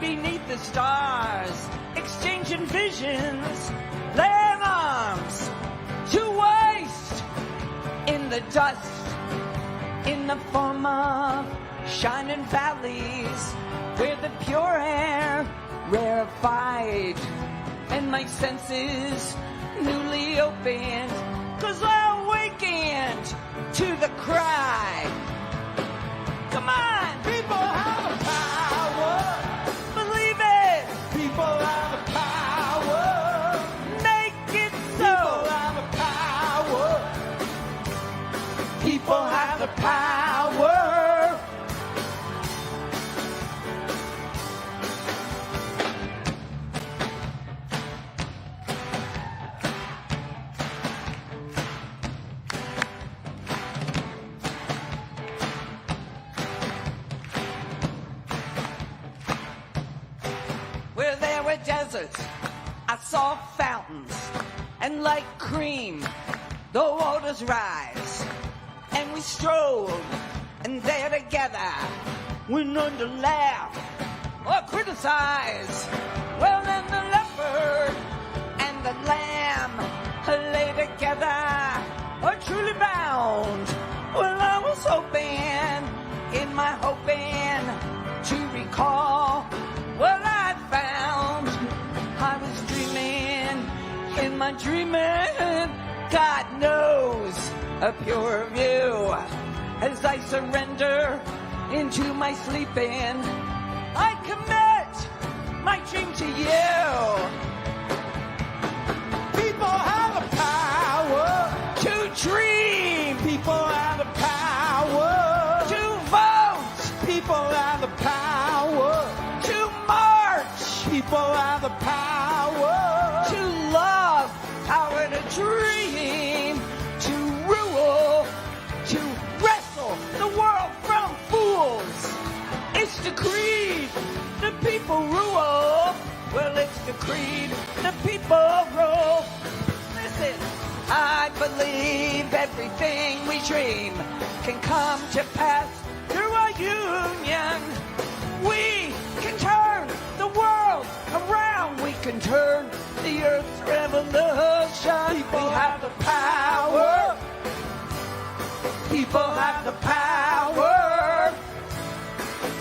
[SPEAKER 8] beneath the stars, exchanging visions, laying arms to waste in the dust, in the form of shining valleys, where the pure air rarefied, and my senses newly opened, 'cause I awakened to the cry. Come on! People have a power. Believe it! People have a power. Make it so! People have a power. People have the power. Where there were deserts, I saw fountains, and like cream, the waters rise. And we strolled, and there together, we none to laugh or criticize. Well, then the leopard and the lamb lay together, are truly bound. Well, I was hoping, in my hoping, to recall what I'd found. I was dreaming, in my dreaming, God knows, a pure view. As I surrender into my sleeping, I commit my dream to you. People have the power to dream. People have the power to vote. People have the power to march. People have the power to love, power to dream, to rule, to wrestle the world from fools. It's the creed, the people rule. Well, it's the creed, the people rule. Listen, I believe everything we dream can come to pass through our union. We can turn the world around. We can turn the earth's revolution. People have the power. People have the power.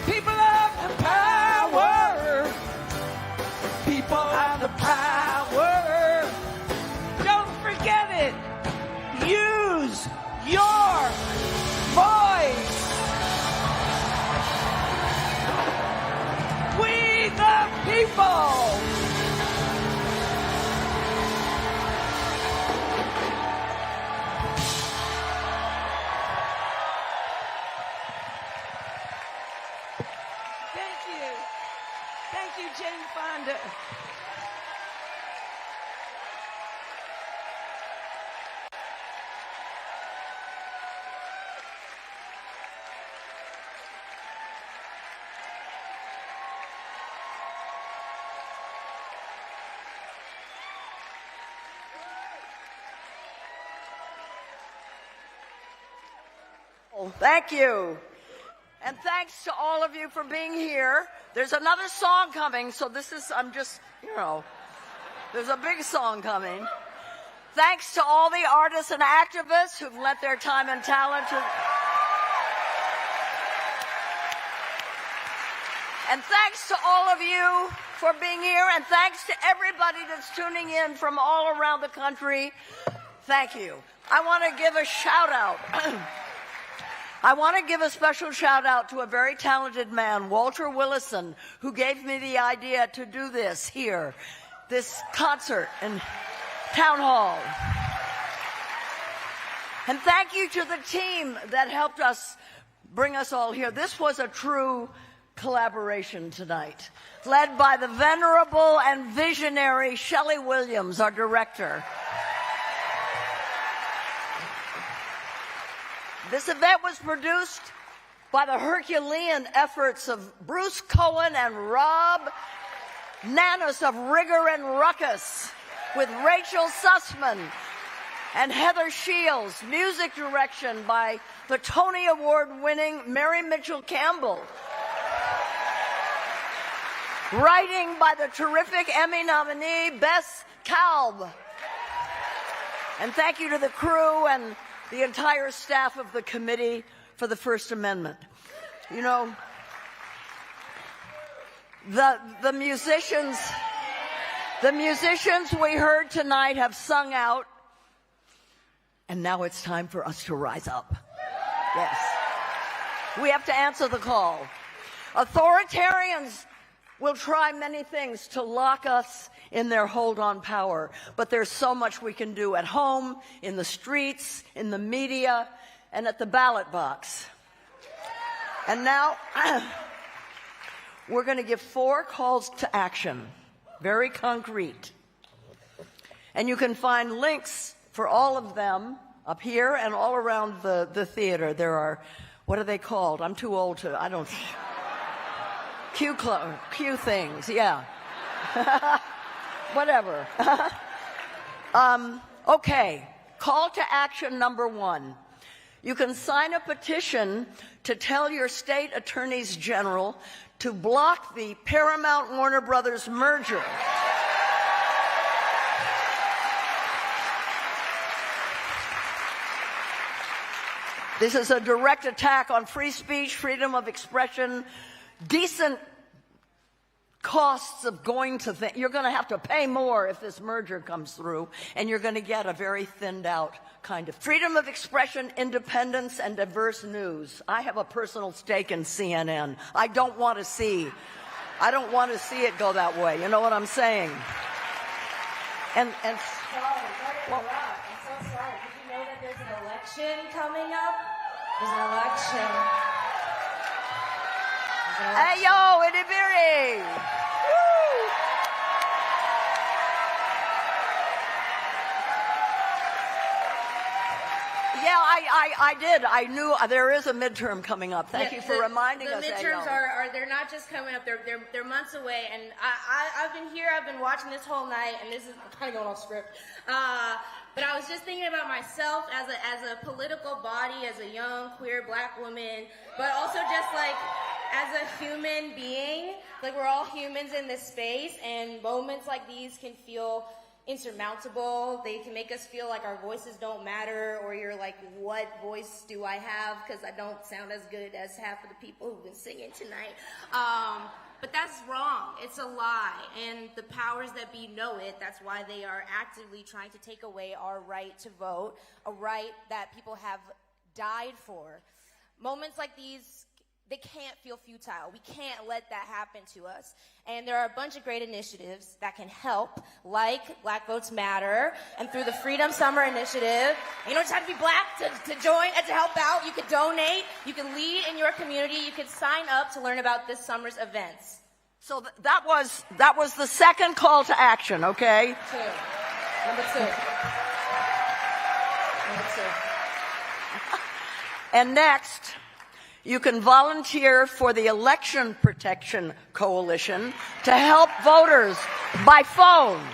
[SPEAKER 8] People have the power. People have the power. Don't forget it. Use your voice. We the people. Thank you, Jane Fonda.
[SPEAKER 15] Thank you. And thanks to all of you for being here. There's another song coming, so this is, there's a big song coming. Thanks to all the artists and activists who've lent their time and talent to... And thanks to all of you for being here, and thanks to everybody that's tuning in from all around the country. Thank you. I want to give a shout out. I want to give a special shout out to a very talented man, Walter Willison, who gave me the idea to do this here, this concert in Town Hall. And thank you to the team that helped us bring us all here. This was a true collaboration tonight, led by the venerable and visionary Shelley Williams, our director. This event was produced by the Herculean efforts of Bruce Cohen and Rob Nanas of Rigor and Ruckus, with Rachel Sussman and Heather Shields. Music direction by the Tony Award-winning Mary Mitchell Campbell. Writing by the terrific Emmy nominee Bess Kalb. And thank you to the crew and the entire staff of the Committee for the First Amendment. You know, the musicians we heard tonight have sung out, and now it's time for us to rise up. Yes. We have to answer the call. Authoritarians will try many things to lock us in their hold on power, but there's so much we can do at home, in the streets, in the media, and at the ballot box. And now, we're going to give 4 calls to action, very concrete. And you can find links for all of them up here and all around the theater. There are, what are they called? I'm too old to, I don't, Q things, yeah. Whatever. Okay, call to action number 1. You can sign a petition to tell your state attorneys general to block the Paramount Warner Brothers merger. This is a direct attack on free speech, freedom of expression, decent costs of going to things. You're going to have to pay more if this merger comes through, and you're going to get a very thinned out kind of freedom of expression, independence, and diverse news. I have a personal stake in CNN. I don't want to see it go that way. You know what I'm saying? And
[SPEAKER 2] sorry, I'm so sorry. Did you know that there's an election coming up? There's an election.
[SPEAKER 15] Hey yo, Idibiri! Yeah, I did. I knew there is a midterm coming up. Thank you for reminding us.
[SPEAKER 16] The midterms they're not just coming up. They're months away. And I've been here. I've been watching this whole night. And this is kind of going off script. But I was just thinking about myself as a political body, as a young queer black woman, but also just like as a human being. Like, we're all humans in this space, and moments like these can feel insurmountable. They can make us feel like our voices don't matter, or you're like, what voice do I have? Because I don't sound as good as half of the people who've been singing tonight. But that's wrong. It's a lie. And the powers that be know it. That's why they are actively trying to take away our right to vote, a right that people have died for. Moments like these, they can't feel futile. We can't let that happen to us. And there are a bunch of great initiatives that can help, like Black Votes Matter, and through the Freedom Summer Initiative. You don't just have to be black to join and to help out. You can donate. You can lead in your community. You can sign up to learn about this summer's events.
[SPEAKER 15] So that was the second call to action, okay?
[SPEAKER 16] Number two.
[SPEAKER 15] And next, you can volunteer for the Election Protection Coalition to help voters by phone.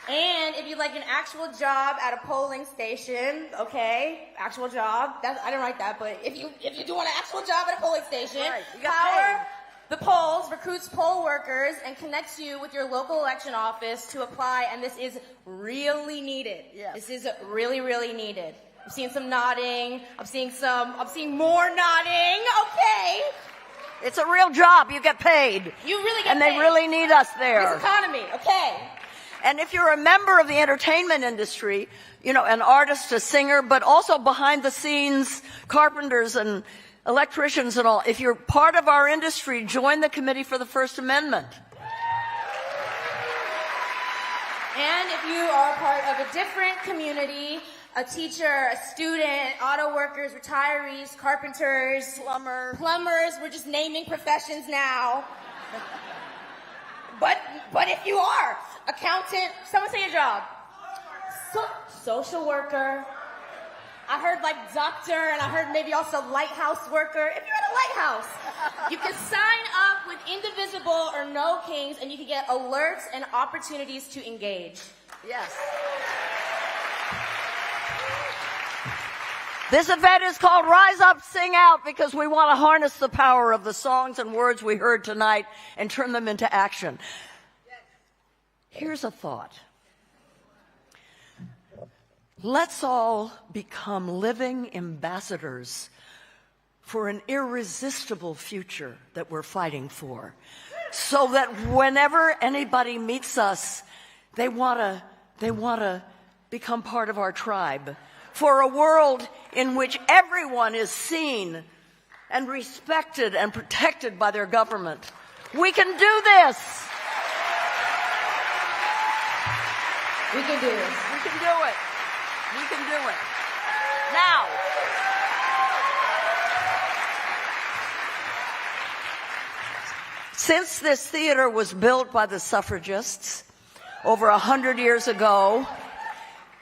[SPEAKER 16] And if you'd like an actual job at a polling station, okay, actual job. I didn't write that, but if you do want an actual job at a polling station,
[SPEAKER 15] right, you got
[SPEAKER 16] Power
[SPEAKER 15] paid.
[SPEAKER 16] the Polls recruits poll workers and connects you with your local election office to apply, and this is really needed.
[SPEAKER 15] Yes.
[SPEAKER 16] This is really, really needed. I'm seeing some nodding. I'm seeing more nodding. Okay.
[SPEAKER 15] It's a real job. You get paid.
[SPEAKER 16] You really get
[SPEAKER 15] paid. And
[SPEAKER 16] paid.
[SPEAKER 15] they really need us there.
[SPEAKER 16] This economy. Okay.
[SPEAKER 15] And if you're a member of the entertainment industry, you know, an artist, a singer, but also behind the scenes, carpenters and electricians and all, if you're part of our industry, join the Committee for the First Amendment.
[SPEAKER 16] And if you are part of a different community, a teacher, a student, auto workers, retirees, carpenters, plumbers, we're just naming professions now. But if you are, accountant, someone say a job. Social worker, I heard like doctor, and I heard maybe also lighthouse worker. If you're at a lighthouse, you can sign up with Indivisible or No Kings, and you can get alerts and opportunities to engage.
[SPEAKER 15] Yes. This event is called Rise Up, Sing Out, because we want to harness the power of the songs and words we heard tonight and turn them into action. Here's a thought. Let's all become living ambassadors for an irresistible future that we're fighting for, so that whenever anybody meets us, they want to become part of our tribe, for a world in which everyone is seen and respected and protected by their government. We can do this.
[SPEAKER 16] We can do this.
[SPEAKER 15] We can do it. We can do it. Now, since this theater was built by the suffragists over 100 years ago,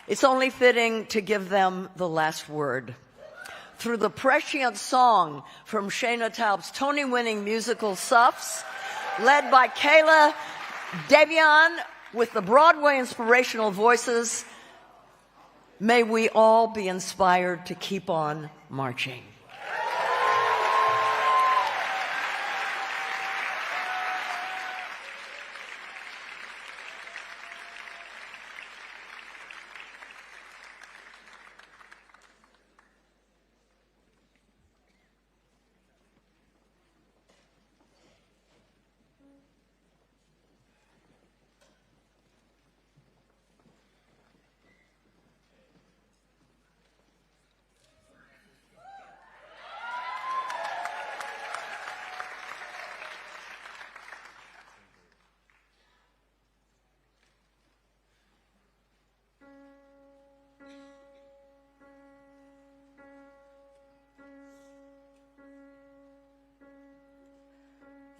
[SPEAKER 15] it's only fitting to give them the last word. Through the prescient song from Shana Taub's Tony-winning musical Suffs, led by Kayla, Davion, with the Broadway inspirational voices, may we all be inspired to keep on marching.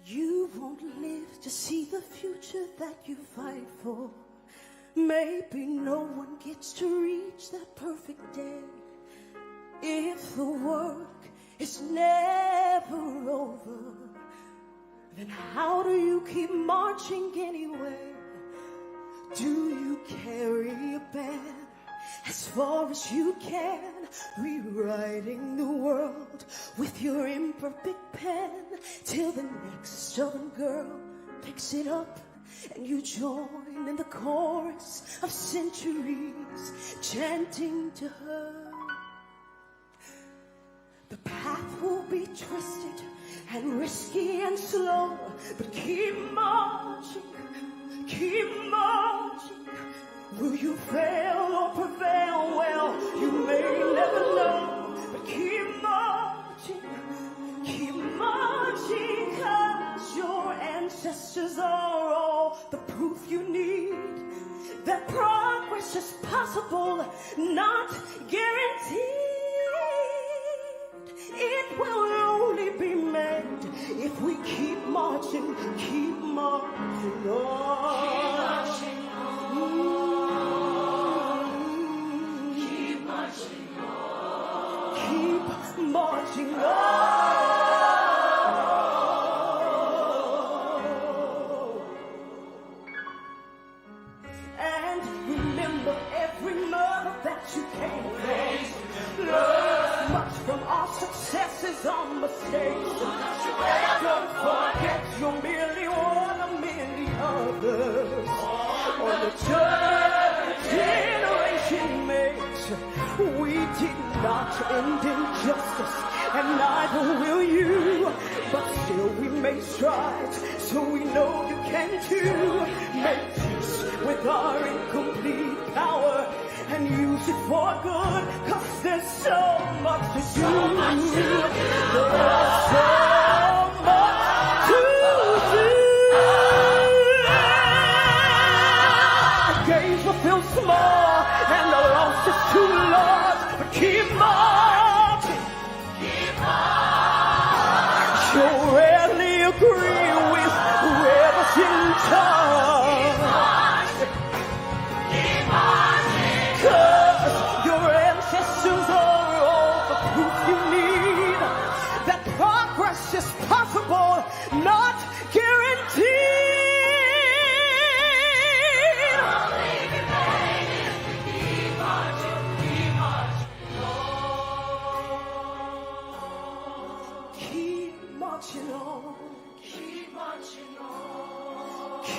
[SPEAKER 11] You won't live to see the future that you fight for. Maybe no one gets to reach that perfect day. If the work is never over, then how do you keep marching anyway? Do you carry a banner as far as you can, rewriting the world with your imperfect pen, till the next stubborn girl picks it up and you join in the chorus of centuries chanting to her? The path will be twisted and risky and slow, but keep marching, keep marching. Will you fail or prevail? Well, you may never know, but keep marching, 'cause your ancestors are all the proof you need that progress is possible, not guaranteed. It will only be made if we keep marching, keep marching on. Keep marching on. Keep marching on. Keep marching on. And remember every mother that you came from. Learn much from our successes or mistakes. Don't forget you're merely one of many others. On the turn generation makes, we did not end injustice, and neither will you. But still we made strides, so we know you can too. Make peace with our incomplete power and use it for good, 'cause there's so much to do. There's so much to do. The gains will feel small and the loss is too large, but keep marching. Keep marching. You'll rarely agree with whoever's in charge. Keep marching. Keep marching. 'Cause your ancestors are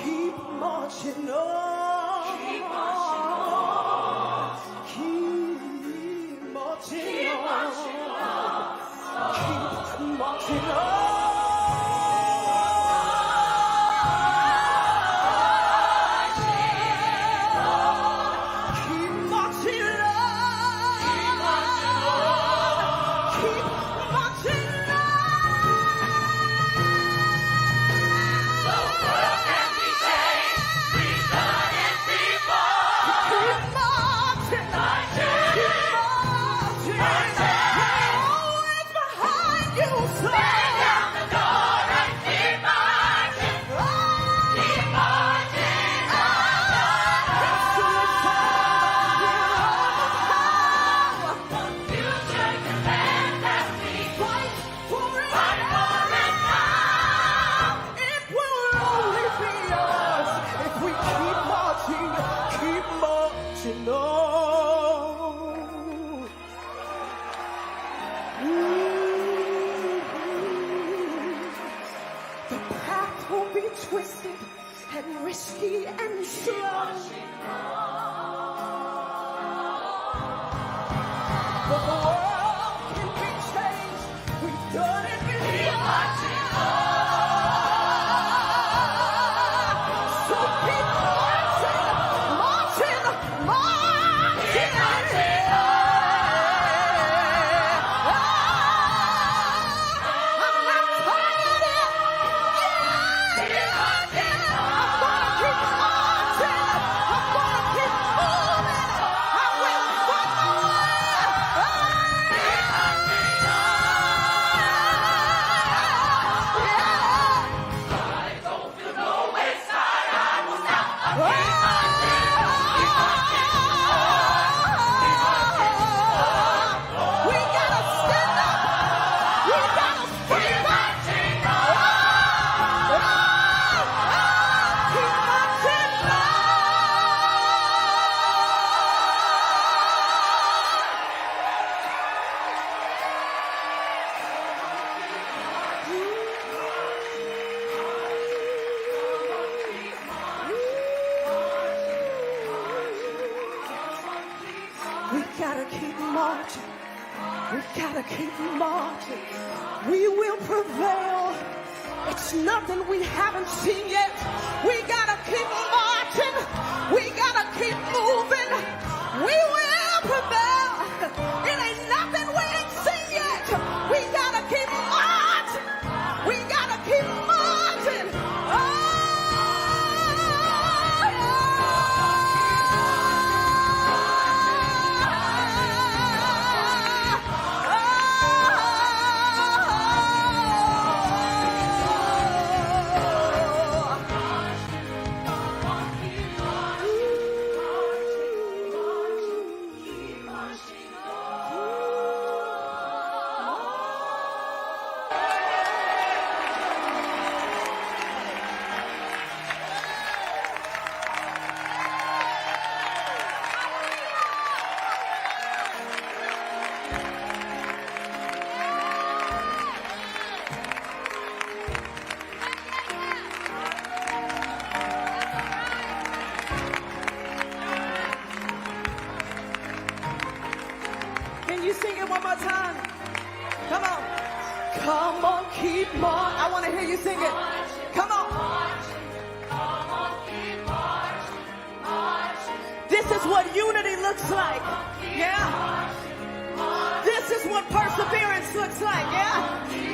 [SPEAKER 8] keep marching on. Keep marching on. Keep marching on. Keep marching on. Twisted and risky and slow. But the world can be changed. We've done it before. So keep marching, marching, marching. Keep marching. We will prevail. It's nothing we haven't seen yet. We gotta keep marching. We gotta keep moving. We will prevail. It ain't nothing we ain't seen yet. We gotta keep marching. We gotta keep marching. I want to hear you sing it. Come on. This is what unity looks like. Yeah. This is what perseverance looks like. Yeah.